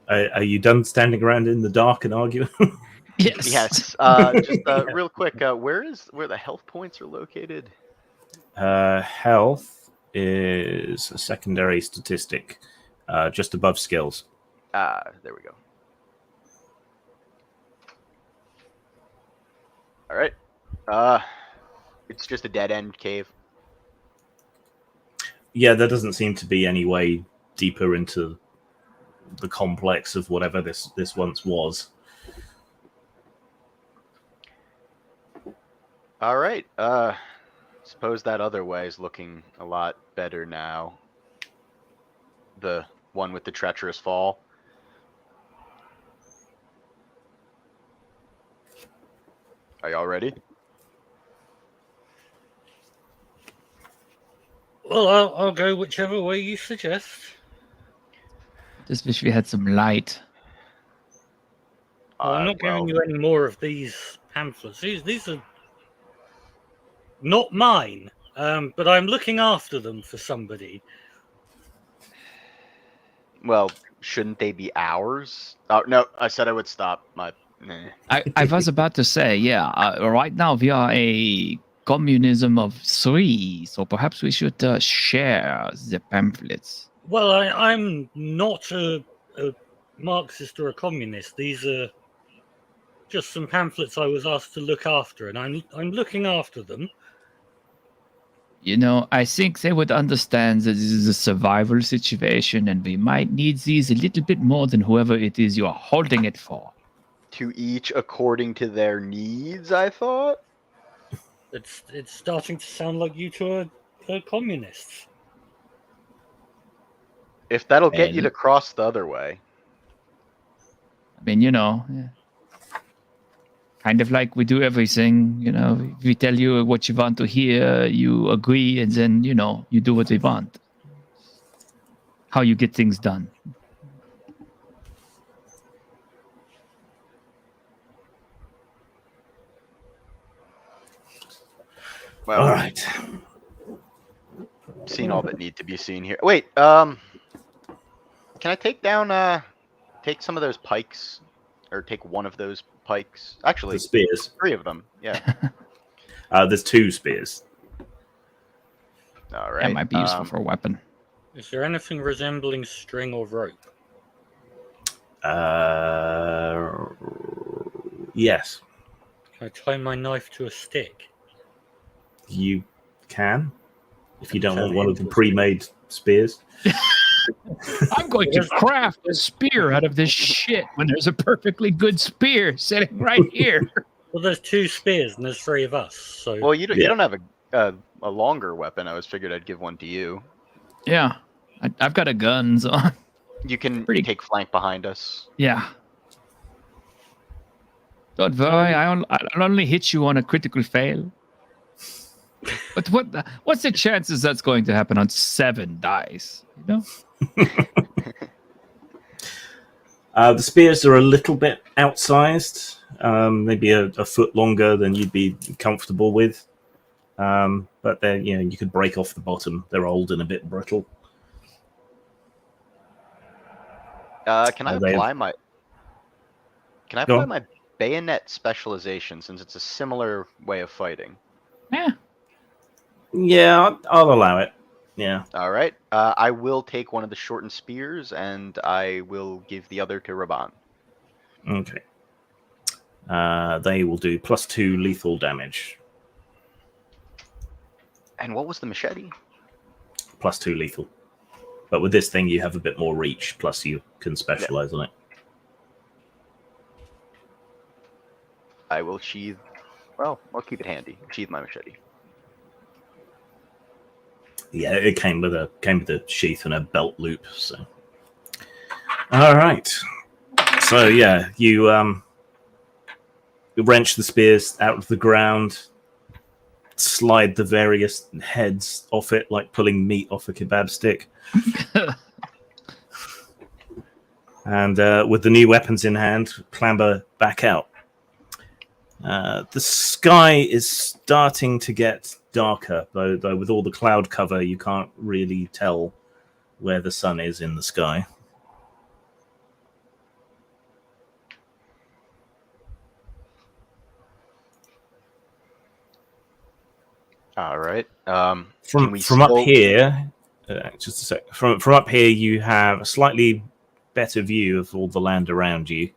Are you done standing around in the dark and arguing? Yes. Yes. Just real quick, where the health points are located? Health is a secondary statistic, just above skills. There we go. All right. It's just a dead end cave. Yeah, there doesn't seem to be any way deeper into the complex of whatever this once was. All right. Suppose that other way is looking a lot better now. The one with the treacherous fall. Are y'all ready? Well, I'll go whichever way you suggest. Just wish we had some light. Well, I'm not giving you any more of these pamphlets. These are not mine, but I'm looking after them for somebody. Well, shouldn't they be ours? Oh, no, I said I would stop. I was about to say, right now we are a communism of 3, so perhaps we should share the pamphlets. Well, I'm not a Marxist or a communist. These are just some pamphlets I was asked to look after, and I'm looking after them. I think they would understand that this is a survival situation, and we might need these a little bit more than whoever it is you are holding it for. To each according to their needs, I thought? It's starting to sound like you two are communists. If that'll get you to cross the other way. I mean, kind of like we do everything, if we tell you what you want to hear, you agree, and then, you do what we want. How you get things done. Well, All right. seen all that need to be seen here. Wait, can I take down take some of those pikes, or take one of those pikes? Actually, The spears. 3 of them. Yeah. There's 2 spears. All right. That might be useful for a weapon. Is there anything resembling string or rope? Yes, Can I tie my knife to a stick? you can. If you don't Sound want one of the interesting. pre-made spears. I'm going to craft a spear out of this shit when there's a perfectly good spear sitting right here. Well, there's 2 spears and there's 3 of us. So Well, you don't, Yeah. you don't have a longer weapon. I was figured I'd give one to you. Yeah, I've got a gun, so You can Pretty- take flank behind us. yeah. Don't worry, I'll only hit you on a critical fail. But what's the chances that's going to happen on 7 dice? You know? The spears are a little bit outsized, maybe a foot longer than you'd be comfortable with. But they're, you could break off the bottom. They're old and a bit brittle. Can I Are they- apply my? Can I Go apply on. my bayonet specialization since it's a similar way of fighting? Yeah. Yeah, I'll allow it. Yeah. All right. I will take one of the shortened spears, and I will give the other to Raban. Okay. They will do +2 lethal damage. And what was the machete? +2 lethal. But with this thing, you have a bit more reach, plus you can specialize on it. I will sheathe. Well, I'll keep it handy. Sheathe my machete. Yeah, it came with a sheath and a belt loop. So, all right. So yeah, you wrench the spears out of the ground, slide the various heads off it like pulling meat off a kebab stick, and with the new weapons in hand, clamber back out. The sky is starting to get darker, though with all the cloud cover, you can't really tell where the sun is in the sky. All right. Can From we up still- here, just a sec. From up here, you have a slightly better view of all the land around you.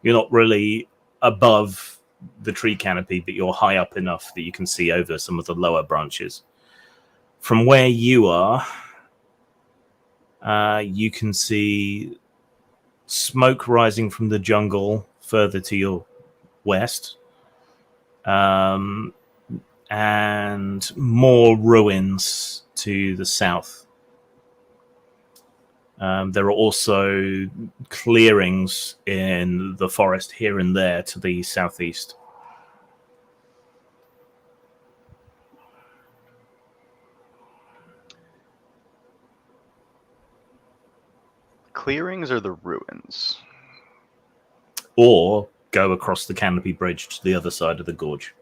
You're not really above the tree canopy, but you're high up enough that you can see over some of the lower branches. From where you are, you can see smoke rising from the jungle further to your west, and more ruins to the south. There are also clearings in the forest here and there to the southeast. Clearings or the ruins? Or go across the canopy bridge to the other side of the gorge.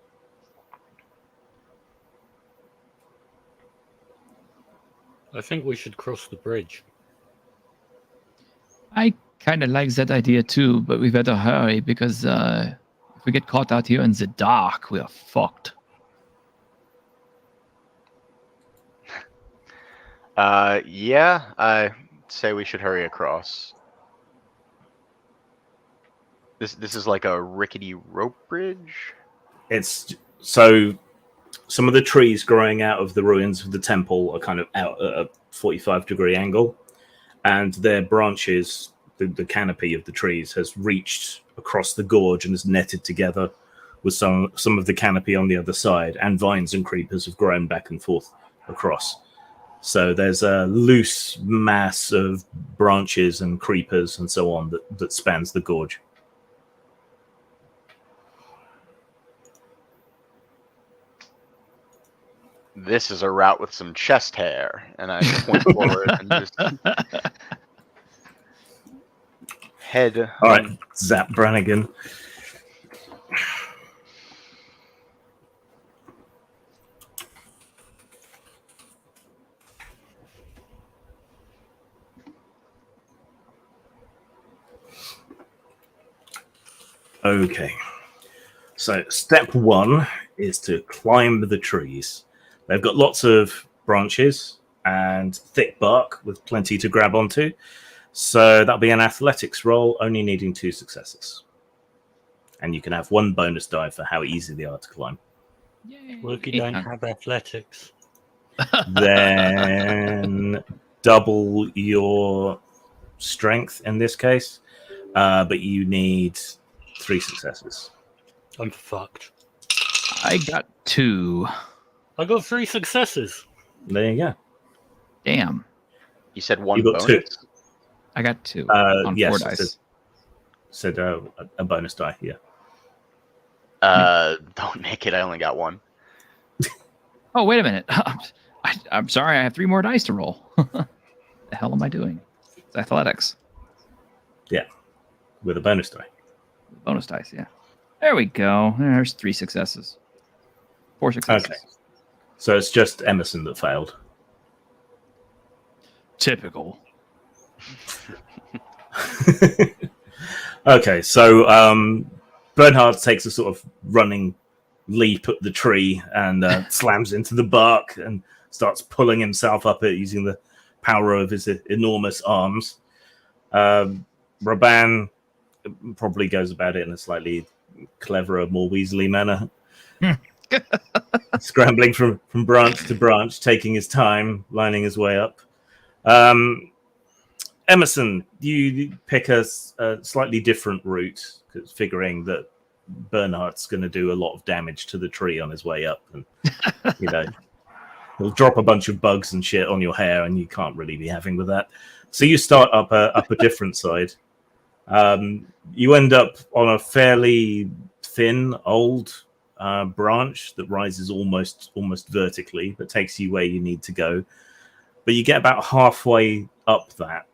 I think we should cross the bridge. I kind of like that idea too, but we better hurry because if we get caught out here in the dark, we are fucked. Yeah, I say we should hurry across. This is like a rickety rope bridge. It's so some of the trees growing out of the ruins of the temple are kind of out at a 45-degree angle, and their branches, the canopy of the trees, has reached across the gorge and is netted together with some of the canopy on the other side, and vines and creepers have grown back and forth across. So there's a loose mass of branches and creepers and so on that spans the gorge. This is a route with some chest hair, and I point forward and just head. All right, Zap Brannigan. Okay. So step 1 is to climb the trees. They've got lots of branches and thick bark with plenty to grab onto. So that'll be an athletics roll, only needing 2 successes. And you can have 1 bonus die for how easy they are to climb. Yay. Look, you don't have athletics. Then double your strength in this case, but you need 3 successes. I'm fucked. I got 2. I got 3 successes. There you go. Damn. You said 1 You got bonus? 2. I got 2 on yes, 4 dice. Said a bonus die. Yeah. Don't make it. I only got 1. Oh, wait a minute. I'm sorry. I have 3 more dice to roll. The hell am I doing? It's athletics. With a bonus die. Bonus dice, yeah. There we go. There's 3 successes. 4 successes. Okay. So it's just Emerson that failed. Typical. Okay, so Bernhard takes a sort of running leap at the tree and slams into the bark and starts pulling himself up it using the power of his enormous arms. Raban probably goes about it in a slightly cleverer, more Weasley manner. Scrambling from branch to branch, taking his time, lining his way up. Emerson, you pick a slightly different route, figuring that Bernhard's going to do a lot of damage to the tree on his way up, and he'll drop a bunch of bugs and shit on your hair, and you can't really be having with that. So you start up a different side. You end up on a fairly thin, old branch that rises almost vertically, but takes you where you need to go. But you get about halfway up that,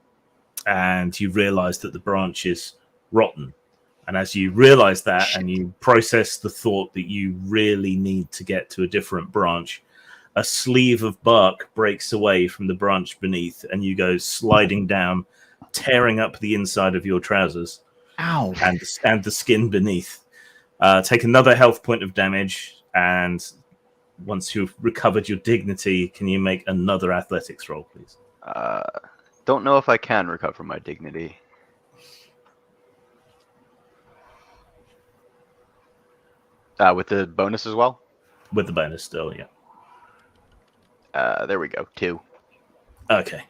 and you realize that the branch is rotten. And as you realize that and you process the thought that you really need to get to a different branch, a sleeve of bark breaks away from the branch beneath, and you go sliding down, tearing up the inside of your trousers. Ow. And the skin beneath. Take another health point of damage, and once you've recovered your dignity, can you make another athletics roll, please? Don't know if I can recover my dignity. With the bonus as well? With the bonus still, yeah. There we go. 2. Okay.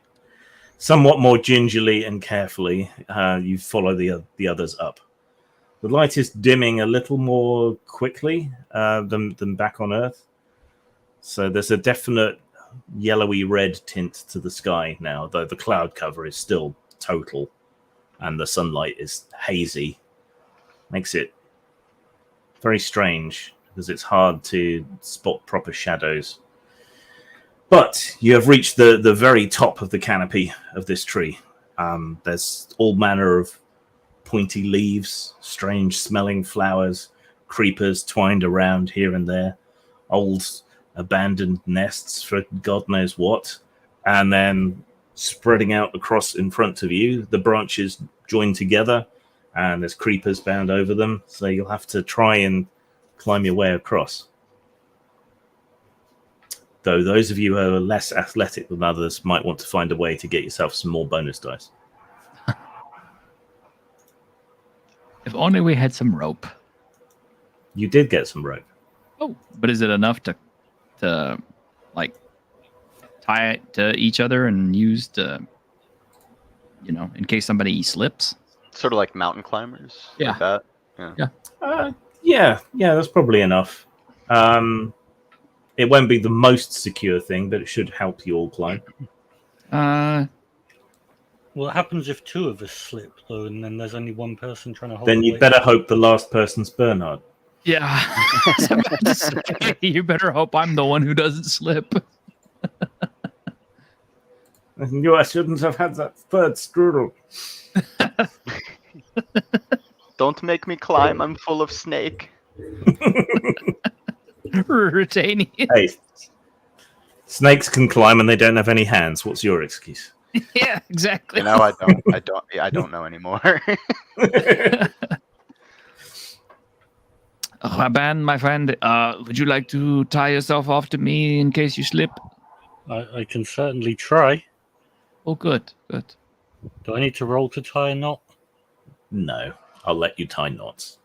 Somewhat more gingerly and carefully, you follow the others up. The light is dimming a little more quickly than back on Earth. So there's a definite yellowy red tint to the sky now, though the cloud cover is still total and the sunlight is hazy. Makes it very strange because it's hard to spot proper shadows. But you have reached the very top of the canopy of this tree. There's all manner of pointy leaves, strange smelling flowers, creepers twined around here and there, old abandoned nests for God knows what, and then spreading out across in front of you, the branches join together, and there's creepers bound over them, so you'll have to try and climb your way across. Though those of you who are less athletic than others might want to find a way to get yourself some more bonus dice. If only we had some rope. You did get some rope. Oh, but is it enough to like tie it to each other and use to, in case somebody slips? Sort of like mountain climbers. Yeah. Like that. Yeah, that's probably enough. It won't be the most secure thing, but it should help you all climb. What happens if 2 of us slip, though, and then there's only one person trying to hold Then the you weight? better hope the last person's Bernhard. Yeah. I was about to say, you better hope I'm the one who doesn't slip. I knew I shouldn't have had that third strudel. Don't make me climb. I'm full of snake. Retaining it. Hey, snakes can climb and they don't have any hands. What's your excuse? Yeah, exactly. I don't know anymore. Raban, my friend, would you like to tie yourself off to me in case you slip? I can certainly try. Oh, good, good. Do I need to roll to tie a knot? No, I'll let you tie knots.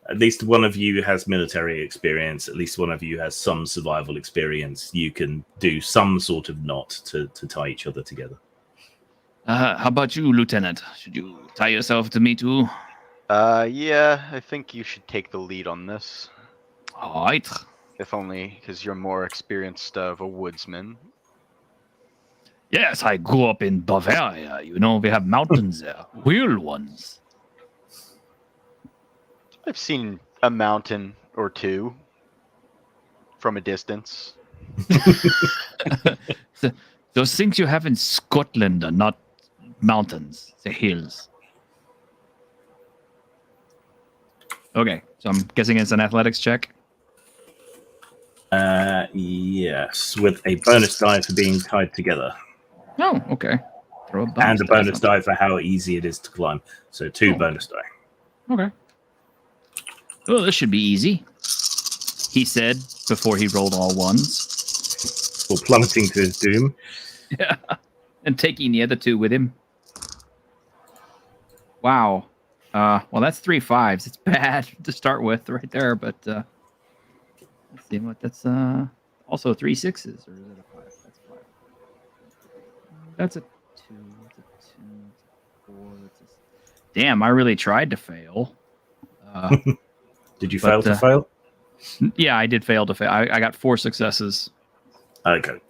At least one of you has military experience. At least one of you has some survival experience. You can do some sort of knot to tie each other together. How about you, Lieutenant? Should you tie yourself to me too? Yeah, I think you should take the lead on this. All right. If only because you're more experienced of a woodsman. Yes, I grew up in Bavaria. You know, we have mountains there, real ones. I've seen a mountain or two from a distance. Those things you have in Scotland are not mountains, they're hills. Okay, so I'm guessing it's an athletics check. Yes, with a bonus die for being tied together. Oh, okay. Throw a And a bonus die. die for how easy it is to climb. So 2 bonus die. Okay. Well, this should be easy, he said before he rolled all ones. For plummeting to his doom. Yeah. And taking the other 2 with him. Wow. Well, that's 3 5s. It's bad to start with right there, but let's see what that's also 3 6s, or is it a 5? That's 5. That's a 2. That's a 2. That's a 4. That's a... Damn, I really tried to fail. Did you fail to fail? Yeah, I did fail to fail. I got 4 successes. Okay.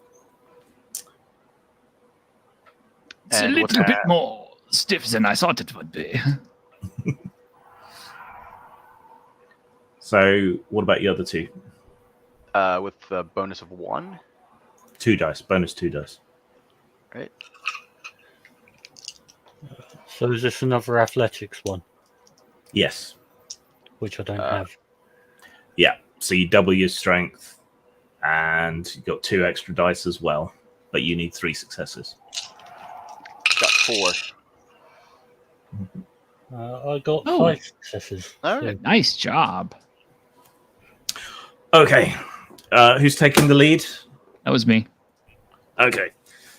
It's And a what's little bit that? more stiff than I thought it would be. So what about the other 2? With a bonus of 1, 2 dice. Bonus 2 dice. right? So is this another athletics one, Yes. which I don't have? Yeah. So you double your strength, and you got 2 extra dice as well, but you need 3 successes. Got 4. I got Oh. 5 successes. All right. Nice job. Okay. Who's taking the lead? That was me. Okay.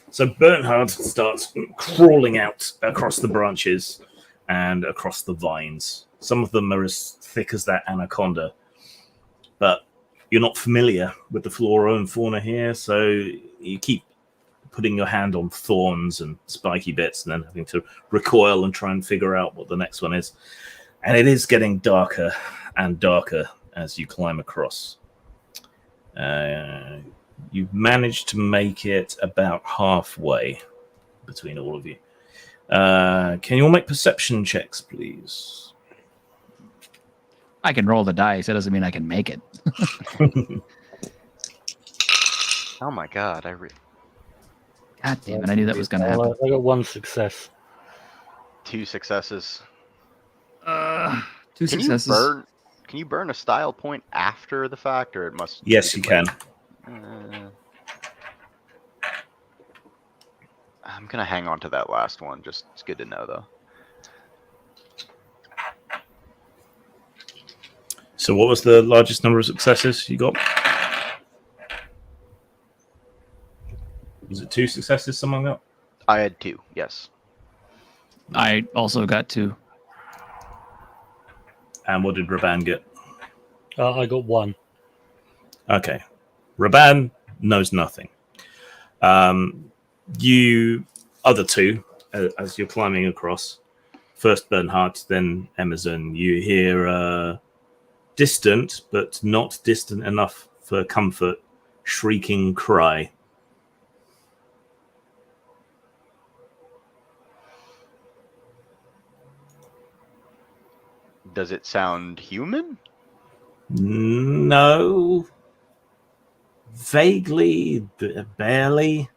So Bernhard starts crawling out across the branches and across the vines. Some of them are as thick as that anaconda, but you're not familiar with the flora and fauna here, so you keep putting your hand on thorns and spiky bits and then having to recoil and try and figure out what the next one is. And it is getting darker and darker as you climb across. You've managed to make it about halfway between all of you. Can you all make perception checks, please? I can roll the dice. That doesn't mean I can make it. Oh my god, God damn it. I knew that was going to happen. I got 1 success. 2 successes. 2 Can successes. Can you burn a style point after the fact, or it must? Yes, you can. I'm gonna hang on to that last one. Just it's good to know, though. So what was the largest number of successes you got? Was it 2 successes someone got? I had 2. Yes. I also got 2. And what did Raban get? I got 1. Okay. Raban knows nothing. You other 2, as you're climbing across, first Bernhard, then Emerson, you hear distant, but not distant enough for comfort, shrieking cry. Does it sound human? No. Vaguely, barely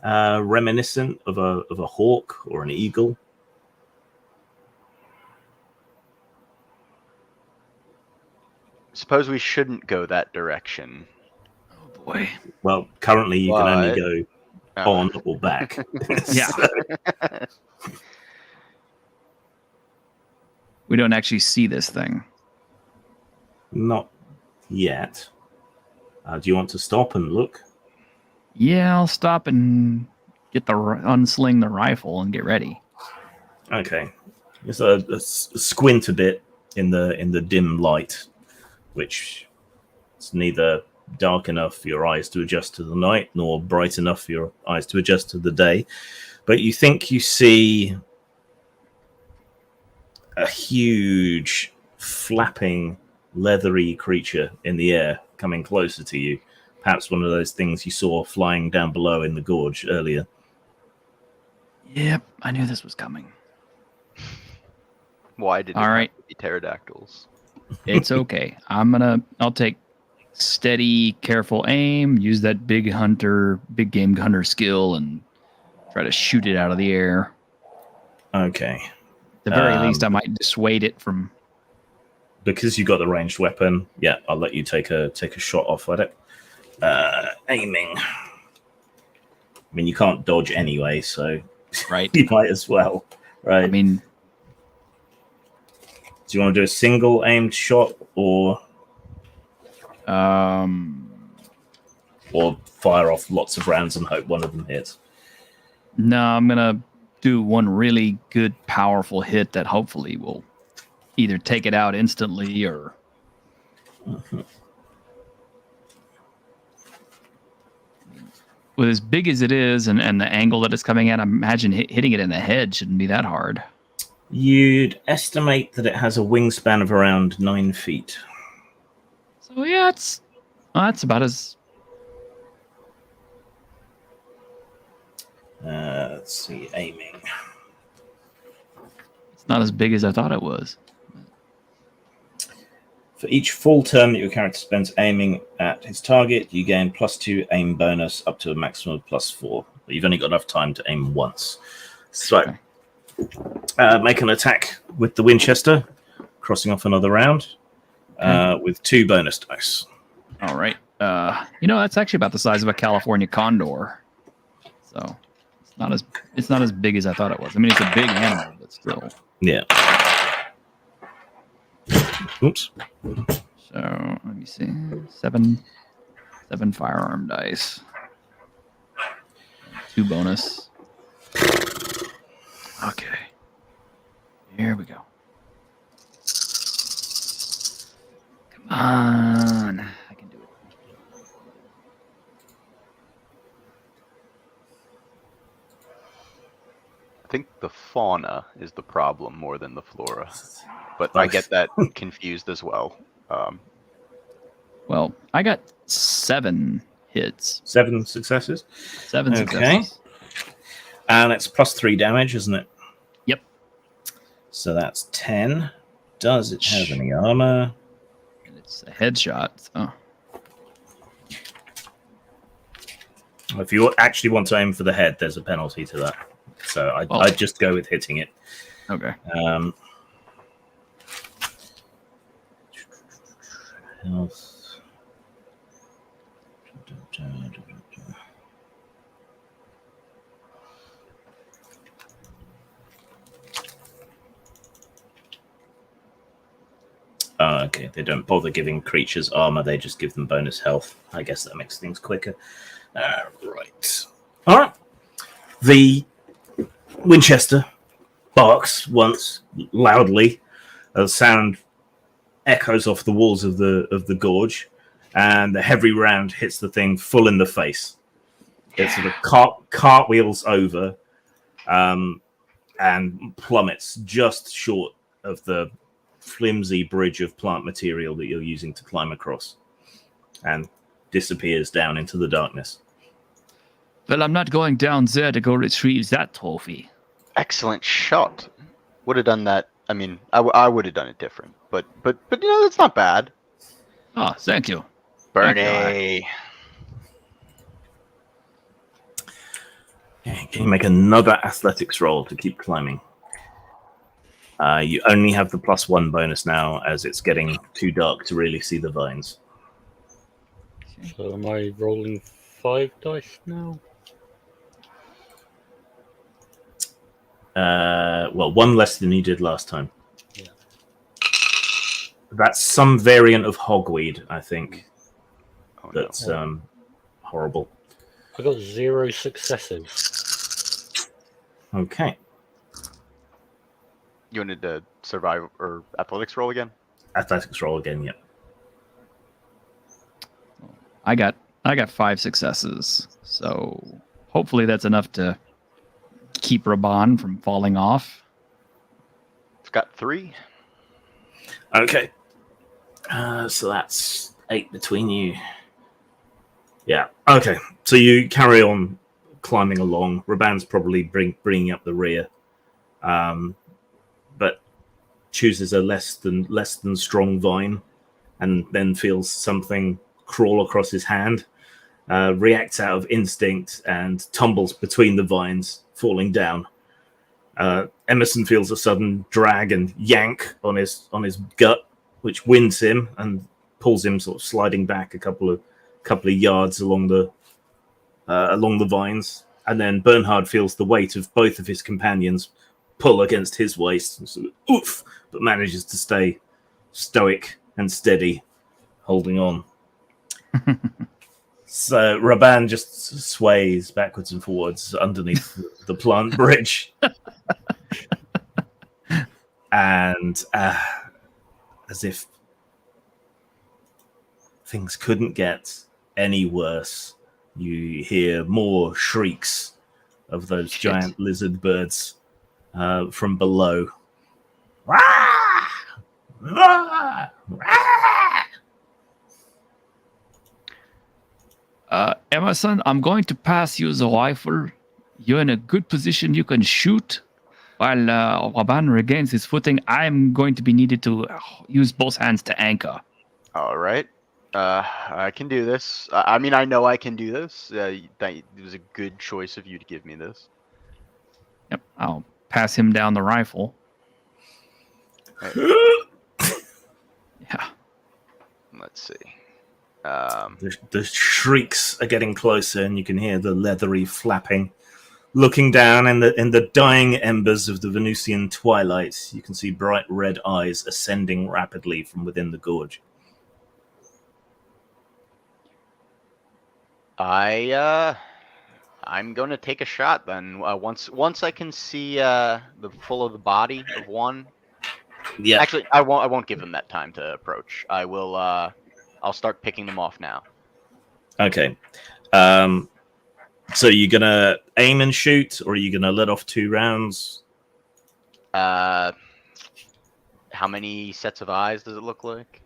reminiscent of a hawk or an eagle. Suppose we shouldn't go that direction. Oh, boy. Well, currently you can only go Oh. on or back. Yeah. We don't actually see this thing. Not yet. Do you want to stop and look? Yeah, I'll stop and unsling the rifle and get ready. Okay. It's a squint a bit in the dim light, which is neither dark enough for your eyes to adjust to the night, nor bright enough for your eyes to adjust to the day. But you think you see a huge, flapping, leathery creature in the air coming closer to you. Perhaps one of those things you saw flying down below in the gorge earlier. Yep, I knew this was coming. Why did it All right. have to be pterodactyls? It's okay. I'll take steady, careful aim, use that big game hunter skill, and try to shoot it out of the air. Okay. At the very least, I might dissuade it from. Because you got the ranged weapon, yeah, I'll let you take a shot off at it. Aiming. I mean, you can't dodge anyway, so Right. you might as well, right? I mean, do you want to do a single aimed shot or fire off lots of rounds and hope one of them hits? no, I'm gonna do one really good, powerful hit that hopefully will either take it out instantly or. With as big as it is and the angle that it's coming at, I imagine hitting it in the head shouldn't be that hard. You'd estimate that it has a wingspan of around 9 feet. So yeah, that's about as. Let's see, aiming. It's not as big as I thought it was. For each full turn that your character spends aiming at his target, you gain +2 aim bonus up to a maximum of +4. But you've only got enough time to aim once. So, make an attack with the Winchester, crossing off another round, with 2 bonus dice. All right. That's actually about the size of a California condor. So it's not as big as I thought it was. I mean, it's a big animal, but still. Yeah. Oops. So let me see. 7 firearm dice. 2 bonus. Okay. Here we go. Come on. I can do it. I think the fauna is the problem more than the flora. But I get that confused as well. Well, I got 7 hits. 7 successes. 7 successes. And it's +3 damage, isn't it? Yep. So that's 10. Does it have any armor? And it's a headshot. So. If you actually want to aim for the head, there's a penalty to that. So I'd just go with hitting it. Okay. Health. Okay, they don't bother giving creatures armor, they just give them bonus health. I guess that makes things quicker. Right. Alright. The Winchester barks once loudly. The sound echoes off the walls of the gorge, and the heavy round hits the thing full in the face. It sort of cartwheels over and plummets just short of the flimsy bridge of plant material that you're using to climb across, and disappears down into the darkness. Well, I'm not going down there to go retrieve that trophy. Excellent shot. Would have done that. I mean, I would have done it different, but that's not bad. Oh, thank you. Bernie. Can you make another athletics roll to keep climbing? You only have the +1 bonus now, as it's getting too dark to really see the vines. So am I rolling 5 dice now? Well, 1 less than you did last time. Yeah. That's some variant of hogweed, I think. Oh, no. That's horrible. I got 0 successes. Okay. You wanted to survive or athletics roll again? Athletics roll again, yeah. I got 5 successes, so hopefully that's enough to keep Raban from falling off. It's got 3. Okay. So that's 8 between you. Yeah. Okay. So you carry on climbing along. Raban's probably bringing up the rear, but chooses a less than strong vine, and then feels something crawl across his hand. Reacts out of instinct and tumbles between the vines, falling down. Emerson feels a sudden drag and yank on his gut, which winds him and pulls him sort of sliding back a couple of yards along the vines. And then Bernhard feels the weight of both of his companions pull against his waist, and sort of, oof, but manages to stay stoic and steady, holding on. So Raban just sways backwards and forwards underneath the plant bridge. And as if things couldn't get any worse, you hear more shrieks of those giant lizard birds from below. Rah! Rah! Rah! Emerson, I'm going to pass you the rifle. You're in a good position. You can shoot. While Raban regains his footing, I'm going to be needed to use both hands to anchor. All right. I can do this. I mean, I know I can do this. It was a good choice of you to give me this. Yep, I'll pass him down the rifle. Yeah. Let's see. The shrieks are getting closer, and you can hear the leathery flapping. Looking down in the dying embers of the Venusian twilight, you can see bright red eyes ascending rapidly from within the gorge. I'm going to take a shot then. Once I can see the full of the body of one. Yeah. Actually, I won't give him that time to approach. I will. I'll start picking them off now. Okay. So you're gonna aim and shoot, or are you gonna let off 2 rounds? How many sets of eyes does it look like?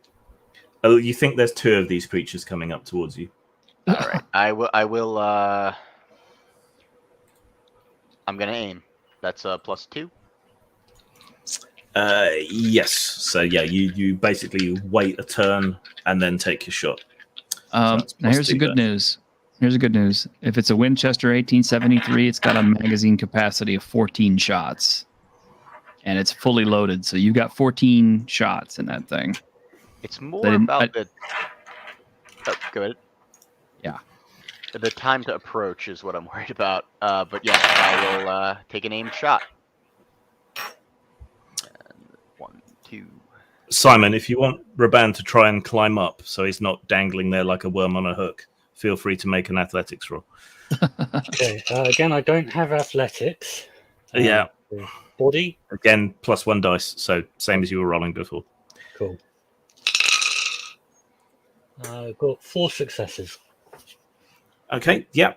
Oh, you think there's 2 of these creatures coming up towards you? All right. I will. I'm gonna aim. That's +2. Yes. So yeah, you basically wait a turn and then take your shot. Now here's the good news. Here's the good news. If it's a Winchester 1873, it's got a magazine capacity of 14 shots. And it's fully loaded, so you've got 14 shots in that thing. It's more about the... Oh, go ahead. Yeah. The time to approach is what I'm worried about. But yeah, I will take an aimed shot. And 1, 2... Simon, if you want Raban to try and climb up so he's not dangling there like a worm on a hook, feel free to make an athletics roll. Okay. Again, I don't have athletics. Yeah. Body. Again, +1 dice, so same as you were rolling before. Cool. I've got 4 successes. Okay. Yeah.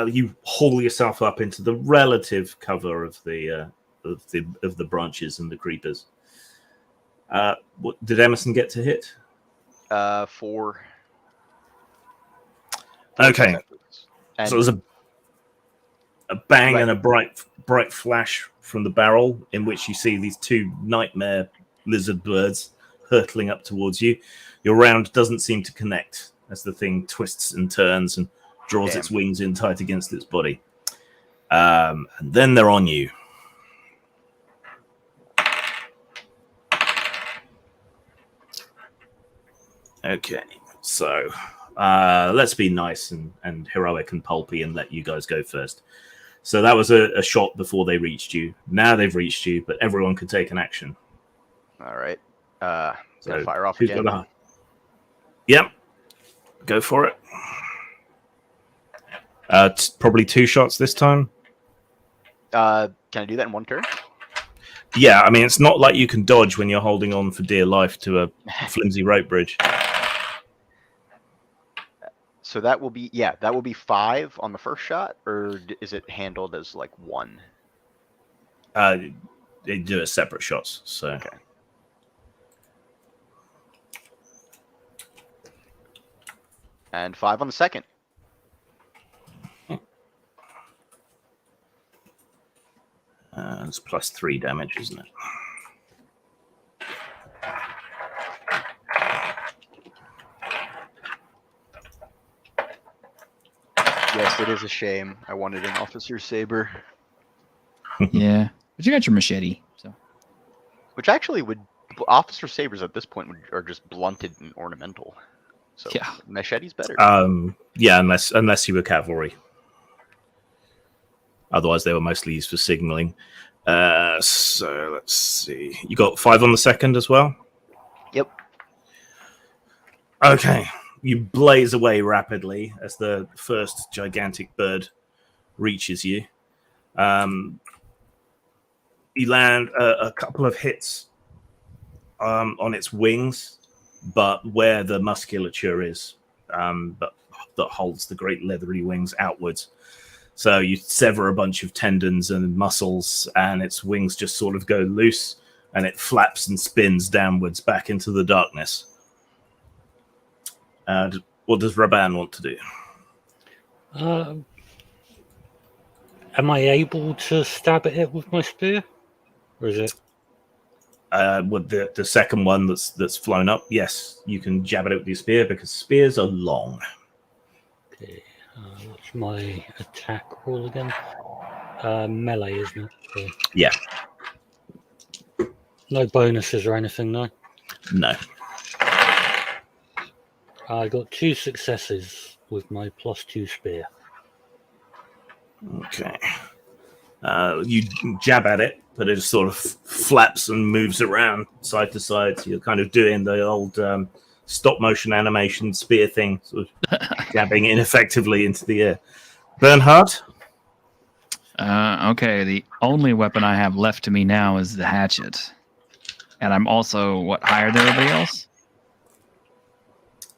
You haul yourself up into the relative cover of the branches and the creepers. What did Emerson get to hit? 4. Okay. And So there's a bang and a bright flash from the barrel, in which you see these 2 nightmare lizard birds hurtling up towards you. Your round doesn't seem to connect as the thing twists and turns and draws its wings in tight against its body. And then they're on you. Okay, so let's be nice and heroic and pulpy and let you guys go first. So that was a shot before they reached you. Now they've reached you, but everyone can take an action. all right. Gonna fire off who's again. got Yep. Go for it. Probably 2 shots this time. Can I do that in 1 turn? Yeah, I mean, it's not like you can dodge when you're holding on for dear life to a flimsy rope bridge. So that will be 5 on the first shot, or is it handled as like 1? They do it separate shots, so. Okay. And 5 on the second. It's +3 damage, isn't it? Yes, it is a shame. I wanted an officer saber, Yeah, but you got your machete. So which actually would officer sabers at this point are just blunted and ornamental. So Yeah. machete's better. Yeah, unless you were cavalry. Otherwise, they were mostly used for signaling. So let's see. You got 5 on the second as well? Yep. Okay. You blaze away rapidly as the first gigantic bird reaches you. You land a couple of hits on its wings, but where the musculature is, but that holds the great leathery wings outwards. So you sever a bunch of tendons and muscles, and its wings just sort of go loose, and it flaps and spins downwards back into the darkness. What does Raban want to do? Am I able to stab at it with my spear? Or is it? With the second one that's flown up, yes, you can jab at it with your spear because spears are long. Okay. What's my attack roll again? Melee, isn't it? So Yeah. no bonuses or anything, no? No. I got 2 successes with my +2 spear. Okay. You jab at it, but it sort of flaps and moves around side to side. So you're kind of doing the old stop motion animation spear thing, sort of jabbing ineffectively into the air. Bernhard? okay, the only weapon I have left to me now is the hatchet, and I'm also higher than everybody else.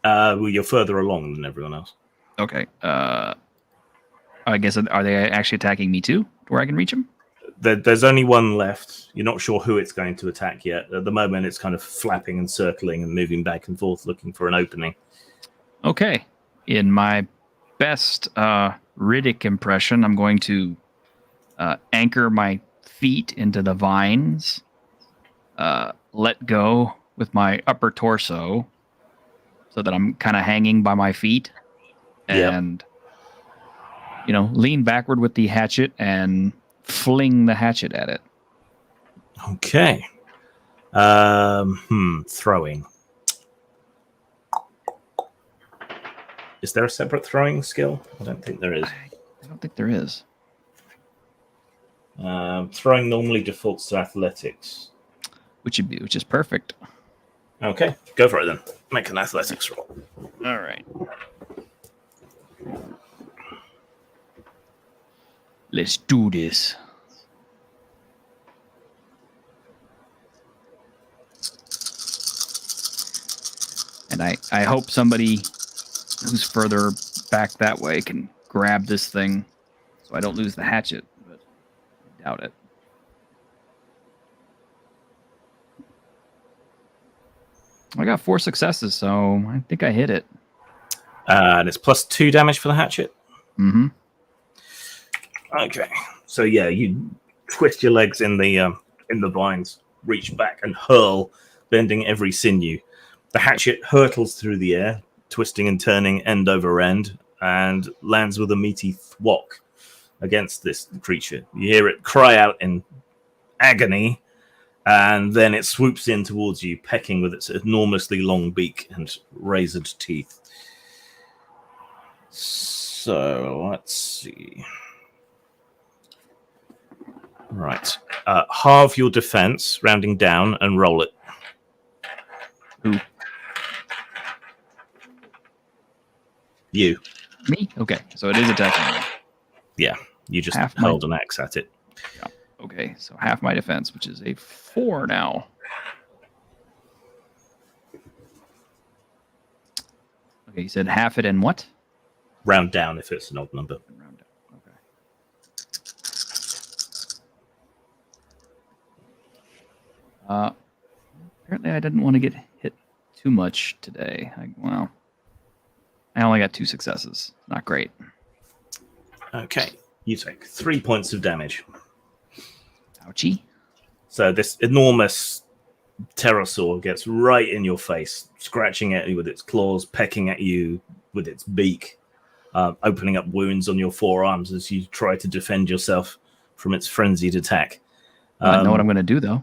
Well, you're further along than everyone else. Okay. I guess are they actually attacking me too, where I can reach them? There's only one left. You're not sure who it's going to attack yet. At the moment, it's kind of flapping and circling and moving back and forth, looking for an opening. Okay. In my best Riddick impression, I'm going to anchor my feet into the vines, let go with my upper torso so that I'm kind of hanging by my feet, and lean backward with the hatchet and fling the hatchet at it. Okay. Throwing. Is there a separate throwing skill? I don't think there is. I don't think there is. Throwing normally defaults to athletics. Which is perfect. Okay, go for it then. Make an athletics roll. All right. Let's do this. And I hope somebody who's further back that way can grab this thing so I don't lose the hatchet, but I doubt it. I got 4 successes, so I think I hit it. And it's +2 damage for the hatchet. Mm-hmm. Okay, so yeah, you twist your legs in the vines, reach back and hurl, bending every sinew. The hatchet hurtles through the air, twisting and turning end over end, and lands with a meaty thwack against this creature. You hear it cry out in agony, and then it swoops in towards you, pecking with its enormously long beak and razored teeth. So, let's see. Right. Halve your defense, rounding down, and roll it. Who? You. Me? Okay, so it is attacking me. Yeah. You just Half my- hurled an axe at it. Okay, so half my defense, which is a 4 now. Okay, you said half it and what? Round down if it's an odd number. Round down. Okay. Apparently I didn't want to get hit too much today. I only got 2 successes. Not great. Okay. You take 3 points of damage. Ouchie. So this enormous pterosaur gets right in your face, scratching at you with its claws, pecking at you with its beak, opening up wounds on your forearms as you try to defend yourself from its frenzied attack. I know what I'm going to do, though.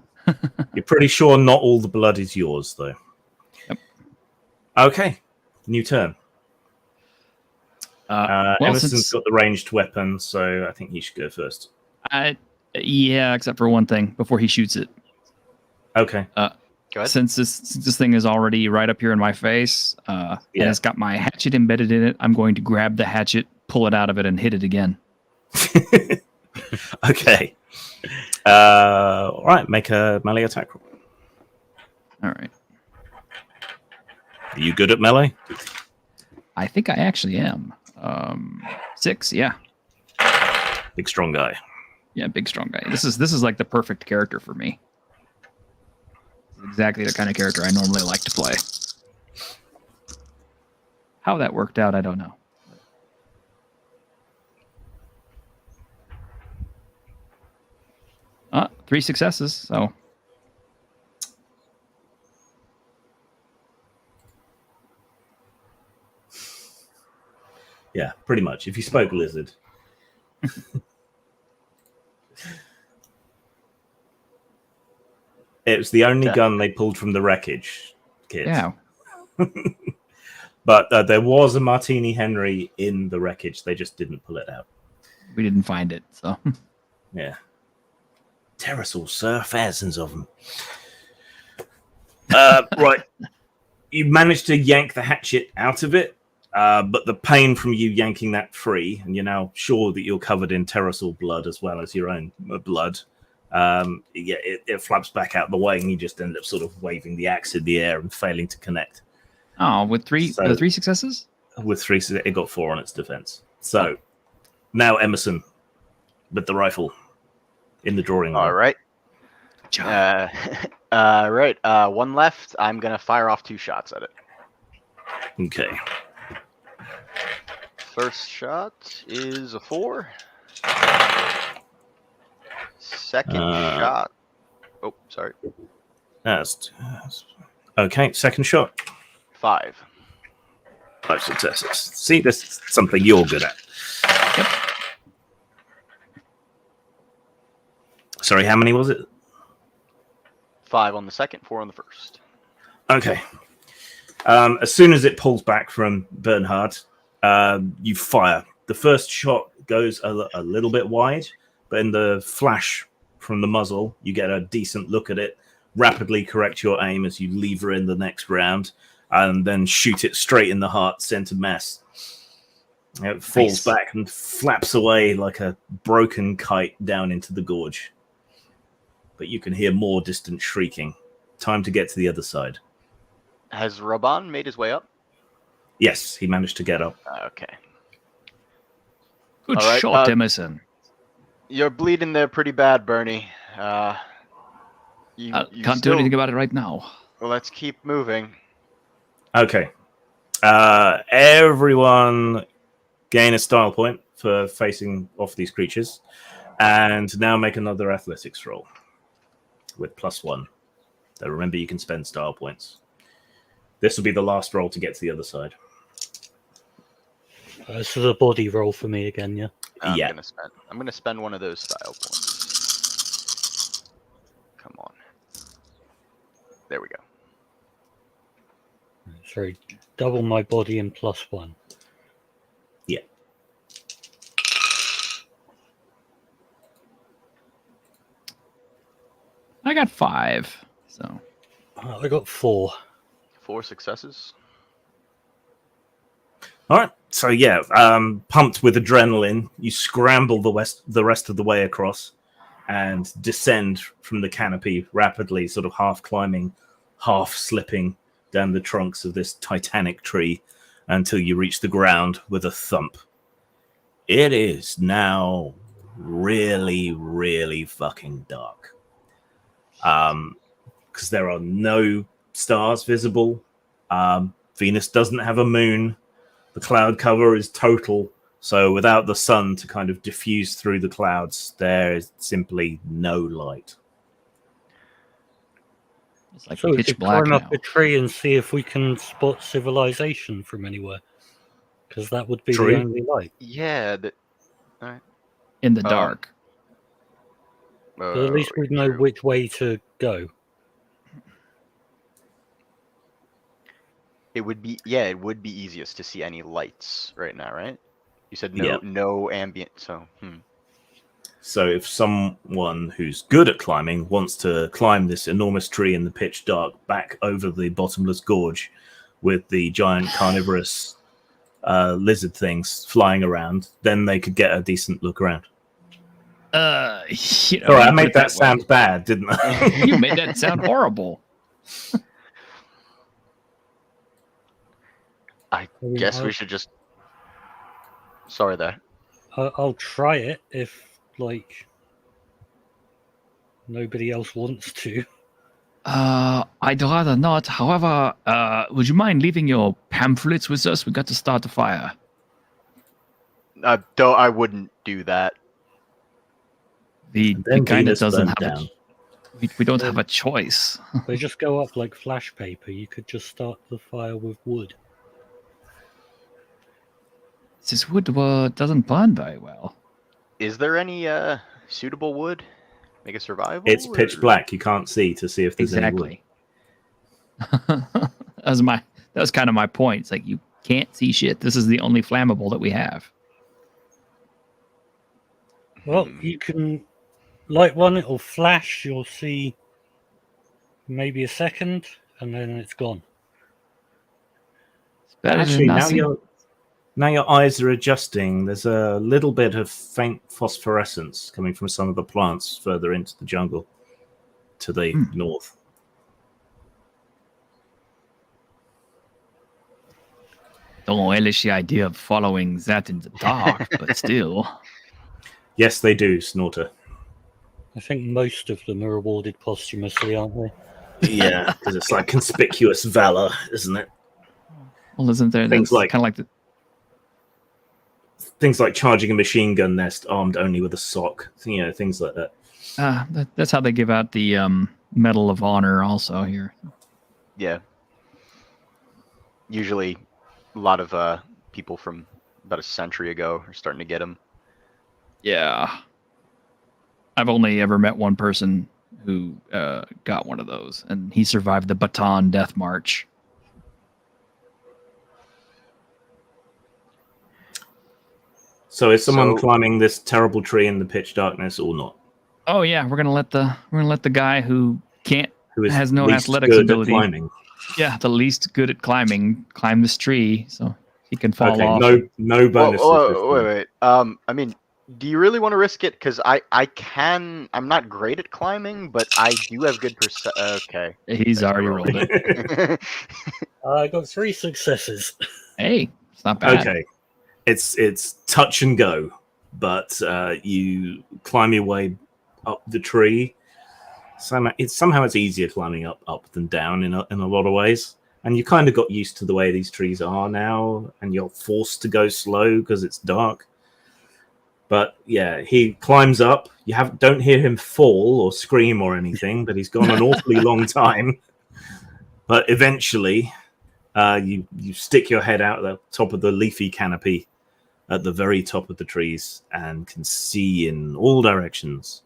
You're pretty sure not all the blood is yours, though. Yep. Okay. New turn. Well, Emerson's got the ranged weapon, so I think he should go first. Yeah, except for one thing before he shoots it. Okay. Go ahead. Since this thing is already right up here in my face, and it's got my hatchet embedded in it, I'm going to grab the hatchet, pull it out of it, and hit it again. Okay. All right. Make a melee attack roll. All right. Are you good at melee? I think I actually am. 6, yeah. Big strong guy. Yeah, big strong guy. This is like the perfect character for me. Exactly the kind of character I normally like to play. How that worked out, I don't know. 3 successes, so Yeah, pretty much. If you spoke lizard. It was the only gun they pulled from the wreckage, kids. yeah. But there was a Martini Henry in the wreckage. They just didn't pull it out. We didn't find it, so Yeah. Pterosaurs, sir. Thousands of them. Right. You managed to yank the hatchet out of it, but the pain from you yanking that free, and you're now sure that you're covered in pterosaur blood as well as your own blood, it flaps back out the way, and you just end up sort of waving the axe in the air and failing to connect. with 3 successes? With 3, it got 4 on its defense. So now Emerson with the rifle in the drawing room. All right. Job. Right. 1 left. I'm gonna fire off 2 shots at it. Okay. First shot is a 4. Second shot. Oh, sorry. That's okay. Second shot. 5. 5 successes. See, this is something you're good at. Yep. Sorry, how many was it? 5 on the second, 4 on the first. Okay. As soon as it pulls back from Bernhard, you fire. The first shot goes a little bit wide, but in the flash from the muzzle, you get a decent look at it, rapidly correct your aim as you lever in the next round, and then shoot it straight in the heart, center mass. It falls back and flaps away like a broken kite down into the gorge. But you can hear more distant shrieking. Time to get to the other side. Has Raban made his way up? Yes, he managed to get up. Okay. Good All right, shot, Emerson. You're bleeding there pretty bad, Bernie. You Can't do anything about it right now. Well, let's keep moving. Okay. Everyone gain a style point for facing off these creatures. And now make another athletics roll with +1. So remember, you can spend style points. This will be the last roll to get to the other side. So the body roll for me again, yeah. I'm Yeah. gonna spend one of those style points. Come on. There we go. Sorry, double my body and +1. Yeah. I got 5, so I got 4. 4 successes. All right. So yeah, pumped with adrenaline, you scramble the rest of the way across, and descend from the canopy rapidly, sort of half climbing, half slipping down the trunks of this titanic tree until you reach the ground with a thump. It is now really, really fucking dark. Because there are no stars visible. Venus doesn't have a moon. The cloud cover is total. So without the sun to kind of diffuse through the clouds, there is simply no light. It's like So we pitch could black climb now. up a tree and see if we can spot civilization from anywhere, because that would be True. the only light. Yeah. In the dark. But at least we'd know true. which way to go. It would be easiest to see any lights right now, right? You said Yeah. no ambient, so So if someone who's good at climbing wants to climb this enormous tree in the pitch dark back over the bottomless gorge with the giant carnivorous lizard things flying around, then they could get a decent look around. You know, All right, you I put made it that way. sound bad, didn't I? You made that sound horrible. I mean, guess I'll- we should just. Sorry there. I'll try it if, like, nobody else wants to. I'd rather not. However, would you mind leaving your pamphlets with us? We got to start the fire. I wouldn't do that. The Then kind of Venus doesn't burned have down. we don't have a choice. They just go up like flash paper. You could just start the fire with wood. This wood doesn't burn very well. Is there any suitable wood? Make it survival? It's pitch or- black. You can't see to see if there's any wood. Exactly. that was kind of my point. It's like you can't see shit. This is the only flammable that we have. Well, you can light one, it'll flash, you'll see maybe a second, and then it's gone. It's better than Actually, nothing. now your eyes are adjusting. There's a little bit of faint phosphorescence coming from some of the plants further into the jungle to the north. Don't relish the idea of following that in the dark, but still. Yes, they do, Snorter. I think most of them are awarded posthumously, aren't they? Yeah, because it's like conspicuous valor, isn't it? Well, isn't there Things like- kind of like the Things like charging a machine gun nest armed only with a sock. You know, things like that. that's how they give out the Medal of Honor also here. Yeah. Usually, a lot of people from about a century ago are starting to get them. Yeah. I've only ever met one person who got one of those, and he survived the Bataan Death March. So is someone So- climbing this terrible tree in the pitch darkness or not? Oh yeah, we're gonna let the guy who can't, Who is has no least athletics good at ability. climbing? the least good at climbing, climb this tree so he can fall Okay, off. no bonus. Wait. I mean, do you really want to risk it? Because I can. I'm not great at climbing, but I do have good Okay. He's That's already rolling. rolled it. I got 3 successes. Hey, it's not bad. Okay, it's touch and go, but you climb your way up the tree. Somehow it's easier climbing up than down in a lot of ways, and you kind of got used to the way these trees are now, and you're forced to go slow because it's dark. But yeah, he climbs up. You don't hear him fall or scream or anything, but he's gone an awfully long time. But eventually, you stick your head out the top of the leafy canopy at the very top of the trees and can see in all directions.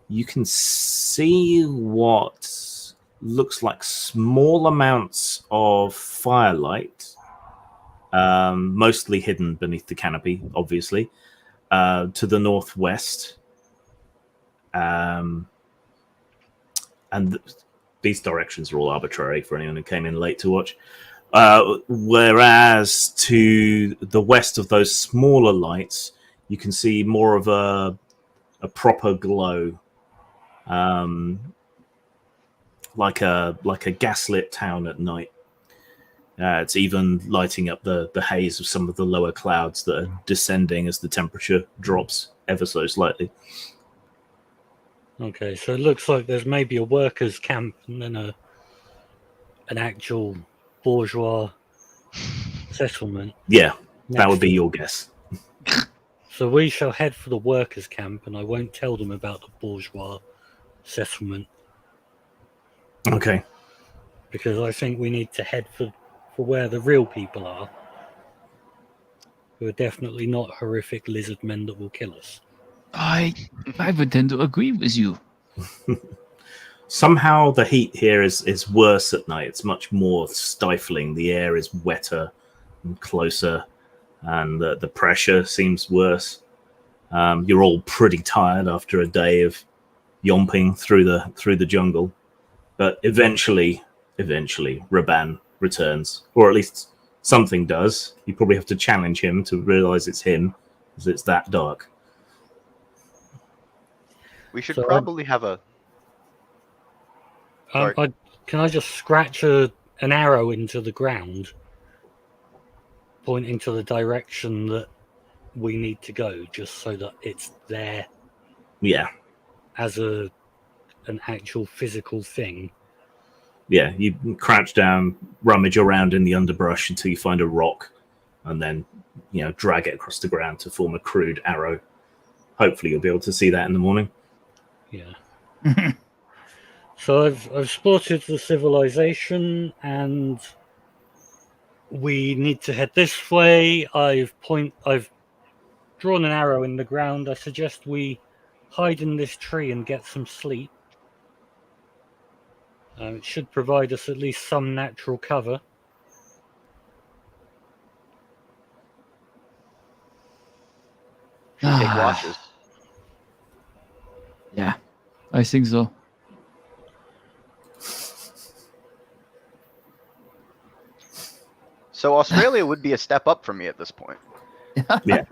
You can see what looks like small amounts of firelight, mostly hidden beneath the canopy, obviously, to the northwest. and these directions are all arbitrary for anyone who came in late to watch. Whereas to the west of those smaller lights, you can see more of a proper glow, like a gaslit town at night. It's even lighting up the haze of some of the lower clouds that are descending as the temperature drops ever so slightly. Okay, so it looks like there's maybe a workers' camp and then an actual bourgeois settlement. Yeah, that next would be to- your guess. So we shall head for the workers' camp, and I won't tell them about the bourgeois settlement Okay. because I think we need to head for where the real people are, who are definitely not horrific lizard men that will kill us. I would tend to agree with you. Somehow the heat here is worse at night. It's much more stifling. The air is wetter and closer, and the pressure seems worse. You're all pretty tired after a day of yomping through the jungle, but eventually Raban returns, or at least something does. You probably have to challenge him to realize it's him, because it's that dark. We should So probably have a. Sorry. Can I just scratch an arrow into the ground, pointing to the direction that we need to go, just so that it's there Yeah. as an actual physical thing? Yeah, you crouch down, rummage around in the underbrush until you find a rock, and then drag it across the ground to form a crude arrow. Hopefully, you'll be able to see that in the morning. Yeah. So I've spotted the civilization, and we need to head this way. I've drawn an arrow in the ground. I suggest we hide in this tree and get some sleep. It should provide us at least some natural cover. Should take watches. Yeah, I think so. So Australia would be a step up from me at this point. Yeah.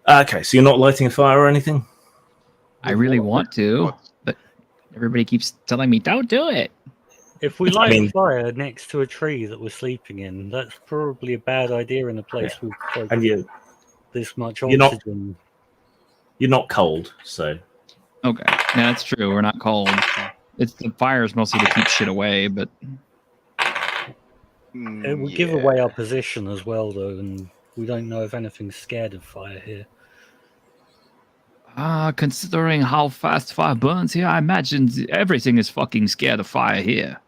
Okay, so you're not lighting a fire or anything? I really want to, but everybody keeps telling me, don't do it. If we light mean- a fire next to a tree that we're sleeping in, that's probably a bad idea in a place with like, And you're this much you're not- oxygen. not cold, so Okay, yeah, that's true. We're not cold. It's the fires mostly to keep shit away, but It would give away our position as well, though, and we don't know if anything's scared of fire here. considering how fast fire burns here, I imagine everything is fucking scared of fire here.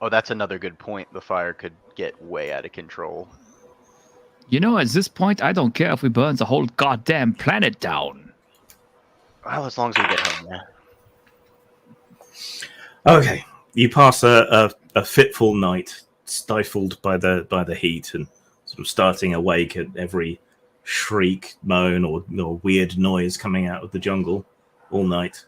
Oh, that's another good point. The fire could get way out of control. You know, at this point, I don't care if we burn the whole goddamn planet down. Well, as long as we get home, yeah. okay. You pass a fitful night, stifled by the heat, and sort of starting awake at every shriek, moan, or weird noise coming out of the jungle all night.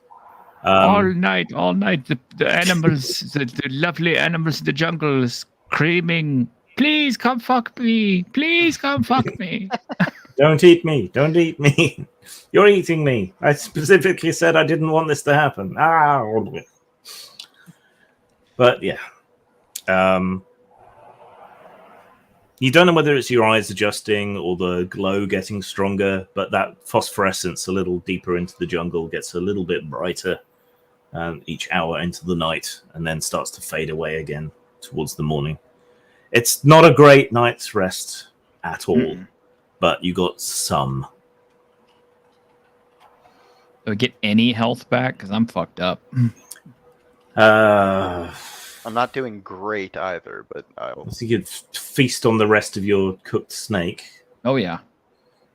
All night. The animals, the lovely animals in the jungle screaming, please come fuck me. Please come fuck me. Don't eat me! Don't eat me! You're eating me! I specifically said I didn't want this to happen. But yeah. You don't know whether it's your eyes adjusting or the glow getting stronger, but that phosphorescence a little deeper into the jungle gets a little bit brighter each hour into the night, and then starts to fade away again towards the morning. It's not a great night's rest at all, but you got some. Do I get any health back? Because I'm fucked up. I'm not doing great either, but I'll. So you could feast on the rest of your cooked snake, Oh, yeah.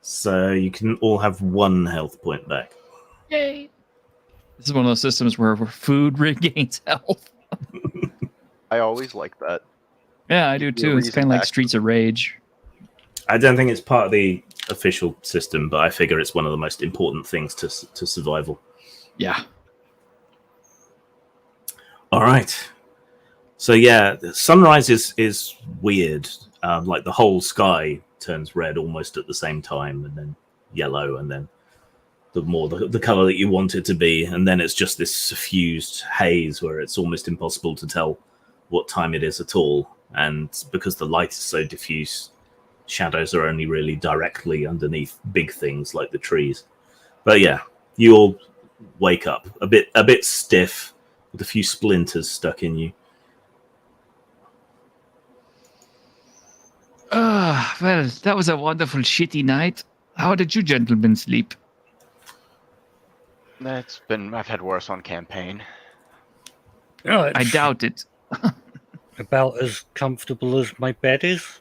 so you can all have 1 health point back. Yay. This is one of those systems where food regains health. I always like that. Yeah, I do Give you a too. It's reason kind of like back. Streets of Rage. I don't think it's part of the official system, but I figure it's one of the most important things to survival. Yeah. All right. So yeah, sunrise is weird. Like the whole sky turns red almost at the same time, and then yellow, and then the color that you want it to be, and then it's just this suffused haze where it's almost impossible to tell what time it is at all. And because the light is so diffuse, shadows are only really directly underneath big things like the trees. But yeah, you all wake up a bit stiff with a few splinters stuck in you. Well, that was a wonderful shitty night. How did you gentlemen sleep? I've had worse on campaign. Oh, I it's doubt it. about as comfortable as my bed is.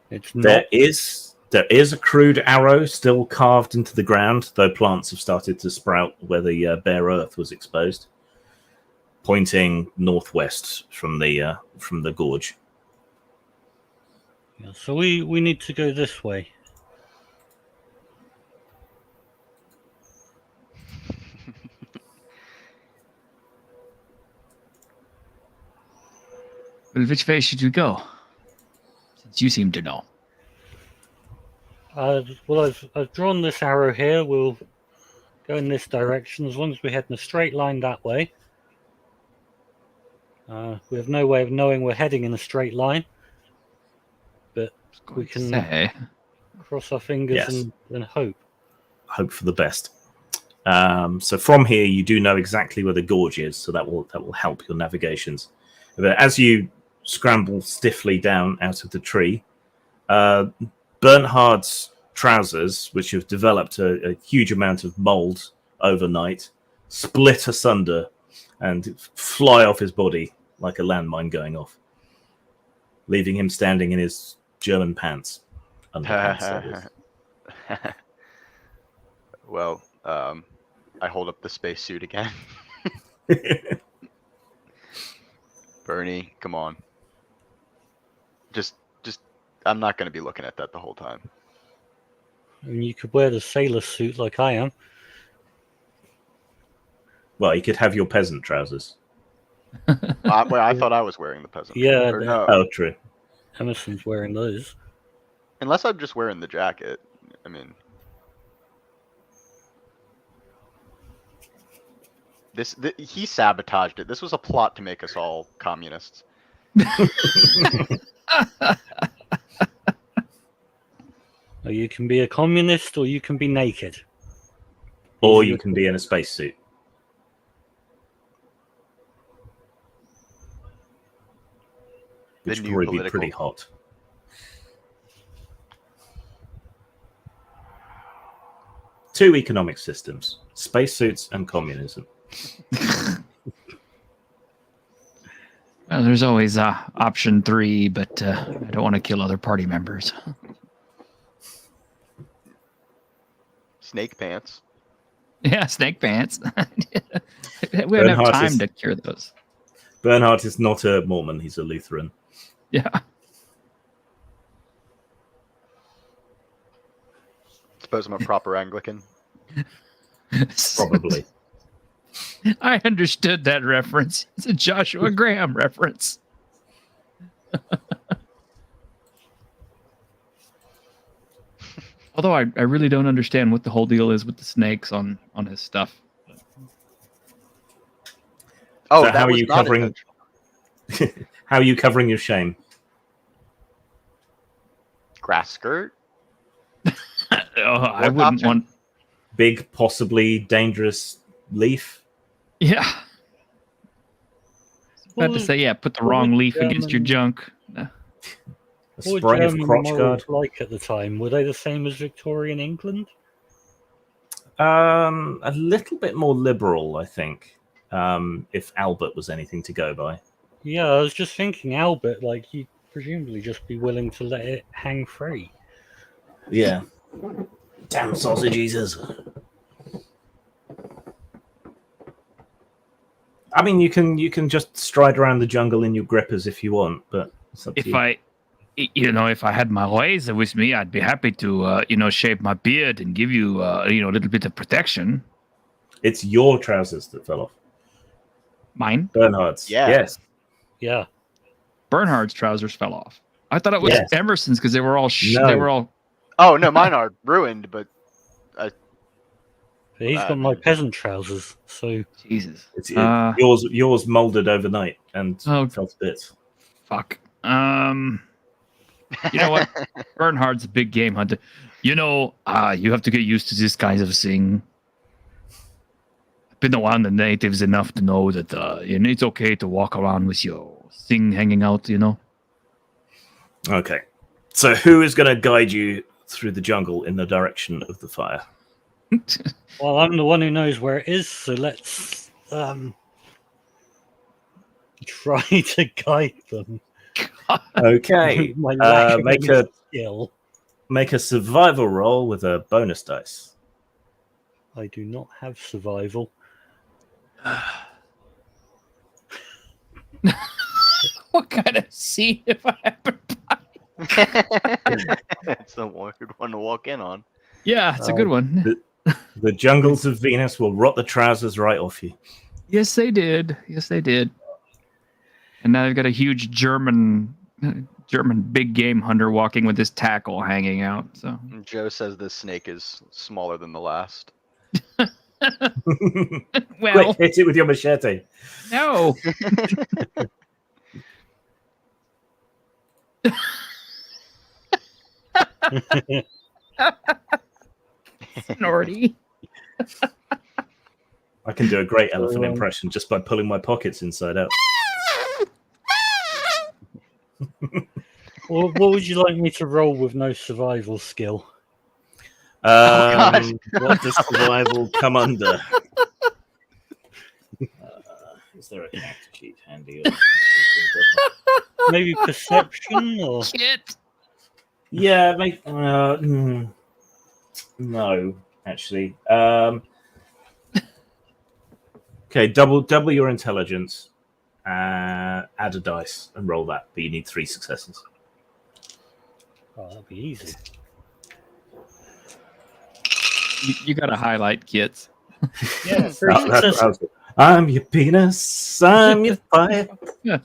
It's not. There is a crude arrow still carved into the ground, though plants have started to sprout where the bare earth was exposed, pointing northwest from the gorge. Yeah, so we need to go this way. Well, which way should we go? Since you seem to know. Well, I've drawn this arrow here. We'll go in this direction as long as we head in a straight line that way. We have no way of knowing we're heading in a straight line, but we can Say. cross our fingers Yes. and hope. Hope for the best. So from here, you do know exactly where the gorge is, so that will help your navigations. But as you scramble stiffly down out of the tree, Bernhard's trousers, which have developed a huge amount of mold overnight, split asunder and fly off his body like a landmine going off, leaving him standing in his German pants. Underpants, that is. Well, I hold up the spacesuit again. Bernie, come on. Just, I'm not going to be looking at that the whole time. I mean, you could wear the sailor suit like I am. Well, you could have your peasant trousers. I thought I was wearing the peasant. Yeah, Or no. Oh, true. Emerson's wearing those. Unless I'm just wearing the jacket. I mean, he sabotaged it. This was a plot to make us all communists. Or you can be a communist, or you can be naked. Or you can be in a spacesuit. The Which would new probably be political- pretty hot. Two economic systems: spacesuits and communism. Well, there's always option 3, but I don't want to kill other party members. Snake pants. Yeah, snake pants. We don't have Bernhard time is- to cure those. Bernhard is not a Mormon; he's a Lutheran. Yeah. Suppose I'm a proper Anglican. Probably. I understood that reference. It's a Joshua Graham reference. Although I really don't understand what the whole deal is with the snakes on his stuff. Oh, So that how are was you not covering- intentional. How are you covering your shame? Grass skirt? I What wouldn't option? want. Big, possibly dangerous leaf. Yeah. I had to What say, yeah, put the what wrong would leaf against your German- junk. A were spray of German crotch morals guard. like at the time? Were they the same as Victorian England? A little bit more liberal, I think. If Albert was anything to go by. Yeah, I was just thinking, Albert, like, he'd presumably just be willing to let it hang free. Yeah. Damn sausage eaters. I mean, you can just stride around the jungle in your grippers if you want, but it's up to If you. You know, if I had my razor with me, I'd be happy to, shave my beard and give you, a little bit of protection. It's your trousers that fell off. Mine? Bernhard's. Yeah. Yes. Yeah. Bernhard's trousers fell off. I thought it was Yes. Emerson's because they were all. No. They were all. Oh no, mine are ruined, but He's got my peasant trousers, so Jesus. It's Uh, yours molded overnight and Oh. fell to bits. Fuck. You know what? Bernhard's a big game hunter. You have to get used to this kind of thing. I've been around the natives enough to know that it's okay to walk around with your thing hanging out. Okay. So who is going to guide you through the jungle in the direction of the fire? well, I'm the one who knows where it is. So let's try to guide them. Okay. My lack of make any a skill. make a survival roll with a bonus dice. I do not have survival. What kind of scene if I happen? it's a weird one to walk in on. Yeah, it's a good one. The jungles of Venus will rot the trousers right off you. Yes, they did. Yes, they did. And now they've got a huge German big game hunter walking with his tackle hanging out. So Joe says this snake is smaller than the last. well, Quick, hit it with your machete. no. Snorty. I can do a great elephant impression just by pulling my pockets inside out. Well, what would you like me to roll with no survival skill? God. What does survival come under? Is there a character sheet handy? Maybe perception or Shit. Yeah, no, actually. Okay, double your intelligence, add a dice, and roll that. But you need 3 successes. oh, that'd be easy. You got to highlight, kids. Yeah, 3 Oh, successes. I'm your penis. I'm your fire. Yeah.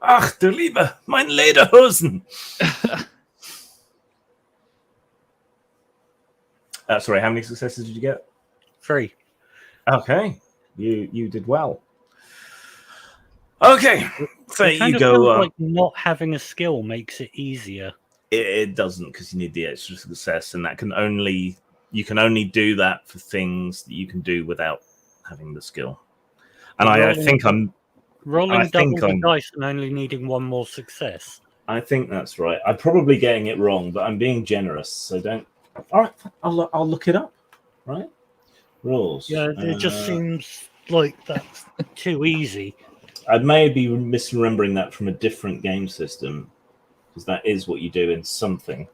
Ach du Liebe, mein Lederhosen. Sorry, how many successes did you get? 3. Okay, you did well. Okay, so It kind you of go. feels like not having a skill makes it easier. It doesn't, because you need the extra success, and you can only do that for things that you can do without having the skill. And I think Rolling double the I'm- dice and only needing 1 more success. I think that's right. I'm probably getting it wrong, but I'm being generous, so don't. All right, I'll look it up. Right, rules. Yeah, it just seems like that's too easy. I may be misremembering that from a different game system, because that is what you do in something.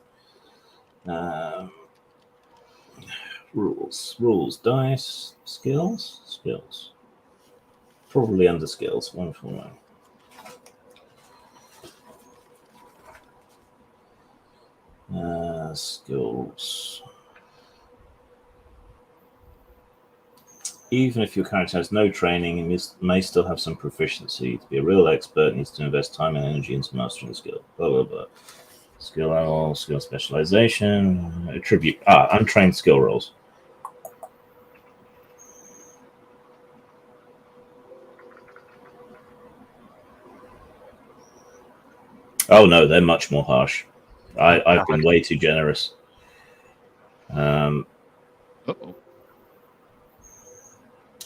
Rules, dice, skills. Probably under skills. 149. Skills. Even if your character has no training, you may still have some proficiency. To be a real expert, needs to invest time and energy into mastering the skill. Blah, blah, blah. Skill level, skill specialization, attribute. Untrained skill rolls. Oh no, they're much more harsh. I've been way too generous. Uh-oh.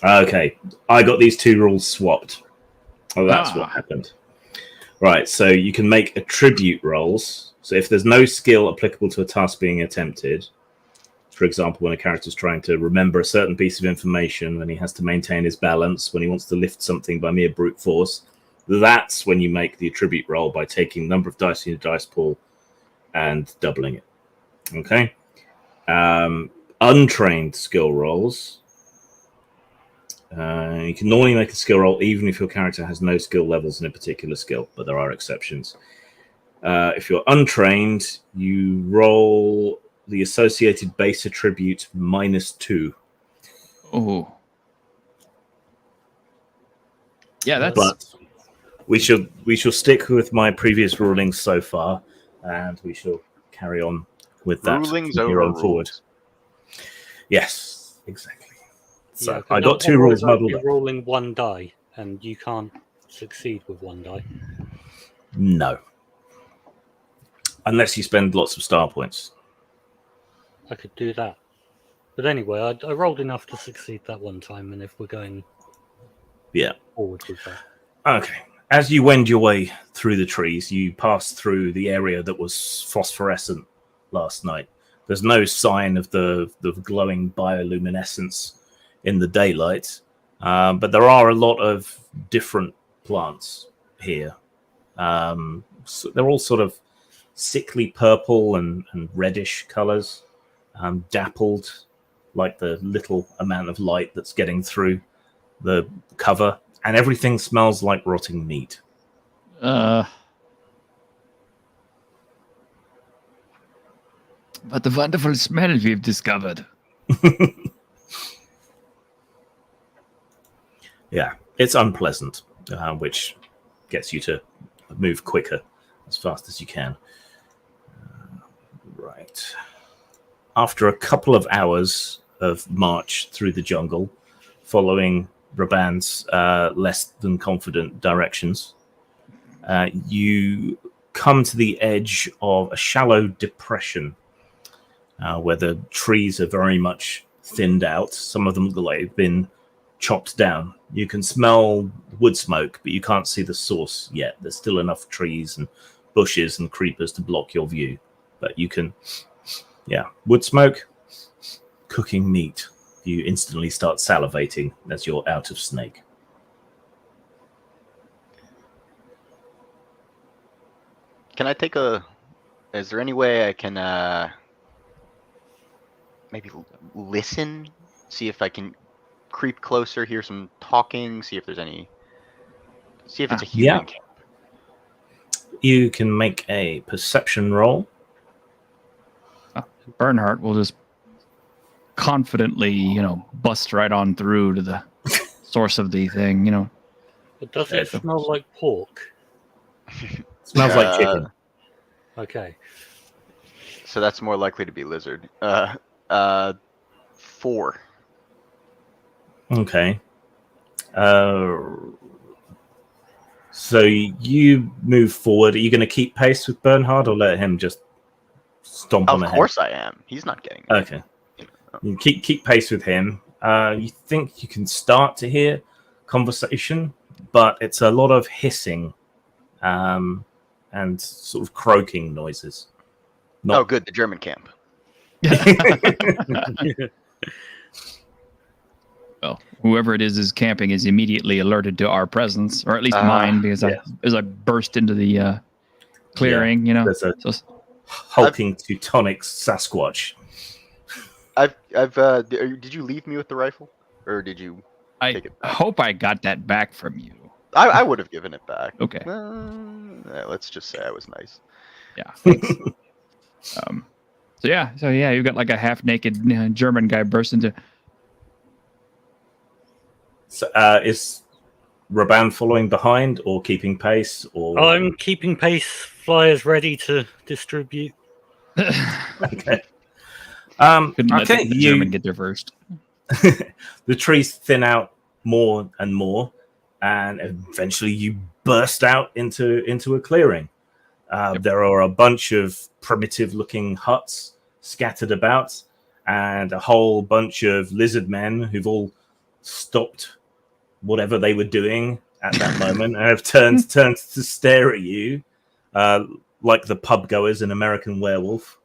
Okay, I got these 2 rules swapped. Oh, that's what Ah. happened. Right, so you can make attribute rolls. So if there's no skill applicable to a task being attempted, for example, when a character is trying to remember a certain piece of information, when he has to maintain his balance, when he wants to lift something by mere brute force, that's when you make the attribute roll by taking the number of dice in your dice pool and doubling it. Okay? untrained skill rolls, you can normally make a skill roll even if your character has no skill levels in a particular skill, but there are exceptions. If you're untrained, you roll the associated base attribute -2. Oh. Yeah, that's But we shall stick with my previous rulings so far, and we shall carry on with that Rulings from here over on forward. rules. Yes, exactly. So Yeah, 'cause I got 2 otherwise rules I'd muddled be up. rolling 1 die, and you can't succeed with 1 die. No. Unless you spend lots of star points. I could do that. But anyway, I rolled enough to succeed that one time, and if we're going Yeah. forward with that. Okay. As you wend your way through the trees, you pass through the area that was phosphorescent last night. There's no sign of the glowing bioluminescence in the daylight, but there are a lot of different plants here. So they're all sort of sickly purple and reddish colors, dappled like the little amount of light that's getting through the cover, and everything smells like rotting meat. But the wonderful smell we've discovered. Yeah, it's unpleasant, which gets you to move quicker as fast as you can. Right. After a couple of hours of march through the jungle, following Raban's less than confident directions, you come to the edge of a shallow depression where the trees are very much thinned out. Some of them look like they've been chopped down. You can smell wood smoke, but you can't see the source yet. There's still enough trees and bushes and creepers to block your view. But you can, wood smoke, cooking meat. You instantly start salivating as you're out of snake. Can I take is there any way I can maybe listen? See if I can creep closer, hear some talking, see if it's a human Yeah. camp. You can make a perception roll. Bernhardt will just confidently, bust right on through to the source of the thing, But does it smell like pork? Smells like chicken. Okay. So that's more likely to be lizard. 4. Okay. So you move forward. Are you going to keep pace with Bernhard or let him just stomp on Of ahead? course I am. He's not getting me. Okay. You keep pace with him. You think you can start to hear conversation, but it's a lot of hissing and sort of croaking noises. Oh, good. The German camp. Well, whoever it is camping is immediately alerted to our presence, or at least mine, because as I burst into the clearing, There's a hulking Teutonic Sasquatch. Did you leave me with the rifle, or did you? I take it back? hope I got that back from you. I would have given it back. Okay. Let's just say I was nice. Yeah, thanks. So you've got like a half-naked German guy burst into. So, is Raban following behind or keeping pace? Or I'm keeping pace, flyers ready to distribute. okay. Couldn't let Okay, the German get there first. The trees thin out more and more, and eventually you burst out into a clearing. There are a bunch of primitive-looking huts scattered about, and a whole bunch of lizard men who've all stopped whatever they were doing at that moment and have turned to stare at you, like the pub goers in American Werewolf.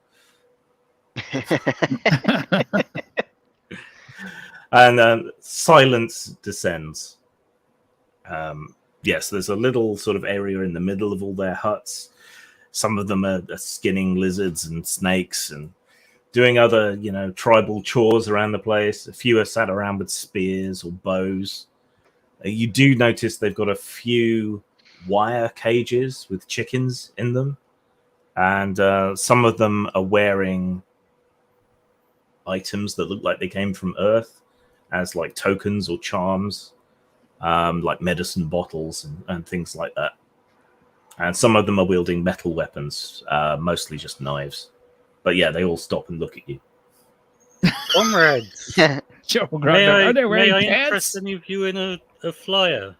And silence descends. Yes, there's a little sort of area in the middle of all their huts. Some of them are skinning lizards and snakes, and doing other, tribal chores around the place. A few are sat around with spears or bows. You do notice they've got a few wire cages with chickens in them, and some of them are wearing items that look like they came from Earth as like tokens or charms, like medicine bottles and things like that. And some of them are wielding metal weapons, mostly just knives. But yeah, they all stop and look at you. Comrades, Joe may Grundle, I, are they may wearing I pants? interest any of you in a flyer?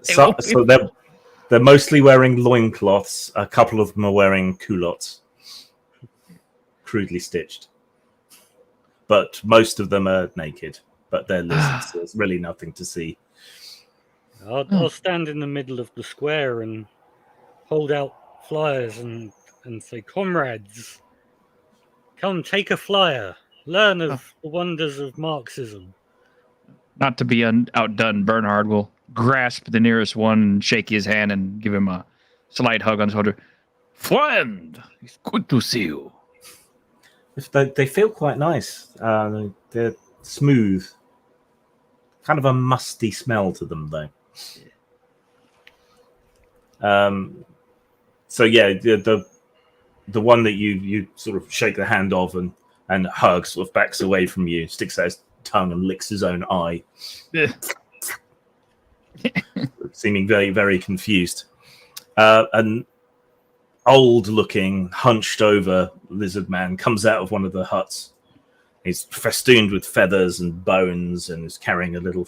So they're mostly wearing loincloths. A couple of them are wearing culottes, crudely stitched. But most of them are naked. But they're lizards, so there's really nothing to see. I'll stand in the middle of the square and hold out flyers and say, comrades, come take a flyer. Learn of the wonders of Marxism. Not to be outdone, Bernhard will grasp the nearest one and shake his hand and give him a slight hug on the shoulder. Friend, it's good to see you. They feel quite nice. They're smooth. Kind of a musty smell to them, though. So yeah, the one that you sort of shake the hand of and hug sort of backs away from you, sticks out his tongue and licks his own eye, seeming very, very confused. An old-looking, hunched-over lizard man comes out of one of the huts. He's festooned with feathers and bones and is carrying a little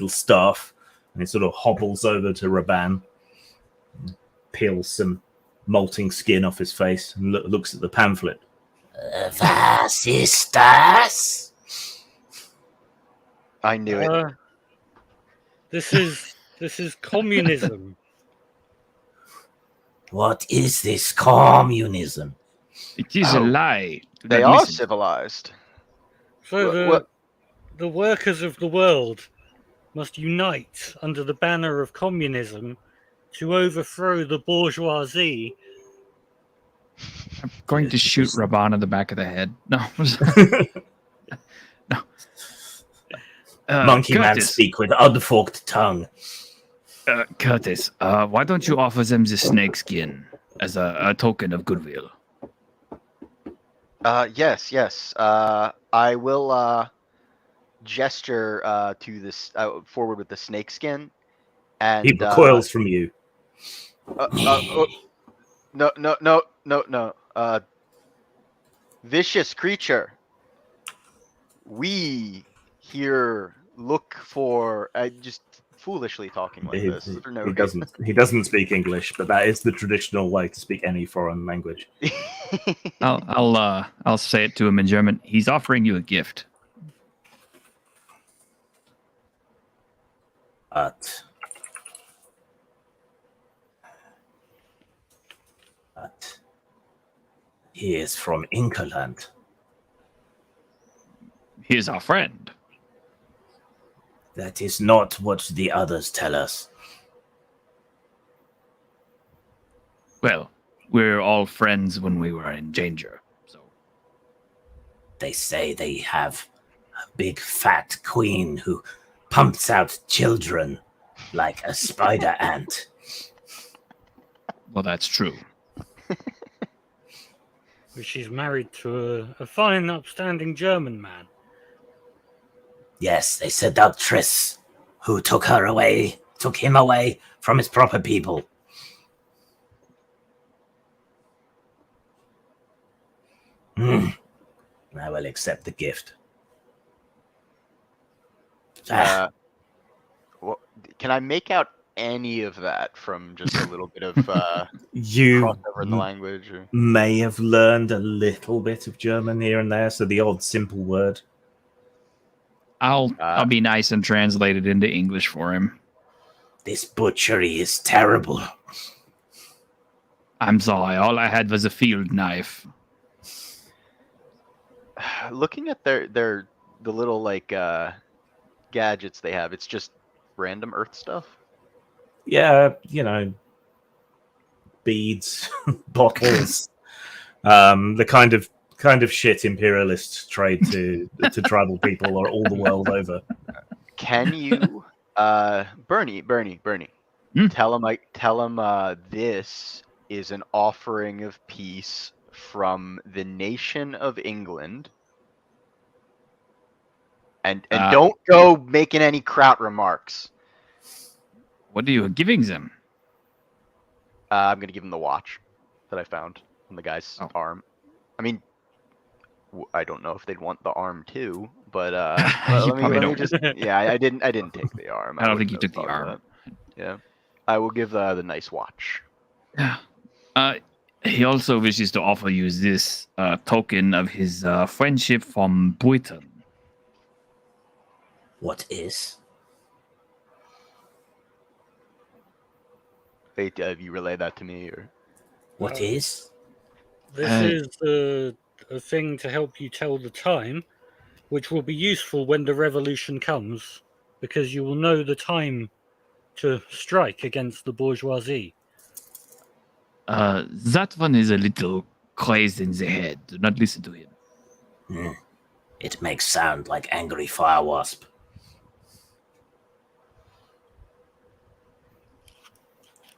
staff. And he sort of hobbles over to Raban, peels some molting skin off his face, and looks at the pamphlet. Was ist das? I knew it. This is communism. What is this communism? It is a lie. Do They not are listen. civilized. So the workers of the world must unite under the banner of communism to overthrow the bourgeoisie. I'm going to shoot Raban in the back of the head. No. No. Monkey man Curtis, speak with unforked tongue. Curtis, why don't you offer them the snake skin as a token of goodwill? Yes. I will gesture to this forward with the snake skin, and He recoils from you. No. Vicious creature. We here look for. I just foolishly talking like this. For no He doesn't speak English, but that is the traditional way to speak any foreign language. I'll say it to him in German. He's offering you a gift. But he is from Inkerland. He's our friend. That is not what the others tell us. Well, we're all friends when we were in danger. So They say they have a big fat queen who pumps out children like a spider ant. well, that's true. She's married to a fine, upstanding German man. Yes, they seductress who took him away from his proper people. I will accept the gift. Well, can I make out any of that from just a little bit of You crossover in the language? Or... may have learned a little bit of German here and there, so the odd simple word. I'll be nice and translate it into English for him. This butchery is terrible. I'm sorry. All I had was a field knife. Looking at the little like gadgets they have, it's just random Earth stuff. Yeah, beads, bottles, the kind of shit imperialists trade to tribal people or all the world over. Can you, Bernie, Hmm? tell him this is an offering of peace from the nation of England, and don't go making any kraut remarks. What are you giving them? I'm gonna give him the watch that I found on the guy's Oh. arm. I mean, I don't know if they'd want the arm too, but You let probably me don't. just yeah, I didn't take the arm. I don't think wouldn't you have took the thought of arm. that. Yeah, I will give the nice watch. Yeah. He also wishes to offer you this token of his friendship from Britain. What is? Wait, have you relayed that to me, or What is? This Uh, is a thing to help you tell the time, which will be useful when the revolution comes, because you will know the time to strike against the bourgeoisie. That one is a little crazed in the head. Do not listen to him. It makes sound like angry fire wasp.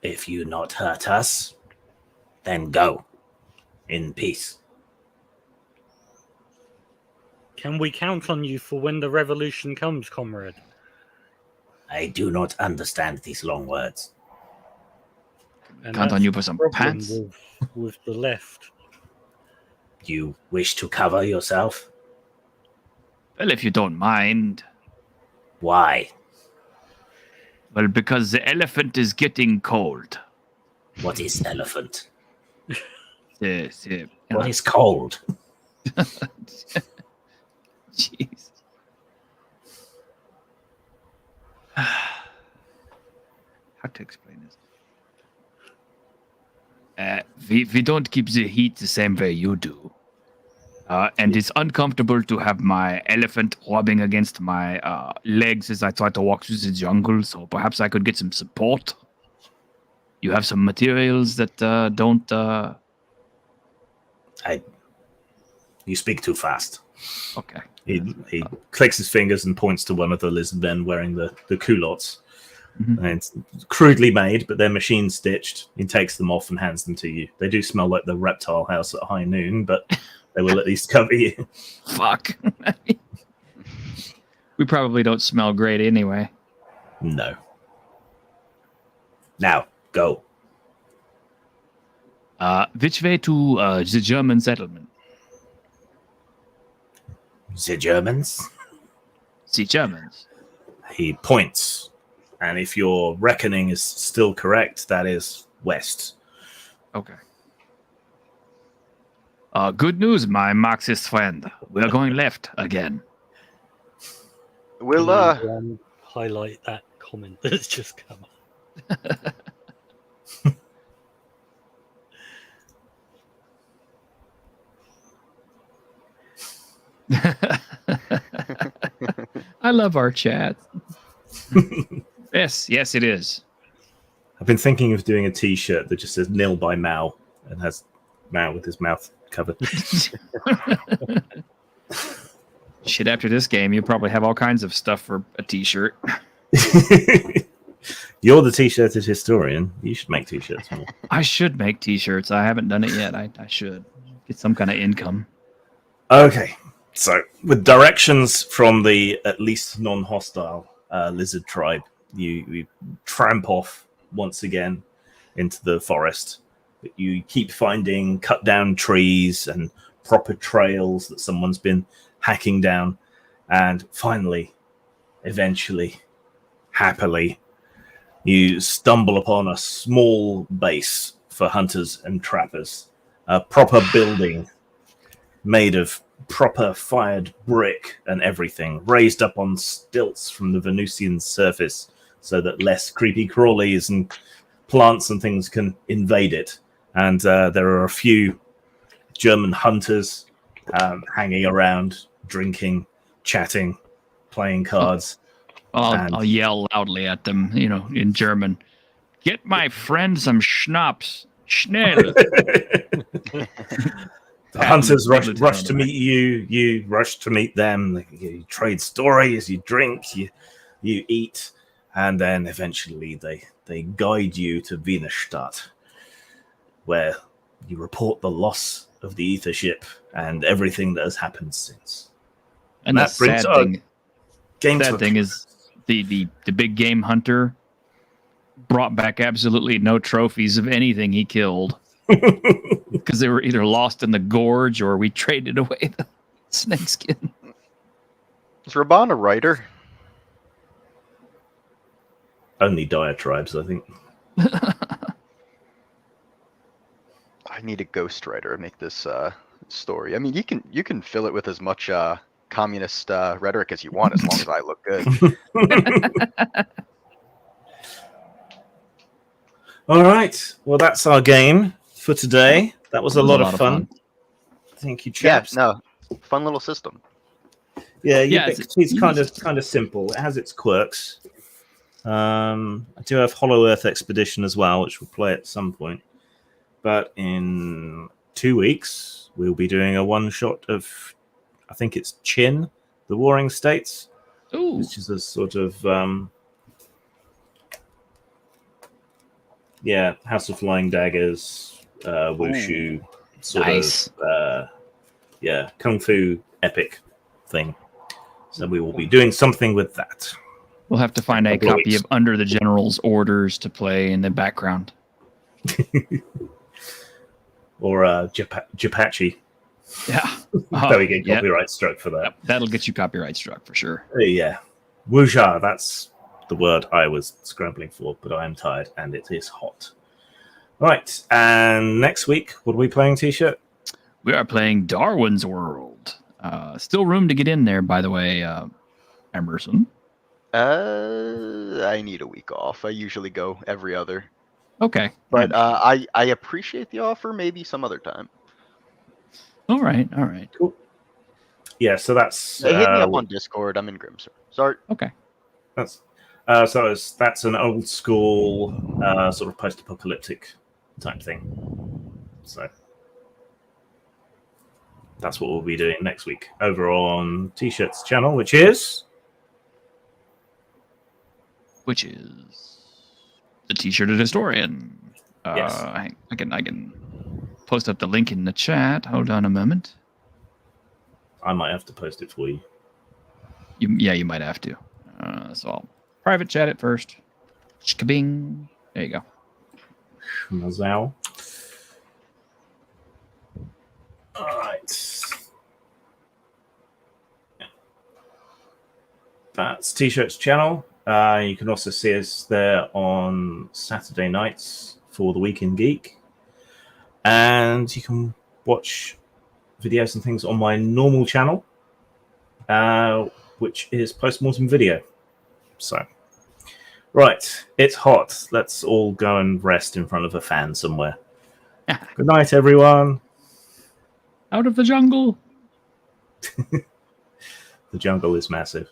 If you not hurt us, then go in peace. Can we count on you for when the revolution comes, comrade? I do not understand these long words. And Count on that's you for some the problem pants. with the left. You wish to cover yourself? Well, if you don't mind. Why? Well, because the elephant is getting cold. What is elephant? Yes, yeah. What is cold? Jeez. How to explain this? We don't keep the heat the same way you do. And it's uncomfortable to have my elephant rubbing against my legs as I try to walk through the jungle, so perhaps I could get some support. You have some materials that don't... You speak too fast. Okay. He clicks his fingers and points to one of the lizard men wearing the culottes. Mhm. And it's crudely made, but they're machine stitched. He takes them off and hands them to you. They do smell like the reptile house at high noon, but they will at least cover you. Fuck. We probably don't smell great anyway. No. Now, go. Which way to the German settlement? The Germans? The Germans. He points, and if your reckoning is still correct, that is west. Okay. Good news, my Marxist friend. We're going left again. we'll Can you, highlight that comment that's just come up. I love our chat. Yes, it is. I've been thinking of doing a T-shirt that just says "Nil by Mao" and has Mao with his mouth covered. Shit, after this game, you probably have all kinds of stuff for a t-shirt. You're the T-shirted historian. You should make T-shirts more. I should make t-shirts. I haven't done it yet. I should get some kind of income. Okay, so with directions from the at least non-hostile lizard tribe, you tramp off once again into the forest. You keep finding cut down trees and proper trails that someone's been hacking down, and finally, eventually, happily, you stumble upon a small base for hunters and trappers, a proper building made of proper fired brick and everything, raised up on stilts from the Venusian surface so that less creepy crawlies and plants and things can invade it. And there are a few German hunters hanging around, drinking, chatting, playing cards. I'll yell loudly at them, in German. Get my friend some schnapps. Schnell. The hunters Patton, rush Lieutenant to on the meet you. You rush to meet them. You trade stories. You drink. You eat, and then eventually they guide you to Venusstadt, where you report the loss of the ether ship and everything that has happened since. And that the brings sad our thing, game to sad a thing is the big game hunter brought back absolutely no trophies of anything he killed because they were either lost in the gorge or we traded away the snakeskin. Is Raban a writer? Only diatribes, I think. I need a ghostwriter to make this story. I mean, you can fill it with as much communist rhetoric as you want, as long as I look good. All right. Well, that's our game for today. That was a lot of fun. Thank you, Yeah, chaps. no, fun little system. Yeah, Yeah, Ubiquity's kind of simple. It has its quirks. I do have Hollow Earth Expedition as well, which we'll play at some point. But in 2 weeks, we'll be doing a one-shot of, I think it's Chin, the Warring States, Ooh, which is a sort of, House of Flying Daggers, Wushu, sort nice. of, Kung Fu epic thing. So we will be doing something with that. We'll have to find a Couple of copy weeks. of Under the General's Orders to play in the background. Or Japachi. Yeah. There we get yeah. copyright struck for that. Yep, that'll get you copyright struck for sure. Yeah. Wuxia, that's the word I was scrambling for, but I am tired and it is hot. Right, and next week, what are we playing, T-shirt? We are playing Darwin's World. Still room to get in there, by the way, Emerson. I need a week off. I usually go every other. Okay. But I appreciate the offer. Maybe some other time. All right. All right. Cool. Yeah, so that's Hit me up on Discord. I'm in Grimsor. Sorry. Okay. that's that's an old school sort of post-apocalyptic type thing. So that's what we'll be doing next week over on T-shirt's channel, which is the T-shirted historian. Yes. I can post up the link in the chat. Hold on a moment. I might have to post it for you. You might have to. So I'll private chat it first. Kabing. There you go. Mazal. All right. That's T-shirt's channel. You can also see us there on Saturday nights for the Week in Geek. And you can watch videos and things on my normal channel, which is Postmortem Video. So, right, it's hot. Let's all go and rest in front of a fan somewhere. Good night, everyone. Out of the jungle. The jungle is massive.